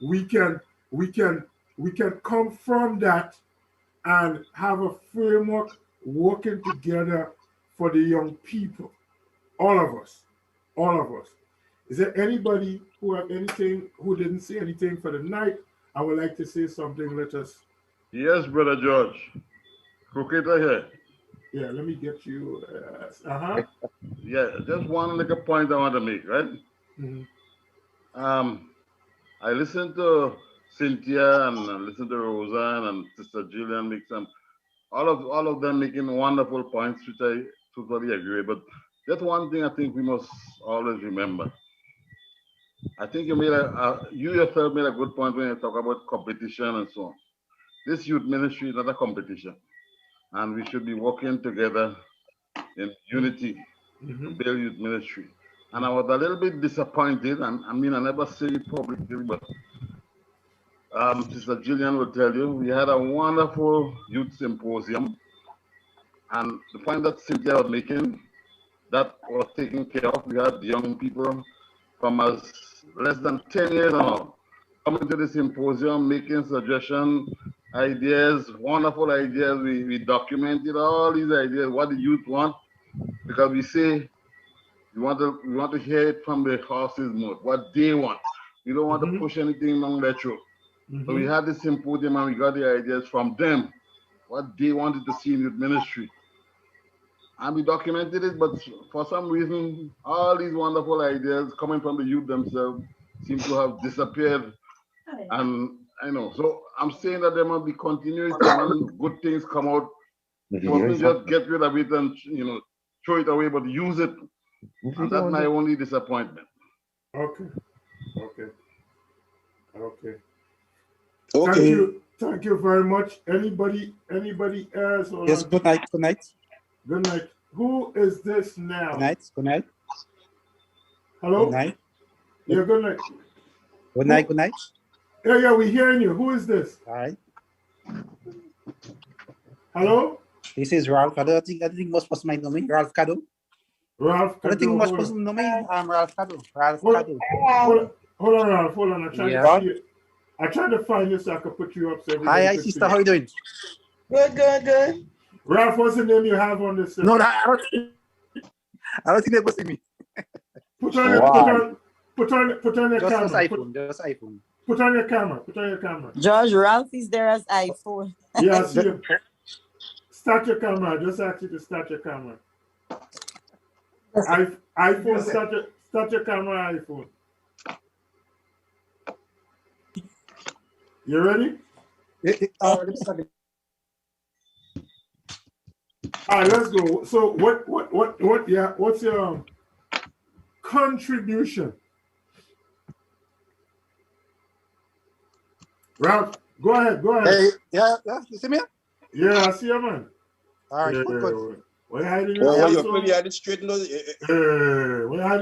We can come from that and have a framework working together for the young people. All of us. Is there anybody who have anything, who didn't say anything for the night? I would like to say something. Let us. Yes, Brother George. Crocketer here. Yeah, let me get you. Yeah, just one little point I want to make, right? I listened to Cynthia and listen to Roseanne and Sister Jillian make some, all of them making wonderful points, which I totally agree. But that's one thing I think we must always remember. I think you you yourself made a good point when you talk about competition and so on. This youth ministry is not a competition, and we should be working together in unity to build youth ministry. And I was a little bit disappointed, and I mean, I never say it publicly, but Sister Jillian will tell you, we had a wonderful youth symposium, and the point that Cynthia was making, that was taken care of. We had young people from as less than 10 years now coming to the symposium, making suggestions, ideas, wonderful ideas. We documented all these ideas, what the youth want, because we say we want to hear it from the horse's mouth, what they want. We don't want to push anything down their throat. So we had this symposium and we got the ideas from them, what they wanted to see in youth ministry. And we documented it, but for some reason, all these wonderful ideas coming from the youth themselves seem to have disappeared. And I know, so I'm saying that there must be continuity. When good things come out, you mustn't just get rid of it and throw it away, but use it. And that's my only disappointment. Okay. Thank you very much. Anybody else? Yes, good night. Good night. Who is this now? Good night. Hello? Good night. Yeah, good night. Good night. Yeah, we're hearing you. Who is this? All right. Hello? This is Ralph. I don't think most person might know me. Ralph Cado. Ralph Cado. I don't think most person know me. I'm Ralph Cado. Hold on, Ralph. Hold on. I tried to find you so I could put you up. So hi, sister. How are you doing? Good. Ralph, what's the name you have on this? No, I don't think they will see me. Put on your camera. Just iPhone. Put on your camera. George, Ralph is there as iPhone. Yeah, I see you. Start your camera. I just asked you to start your camera. iPhone, start your camera, iPhone. You ready? All right, let's go. So what's your contribution? Ralph, go ahead. Hey, yeah, you see me? Yeah, I see you, man. All right, yeah, good. What hiding you feel you had it straight nose? You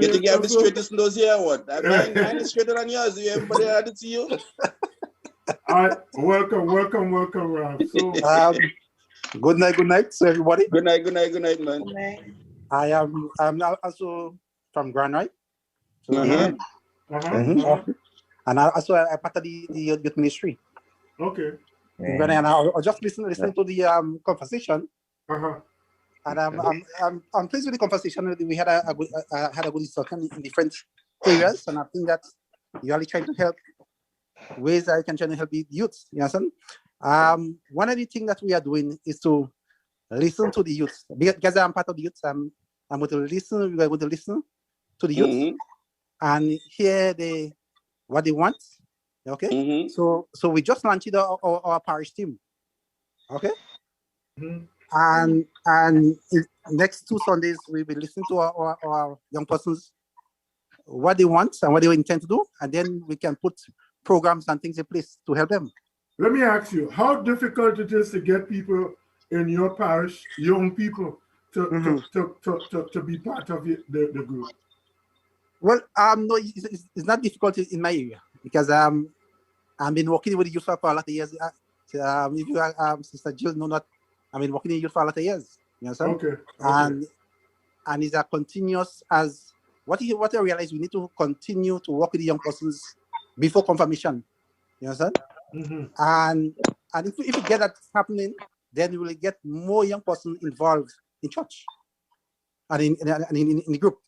think you have the straightest nose here or what? Mine is straighter than yours. Everybody had it to you. All right, welcome, Ralph. So, good night, so everybody. Good night, man. I'm now also from Grand, right? So, and also I part of the youth ministry. Okay. And I just listening to the conversation. And I'm pleased with the conversation. We had a good discussion in different areas, and I think that you're really trying to help ways I can try to help the youth. You understand? One of the things that we are doing is to listen to the youth. Because I'm part of the youth, I'm going to listen. We are going to listen to the youth and hear what they want. Okay. So we just launched our parish team. Okay. And next 2 Sundays we will listen to our young persons what they want and what they intend to do, and then we can put programs and things in place to help them. Let me ask you, how difficult it is to get people in your parish, young people, to be part of the group? Well, no, it's not difficult in my area because I've been working with the youth for a lot of years. If you Sister Jill know that I've been working in youth for a lot of years. You understand? Okay. And it's a continuous as what I realize we need to continue to work with the young persons before confirmation. You understand? And if we get that happening, then we will get more young persons involved in church and in the group,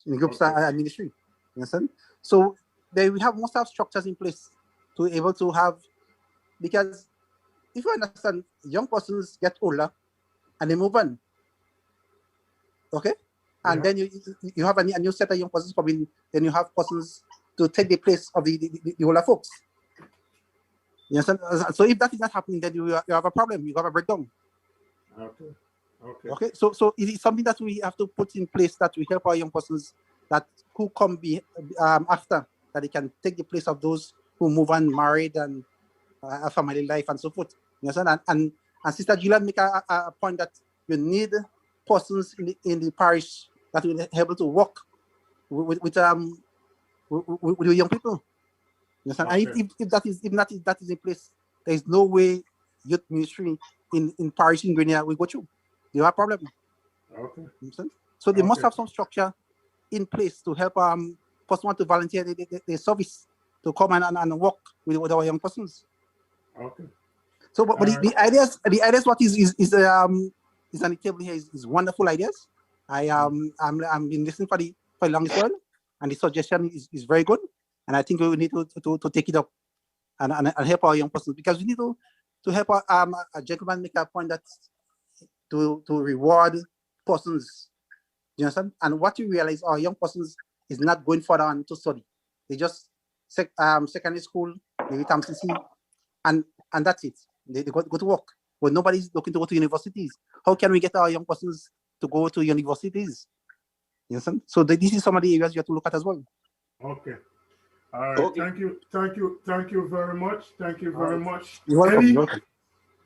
ministry. You understand? So we must have structures in place to be able to have, because if you understand, young persons get older and they move on. Okay? And then you have a new set of young persons coming, then you have persons to take the place of the older folks. Yes, so if that is not happening, then you have a problem. You have a breakdown. Okay. Okay. Okay. So it is something that we have to put in place that we help our young persons that who come after, that they can take the place of those who move on, married, and a family life and so forth. You understand? And Sister Gillian make a point that you need persons in the parish that will be able to work with the young people. You understand? Okay. And if that is in place, there is no way youth ministry in parish in Guinea will go through. You have a problem. Okay. You understand? So they must have some structure in place to help person want to volunteer the service to come and work with our young persons. Okay. So, but the ideas what is on the table here is wonderful ideas. I'm been listening for the longest while, and the suggestion is very good, and I think we need to take it up and help our young persons, because we need to help a gentleman make a point that to reward persons. You understand? And what you realize, our young persons is not going further on to study. They just secondary school, they reach MCC, and that's it. They go to work. But nobody's looking to go to universities. How can we get our young persons to go to universities? You understand? So this is some of the areas you have to look at as well. Okay. All right. Okay. Thank you very much. Thank you very much. You're welcome. You're welcome.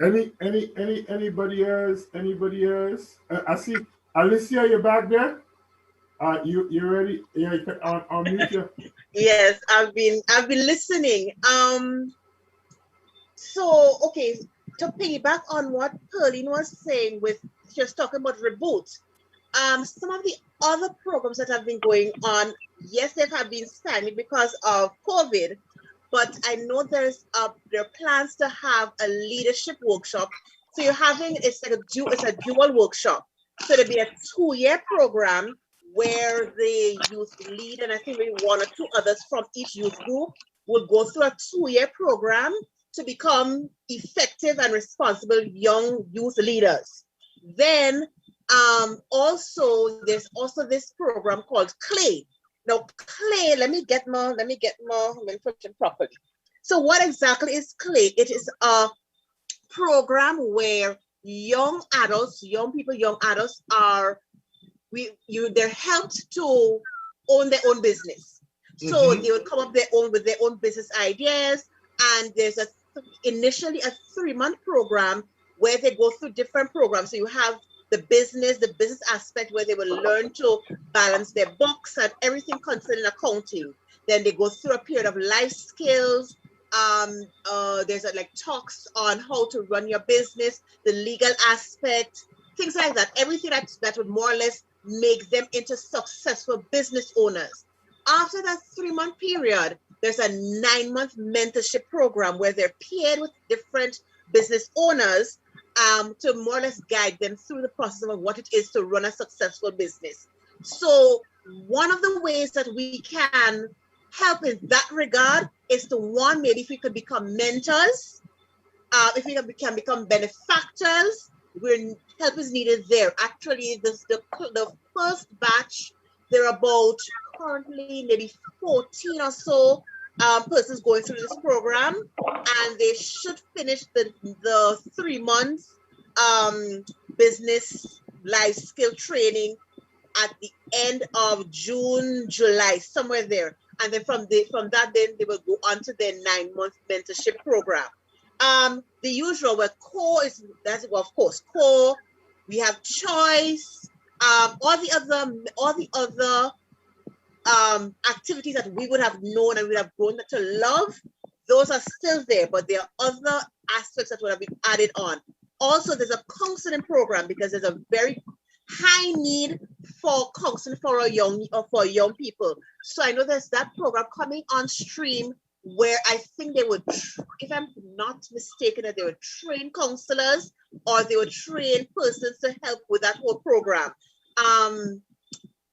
Anybody else? Anybody else? I see Alicia, you're back there. You ready? Yeah, you can unmute you. Yes, I've been listening. So okay, to piggyback on what Pearline was saying, with just talking about reboot. Some of the other programs that have been going on, yes, they have been stymied because of COVID, but I know there are plans to have a leadership workshop. So you're having it's a dual workshop. So there'll be a 2-year program where the youth lead, and I think maybe 1 or 2 others from each youth group will go through a 2-year program to become effective and responsible young youth leaders. Then also there's also this program called Clay. Now Clay, let me put it properly. So what exactly is Clay? It is a program where young adults they're helped to own their own business. So they will come up with their own business ideas, and there's initially a 3-month program where they go through different programs. So you have the business aspect, where they will learn to balance their books and everything concerning accounting. Then they go through a period of life skills. There's like talks on how to run your business, the legal aspect, things like that. Everything that would more or less make them into successful business owners. After that 3-month period, there's a 9-month mentorship program where they're paired with different business owners to more or less guide them through the process of what it is to run a successful business. So one of the ways that we can help in that regard is to, one, maybe if we could become mentors, if we can become benefactors, help is needed there. Actually, the first batch, there are about currently maybe 14 or so persons going through this program, and they should finish the 3 months business life skill training at the end of June, July, somewhere there. And then from that, then they will go on to their 9-month mentorship program. The usual, where core is, of course, core. We have choice. All the other activities that we would have known and we would have grown to love, those are still there, but there are other aspects that would have been added on. Also, there's a counseling program, because there's a very high need for counseling for young people. So I know there's that program coming on stream, where I think they would, if I'm not mistaken, that they would train counselors, or they would train persons to help with that whole program.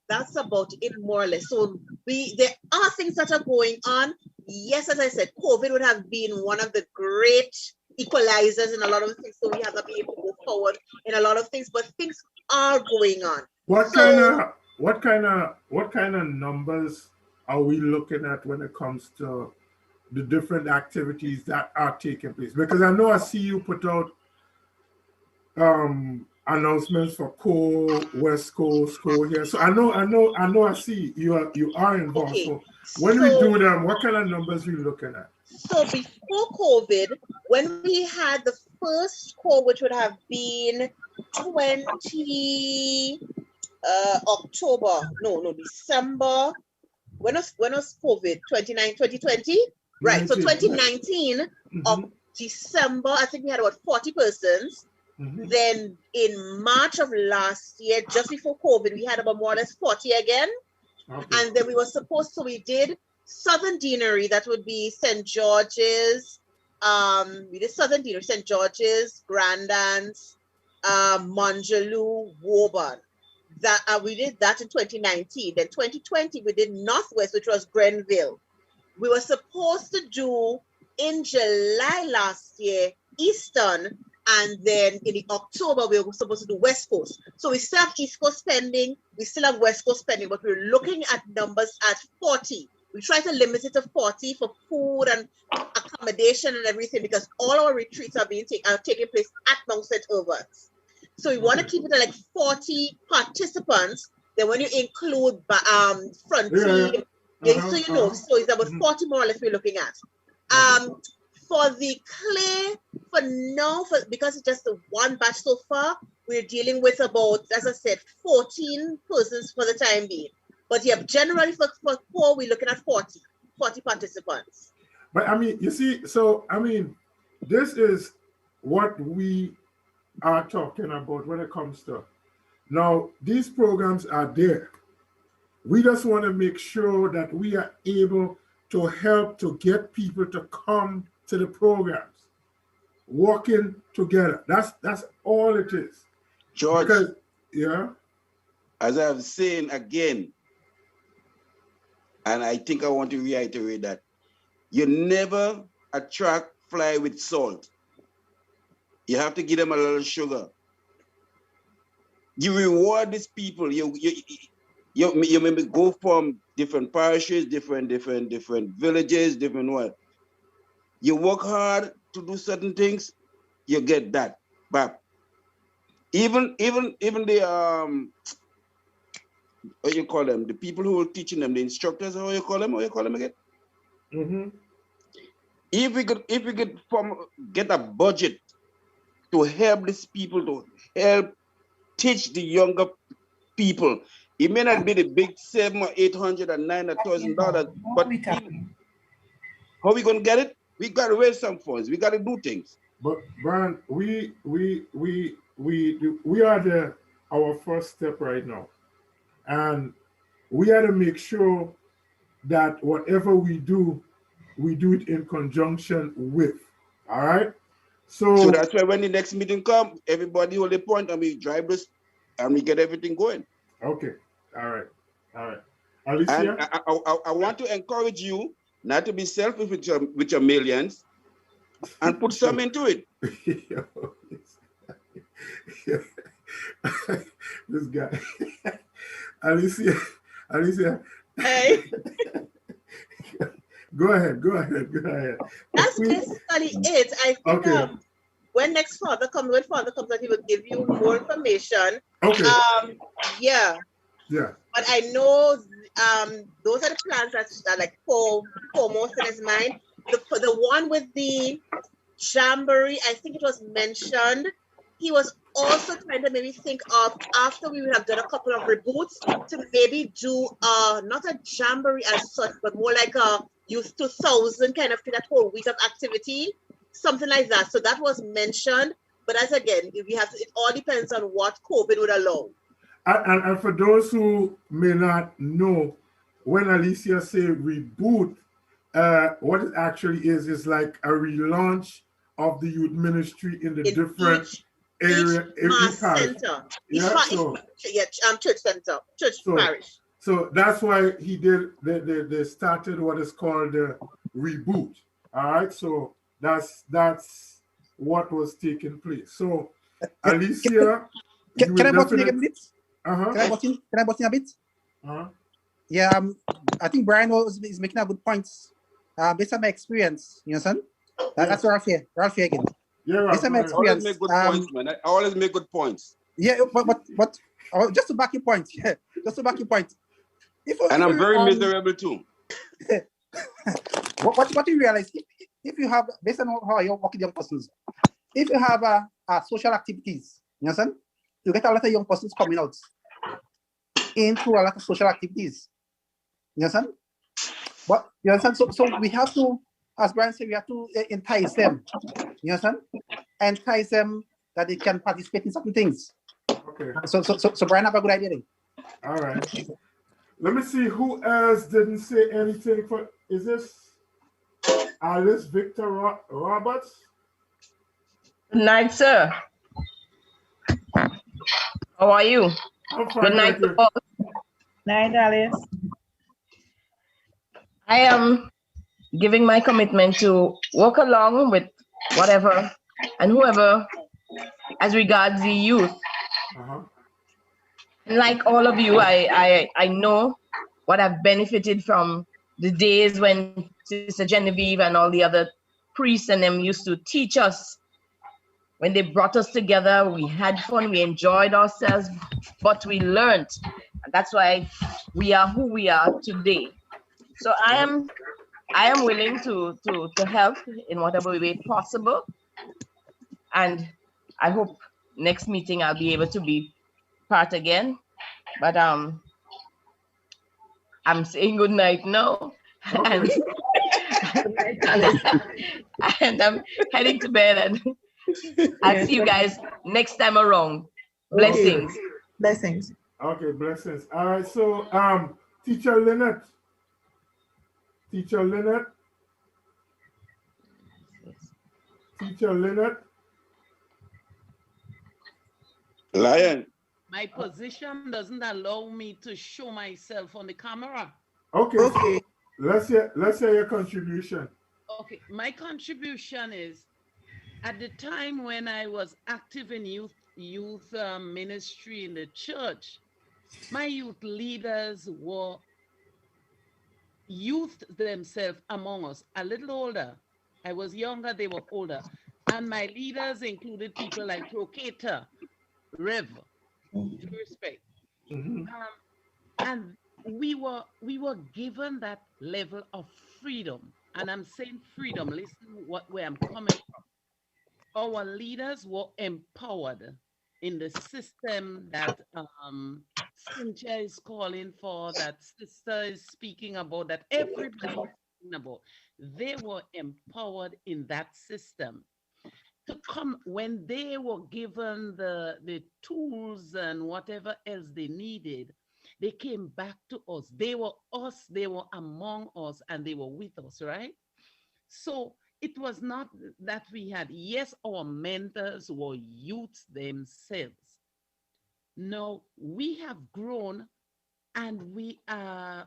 That's about it, more or less. So there are things that are going on. Yes, as I said, COVID would have been one of the great equalizers in a lot of things. So we have not been able to go forward in a lot of things, but things are going on. What kind of numbers are we looking at when it comes to the different activities that are taking place? Because I see you put out announcements for Core, West Coast, Core here. So I see you are involved. Okay. So when we do them, what kind of numbers we looking at? So before COVID, when we had the first core, which would have been 20 December. When was COVID? 2020? Right. So 2019 of December, I think we had about 40 persons. Then in March of last year, just before COVID, we had about more or less 40 again. And then we did Southern Deanery, that would be St. George's. We did Southern Deanery, St. George's, Grandans, Monjaloo, Woburn. We did that in 2019. Then 2020, we did Northwest, which was Grenville. We were supposed to do in July last year, Eastern, and then in October, we were supposed to do West Coast. So we still have East Coast spending, we still have West Coast spending, but we're looking at numbers at 40. We try to limit it to 40 for food and accommodation and everything, because all our retreats are taking place at Mount St. Irving's. So we want to keep it at like 40 participants. Then when you include Frontier, so you know, so it's about 40 more or less we're looking at. For the clay, for now, because it's just the one batch so far, we're dealing with about, as I said, 14 persons for the time being. But yeah, generally for core, we're looking at 40 participants. But I mean, you see, so I mean, this is what we are talking about when it comes to, now these programs are there. We just want to make sure that we are able to help to get people to come to the programs, working together. That's all it is. George, because, yeah. As I've saying again, and I think I want to reiterate that, you never attract fly with salt. You have to give them a little sugar. You reward these people. You maybe go from different parishes, different villages, different what. You work hard to do certain things, you get that back. Even the what you call them, the people who are teaching them, the instructors, how you call them again? If we could get a budget to help these people, to help teach the younger people. It may not be the big $700 or $800 or $900,000, but how we gonna get it? We gotta raise some funds. We gotta do things. But Brian, we are our first step right now, and we have to make sure that whatever we do it in conjunction with. All right. So that's why when the next meeting comes, everybody hold a point and we drive this and we get everything going. Okay. All right. Alicia? And I want to encourage you not to be selfish with your millions and put some into it. This guy. Alicia. Hey. Go ahead. That's basically it. I think when Father comes, that he will give you more information. Okay. Yeah. But I know those are the plans that are like foremost in his mind. The one with the jamboree, I think it was mentioned. He was also trying to maybe think of, after we would have done a couple of reboots, to maybe do not a jamboree as such, but more like a Youth 2000 kind of thing, that whole week of activity, something like that. So that was mentioned. But as again, it all depends on what COVID would allow. And for those who may not know, when Alicia say reboot, what it actually is like a relaunch of the youth ministry in the different area, each center. Church center, church parish. So that's why he did. They started what is called the reboot. All right. So that's what was taking place. So Alicia, can I button a bit? Can I button a bit? Uh-huh. Yeah, I think Brian is making a good point. based on my experience, you understand? That's Ralph here again. Yeah, based on my I always make experience, good points, man. I always make good points. yeah, but just to back your point, yeah, just to back your point. And I'm very miserable too. What you realize, if you have, based on how you're working young persons, if you have social activities, you understand? You get a lot of young persons coming out into a lot of social activities. You understand? But you understand? So we have to, as Brian said, we have to entice them. You understand? Entice them that they can participate in certain things. Okay. So Brian have a good idea then. All right. Let me see who else didn't say anything. Is this Alice Victor Roberts? Good night, sir. How are you? I'm fine, good night thank you. to all. Night, Alice. I am giving my commitment to work along with whatever and whoever as regards the youth. Like all of you, I know what I've benefited from the days when Sister Genevieve and all the other priests and them used to teach us. When they brought us together, we had fun, we enjoyed ourselves, but we learned. And that's why we are who we are today. So I am willing to help in whatever way possible. And I hope next meeting I'll be able to be part again. But I'm saying good night now. And, and I'm heading to bed, and I'll see you guys next time around. Blessings. Okay. Blessings. Okay, blessings. All right, so Teacher Lynette. Teacher Lynette. Teacher Lynette. Lion. My position doesn't allow me to show myself on the camera. Okay. So let's hear your contribution. Okay, my contribution is at the time when I was active in youth ministry in the church, my youth leaders were youth themselves among us, a little older. I was younger, they were older. And my leaders included people like Procurator, Rev, due respect. And we were given that level of freedom. And I'm saying freedom, listen where I'm coming from. Our leaders were empowered in the system that Cynthia is calling for, that Sister is speaking about, that everybody is speaking about. They were empowered in that system to come when they were given the tools and whatever else they needed. They came back to us. They were among us, and they were with us, right? So it was not that we had, yes, our mentors were youths themselves. No, we have grown, and we are,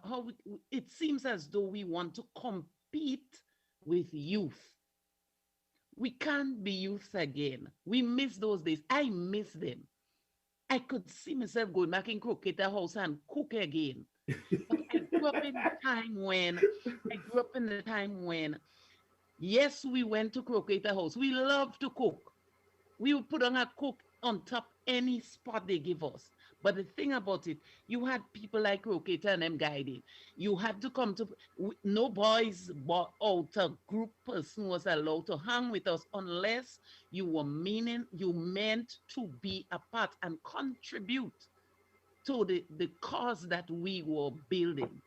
it seems as though we want to compete with youth. We can't be youth again. We miss those days. I miss them. I could see myself going back in Croqueta house and cook again. But I grew up in the time when, yes, we went to Croqueta house. We love to cook. We would put on a cook on top any spot they give us. But the thing about it, you had people like Croqueta and them guiding. You had to come to, no boys out a group person was allowed to hang with us unless you meant to be a part and contribute to the cause that we were building.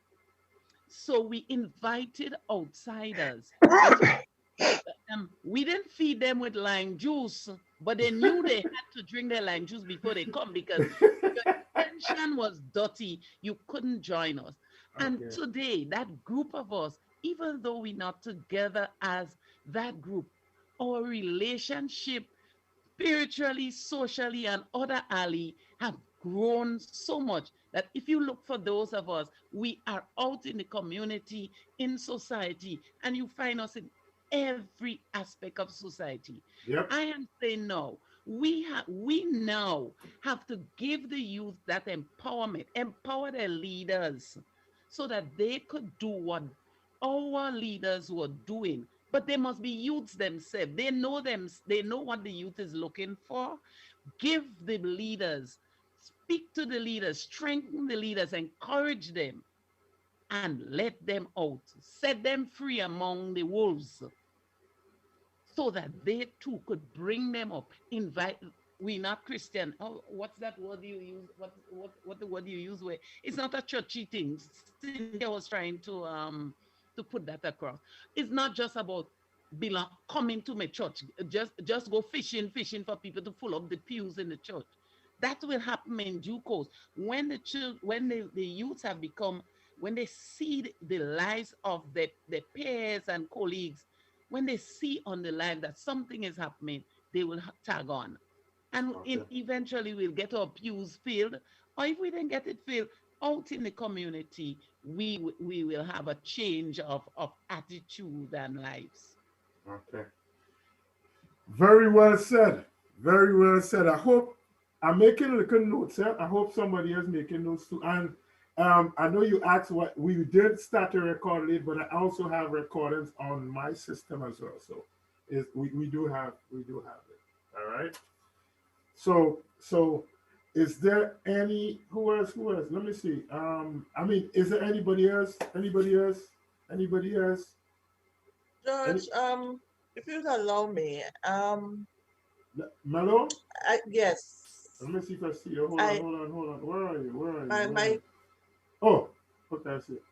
So we invited outsiders. We didn't feed them with lime juice, but they knew they had to drink their lime juice before they come, because your intention was dirty. You couldn't join us. Okay. And today, that group of us, even though we're not together as that group, our relationship spiritually, socially, and other ally have grown so much that if you look for those of us, we are out in the community, in society, and you find us in every aspect of society. Yep. I am saying no. We now have to give the youth that empowerment, empower their leaders so that they could do what our leaders who are doing, but they must be youths themselves. They know them, they know what the youth is looking for. Give the leaders, speak to the leaders, strengthen the leaders, encourage them, and let them out. Set them free among the wolves so that they too could bring them up. Invite, we not Christian. Oh, what's that word you use? What the word you use where it's not a churchy thing. Cynthia was trying to put that across. It's not just about coming to my church. Just go fishing for people to fill up the pews in the church. That will happen in due course. When the youths have become, when they see the lives of their peers and colleagues, when they see on the live that something is happening, they will tag on. And eventually we'll get our pews filled, or if we didn't get it filled, out in the community, we will have a change of attitude and lives. Okay. Very well said. Very well said. I hope I'm making little notes. I hope somebody else making notes too. And I know you asked what we did start to record late, but I also have recordings on my system as well. So we do have it. All right. So is there who else? Let me see. I mean, is there anybody else? George, if you'd allow me, Mello? Yes. Let me see if I see you. Hold on. Where are you? My Oh, okay, I see it.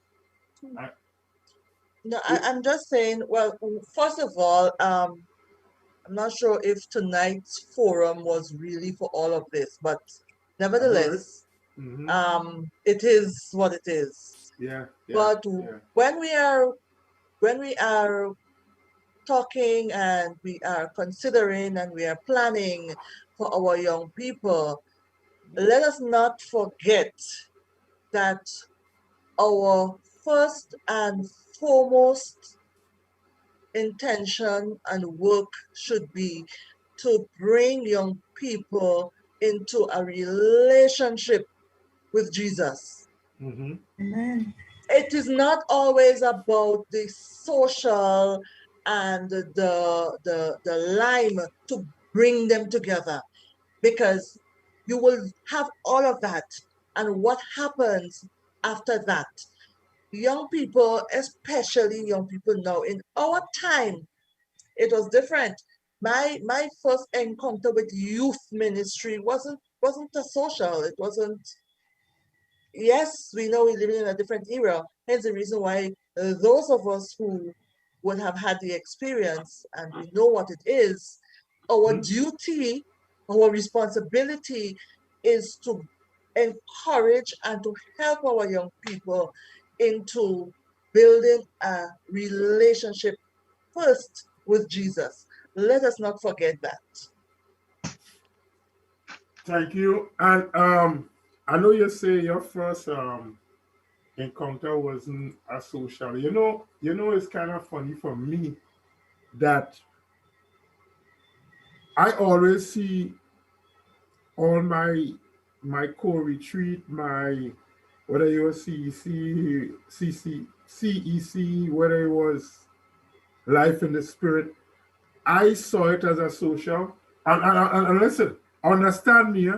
No, I'm just saying, well, first of all, I'm not sure if tonight's forum was really for all of this, but nevertheless, it is what it is. Yeah. But when we are talking and we are considering and we are planning for our young people, let us not forget that our first and foremost intention and work should be to bring young people into a relationship with Jesus. Amen. It is not always about the social and the lime to bring them together, because you will have all of that. And what happens after that? Young people, especially young people now, in our time, it was different. My first encounter with youth ministry wasn't a social. It wasn't. Yes, we know we live in a different era. Hence the reason why those of us who would have had the experience and we know what it is, our duty, our responsibility is to encourage and to help our young people into building a relationship first with Jesus. Let us not forget that. Thank you. And I know you say your first encounter wasn't a social. You know, it's kind of funny for me that I always see all my core retreat, my whether it was CEC, whether it was Life in the Spirit, I saw it as a social. And listen, understand me.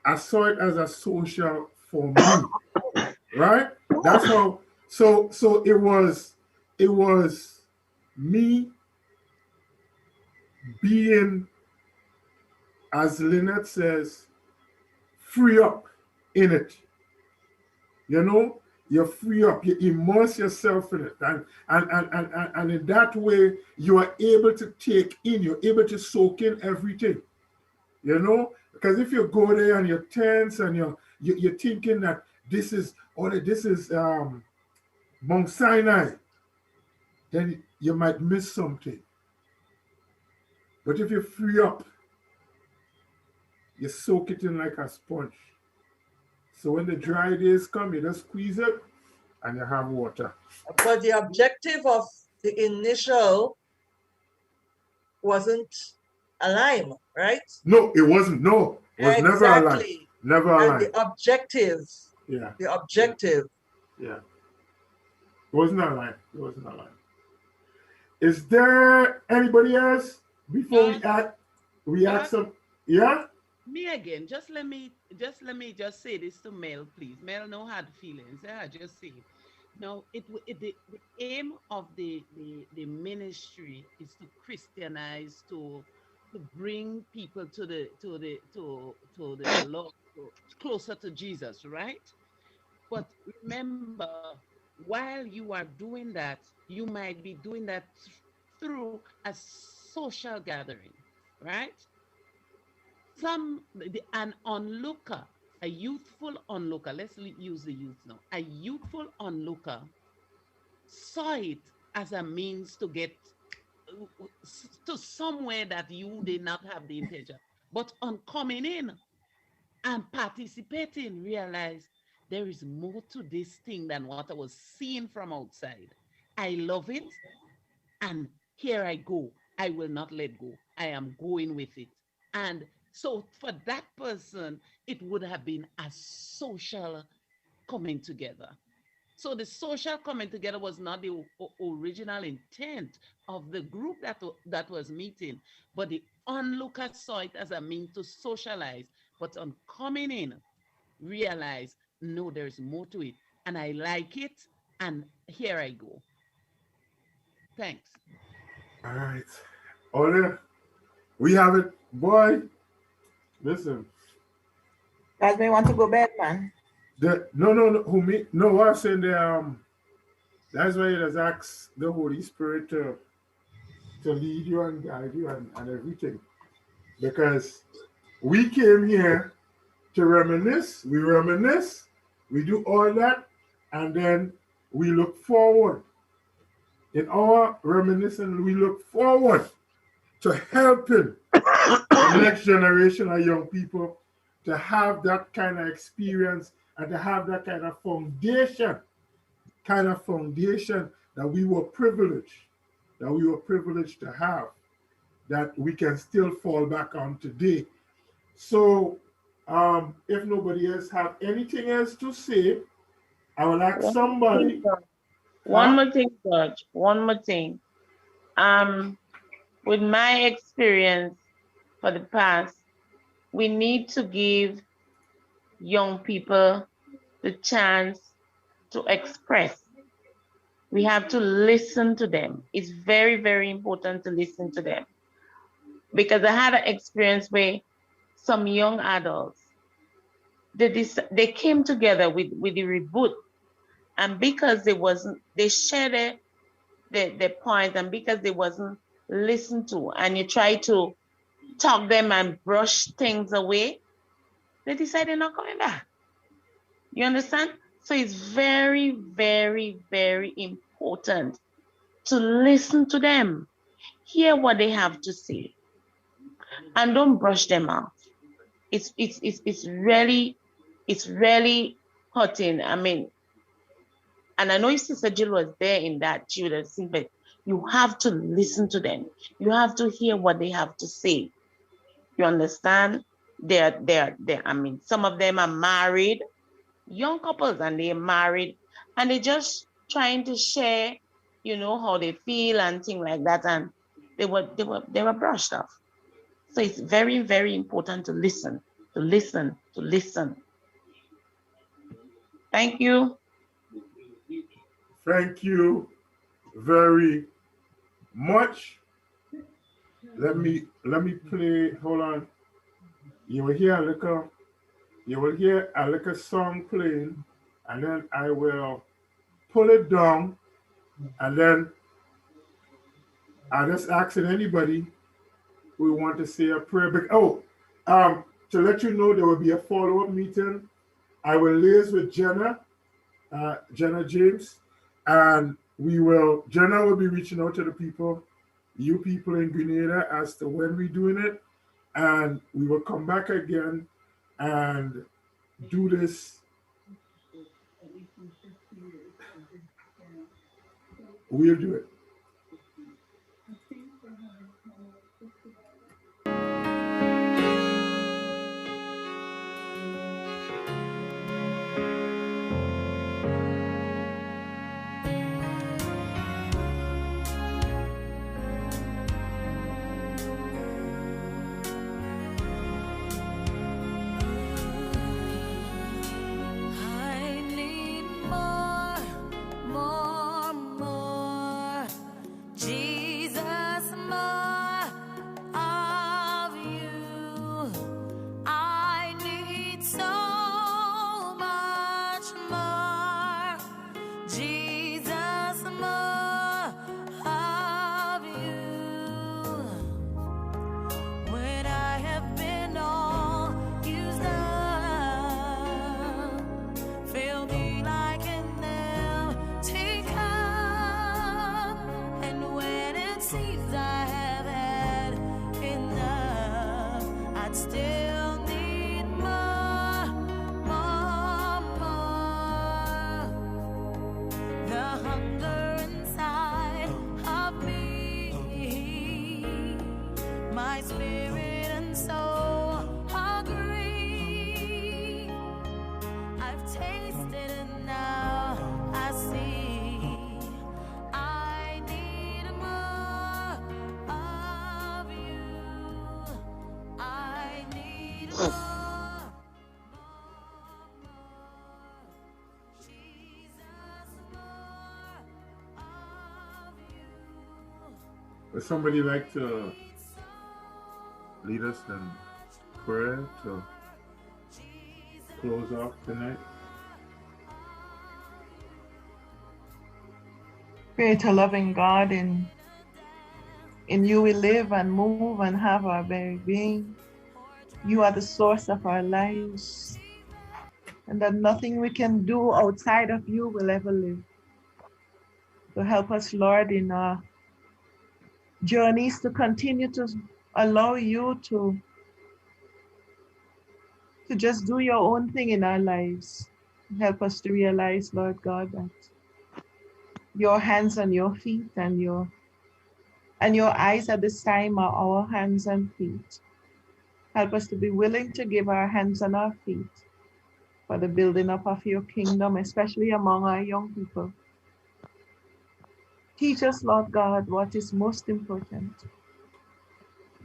I saw it as a social for me, right? That's how. So it was me being, as Lynette says, free up in it. You know, you free up, you immerse yourself in it, and in that way you are able to take in, you're able to soak in everything. You know, because if you go there and you're tense and you're thinking that this is Mount Sinai, then you might miss something. But if you free up, you soak it in like a sponge. So when the dry days come, you just squeeze it and you have water. But the objective of the initial wasn't a lime, right? No, it wasn't. No, it was never a line. Never a line. And the objective. Yeah. The objective. Yeah. It wasn't a line. It wasn't a line. Is there anybody else before we act? We ask some. Yeah. Me again. Just say this to Mel, please. Mel, no hard feelings. Yeah, just say it. No, the aim of the ministry is to Christianize, to bring people to the Lord, closer to Jesus, right? But remember, while you are doing that, you might be doing that through a social gathering, right? An onlooker, a youthful onlooker, let's use the youth now. A youthful onlooker saw it as a means to get to somewhere that you did not have the intention. But on coming in and participating, realize there is more to this thing than what I was seeing from outside. I love it, and here I go. I will not let go. I am going with it. And so for that person, it would have been a social coming together. So the social coming together was not the original intent of the group that was meeting, but the onlookers saw it as a means to socialize. But on coming in, realize, no, there's more to it. And I like it. And here I go. Thanks. All right. Ole, we have it. Boy, listen. Guys may want to go bed, man. No, who me? No, I'm saying that's why it has asked the Holy Spirit to lead you and guide you and everything. Because we came here to reminisce, we do all that, and then we look forward. In our reminiscence, we look forward to helping the next generation of young people to have that kind of experience and to have that kind of foundation that we were privileged, to have, that we can still fall back on today. So if nobody else have anything else to say, I will ask somebody. One more thing, George. One more thing. With my experience for the past, we need to give young people the chance to express. We have to listen to them. It's very, very important to listen to them. Because I had an experience where some young adults, they came together with the reboot, and because they shared their points, and because they wasn't listened to, and you try to talk them and brush things away, they decided not coming back. You understand? So it's very, very, very important to listen to them, hear what they have to say, and don't brush them off. It's really hurting. I mean, and I know Sister Jill was there in that, she would have seen, but you have to listen to them. You have to hear what they have to say. You understand? I mean, some of them are married, young couples, and they're married, and they're just trying to share, how they feel and things like that. And they were brushed off. So it's very, very important to listen, to listen, to listen. Thank you. Thank you very much. Let me play. Hold on. You will hear a little song playing, and then I will pull it down, and then I just asking anybody who want to say a prayer. But to let you know, there will be a follow-up meeting. I will liaise with Jenna James, and Jenna will be reaching out to the people, you people in Grenada, as to when we're doing it, and we will come back again and do this. We'll do it. my spirit and soul agree. I've tasted and now I see. I need more of you. I need more. Would somebody like to lead us in prayer to close off tonight? Creator loving God, in you we live and move and have our very being. You are the source of our lives, and that nothing we can do outside of you will ever live. So help us, Lord, in our journeys to continue to allow you to just do your own thing in our lives. Help us to realize, Lord God, that your hands and your feet and your eyes at this time are our hands and feet. Help us to be willing to give our hands and our feet for the building up of your kingdom, especially among our young people. Teach us, Lord God, what is most important.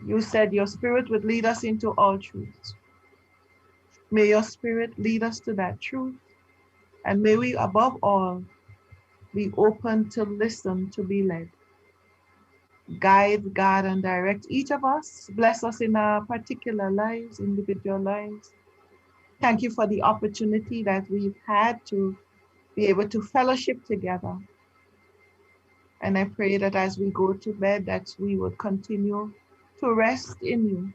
You said your spirit would lead us into all truth. May your spirit lead us to that truth. And may we, above all, be open to listen, to be led. Guide, guard, and direct each of us. Bless us in our particular lives, individual lives. Thank you for the opportunity that we've had to be able to fellowship together. And I pray that as we go to bed, that we would continue to rest in you,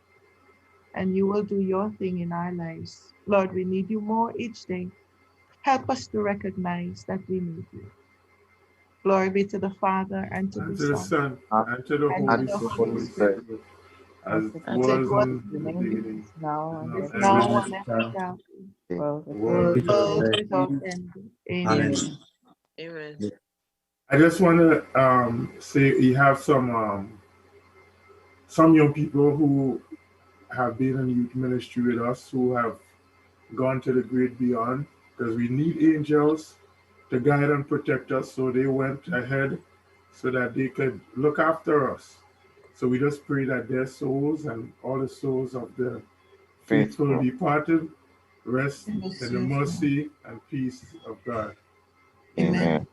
and you will do your thing in our lives. Lord, we need you more each day. Help us to recognize that we need you. Glory be to the Father, and to the Son, and to the Holy Spirit, as it was in the beginning, now and ever shall be, world without end. Amen. Amen. I just want to say you have some young people who have been in youth ministry with us who have gone to the great beyond, because we need angels to guide and protect us. So they went ahead so that they could look after us. So we just pray that their souls and all the souls of the faithful departed rest in the mercy and peace of God. Amen.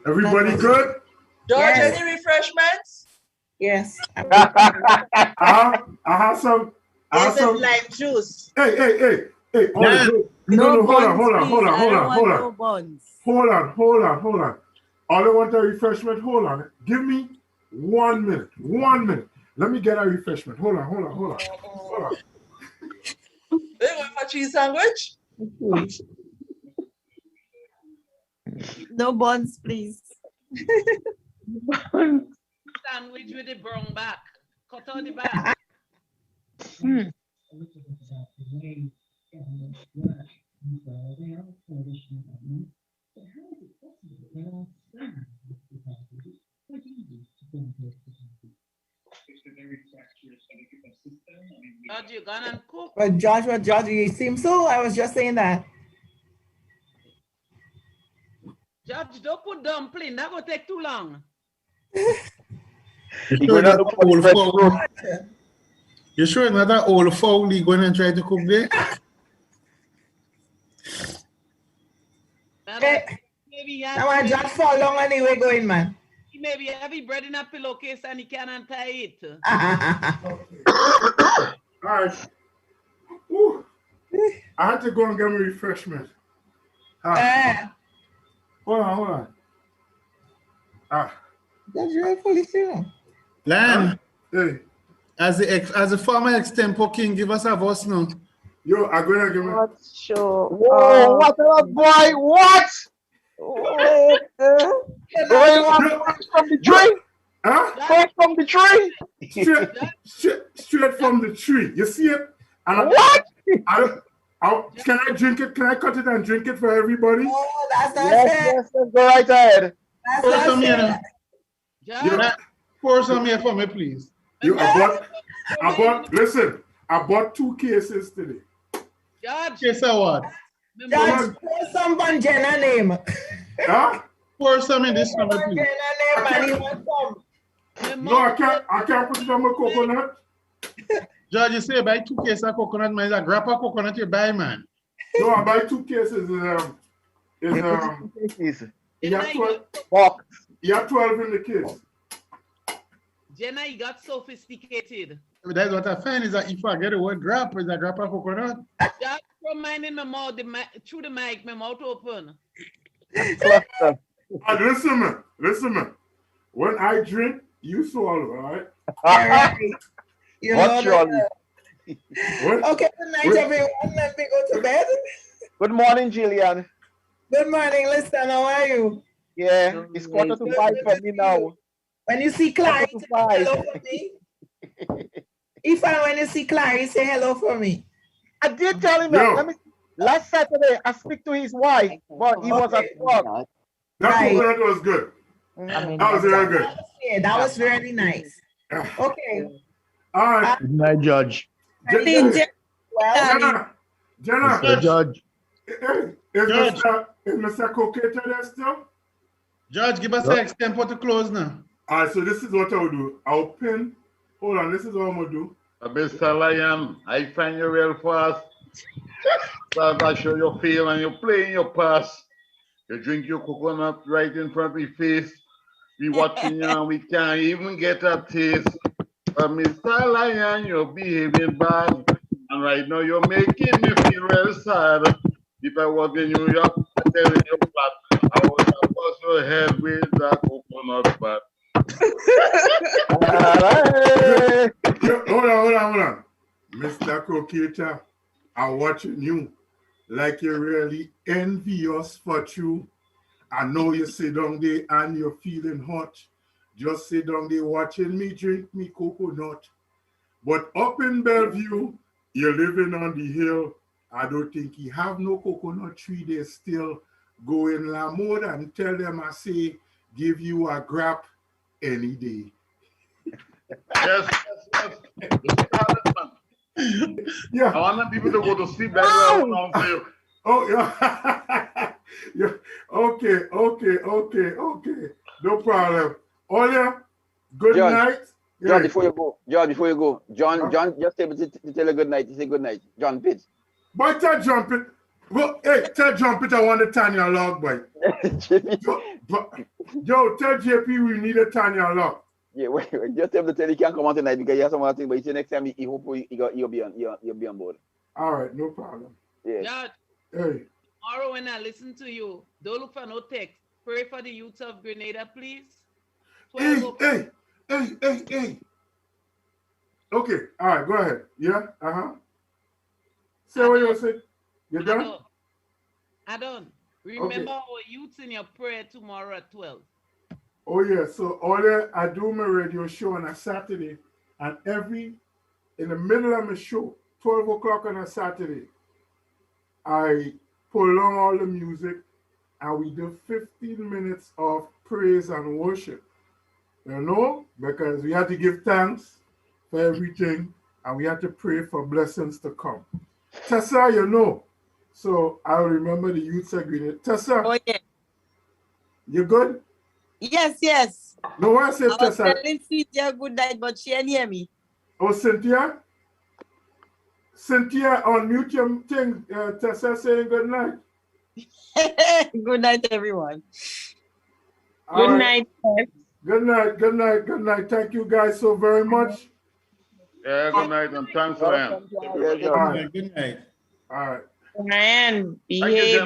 Everybody good? George, Yes. any refreshments? Yes. I have some. Yes, and lime juice. Hey. No Hold on. Hold on. All I want a refreshment. Hold on. Give me 1 minute. 1 minute. Let me get a refreshment. Hold on. They going for cheese sandwich? No buns, please. Sandwich with the brown back. Cut out the back. George, you gone and cook? But George, you seem so. I was just saying that. George, don't put dumpling. That will take too long. You sure that old fowl? You sure not that old fowl you going and try to cook there? Now I just fall down anyway going, man. He may be having bread in a pillowcase and he can't untie it. All right. Woo. I had to go and get me refreshment. Hold on. That's your police, Lan, hey. As the former extempo king, give us a voice now. Yo, I'm gonna give it. Sure. Whoa, what a boy, what? From the tree? Huh? Straight from the tree? Straight from the tree. You see it? And what? Can I drink it? Can I cut it and drink it for everybody? Oh, that's not yes, go right ahead. That's not fair. Pour some here for me, please. Listen, I bought 2 cases today. Judge. Case of what? Judge, pour some on Jenna name. Huh? Pour some in this for me, please. Jenna name, and he want some. No, I can't put it on my coconut. Judge, you say buy 2 cases of coconut, man. It's a grappa of coconut you buy, man. No, I buy 2 cases. You have 12 in the case. Jenna, you got sophisticated. That's what I find is that if I get the word grappa, it's a grappa of coconut. Just from mine in my mouth, through the mic, my mouth open. Listen, man. When I drink, you swallow, all right? What's wrong? Okay, good night, everyone. Let me go to bed. Good morning, Jillian. Good morning, listen. How are you? Yeah, it's 4:45 for me now. When you see Clarice, say hello for me. If and when you see Clarice, say hello for me. I did tell him that. Last Saturday, I speak to his wife, but he was at work. That coconut was good. That was very good. Yeah, that was really nice. Okay. All right. Good night, Judge. Jenna. Mr. Judge. Is Mr. Coqueta there still? Judge, give us an extempo to close now. All right, so this is what I'll do. I'll pin. Hold on, this is what I'm going to do. Mr. Lion, I find you real fast. As I show your feel and you're playing your pass. You drink your coconut right in front of your face. We watching you and we can't even get a taste. But Mr. Lion, you're behaving bad. And right now you're making me feel real sad. If I was in New York, I'm telling you flat, I would have bust your head with that coconut bat. Hold on. Mr. Coqueta, I'm watching you like you're really envious for you. I know you sit down there and you're feeling hot. Just sit down there watching me drink me coconut. But up in Bellevue, you're living on the hill. I don't think you have no coconut tree there still. Go in La Mode and tell them I say, give you a grap any day. Yes. Yeah. I want people to go to sleep very well now for you. Oh, yeah. Yeah. Okay. No problem. Olia, good night. John, before you go, John, just able to tell a good night. Say good night, John Pitt. Boy, tell John Pitt. Well, hey, tell John Pitt I want to Tanya log, boy. Yo, tell JP we need a Tanya log. Yeah, wait. Just able to tell he can't come on tonight because he has some other thing. But he said next time he hope he'll be on board. All right, no problem. Yeah. Judge, hey. Tomorrow when I listen to you, don't look for no text. Pray for the youth of Grenada, please. Hey. Okay, all right, go ahead. Yeah, Say what you want to say. You done? I done. Remember our youths in your prayer tomorrow at 12. Oh yeah, so I do my radio show on a Saturday, and in the middle of my show, 12 o'clock on a Saturday, I prolong all the music and we do 15 minutes of praise and worship. You know, because we had to give thanks for everything and we had to pray for blessings to come. Tessa, you know, so I'll remember the youth agreement. Tessa, oh yeah, you good? Yes. No one said Tessa. I was telling Cynthia good night, but she didn't hear me. Oh, Cynthia, unmute your thing. Tessa saying good night. Good night, everyone. Good night. Good night. Thank you guys so very much. Yeah, good night and thanks for him. Good night. All right. Brian, behave.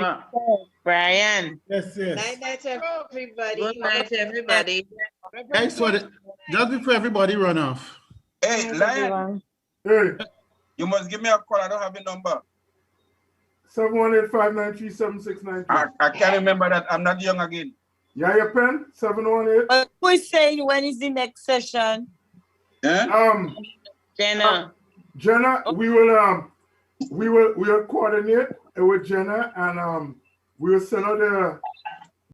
Brian. Yes. Night, everybody. Good night, everybody. Thanks for it. Just before everybody run off. Hey, Lion. Hey. You must give me a call. I don't have a number. 718-593-7692. I can't remember that. I'm not young again. Yeah, your pen? 718. Who is saying when is the next session? Jenna. Jenna, we will coordinate with Jenna and we will send out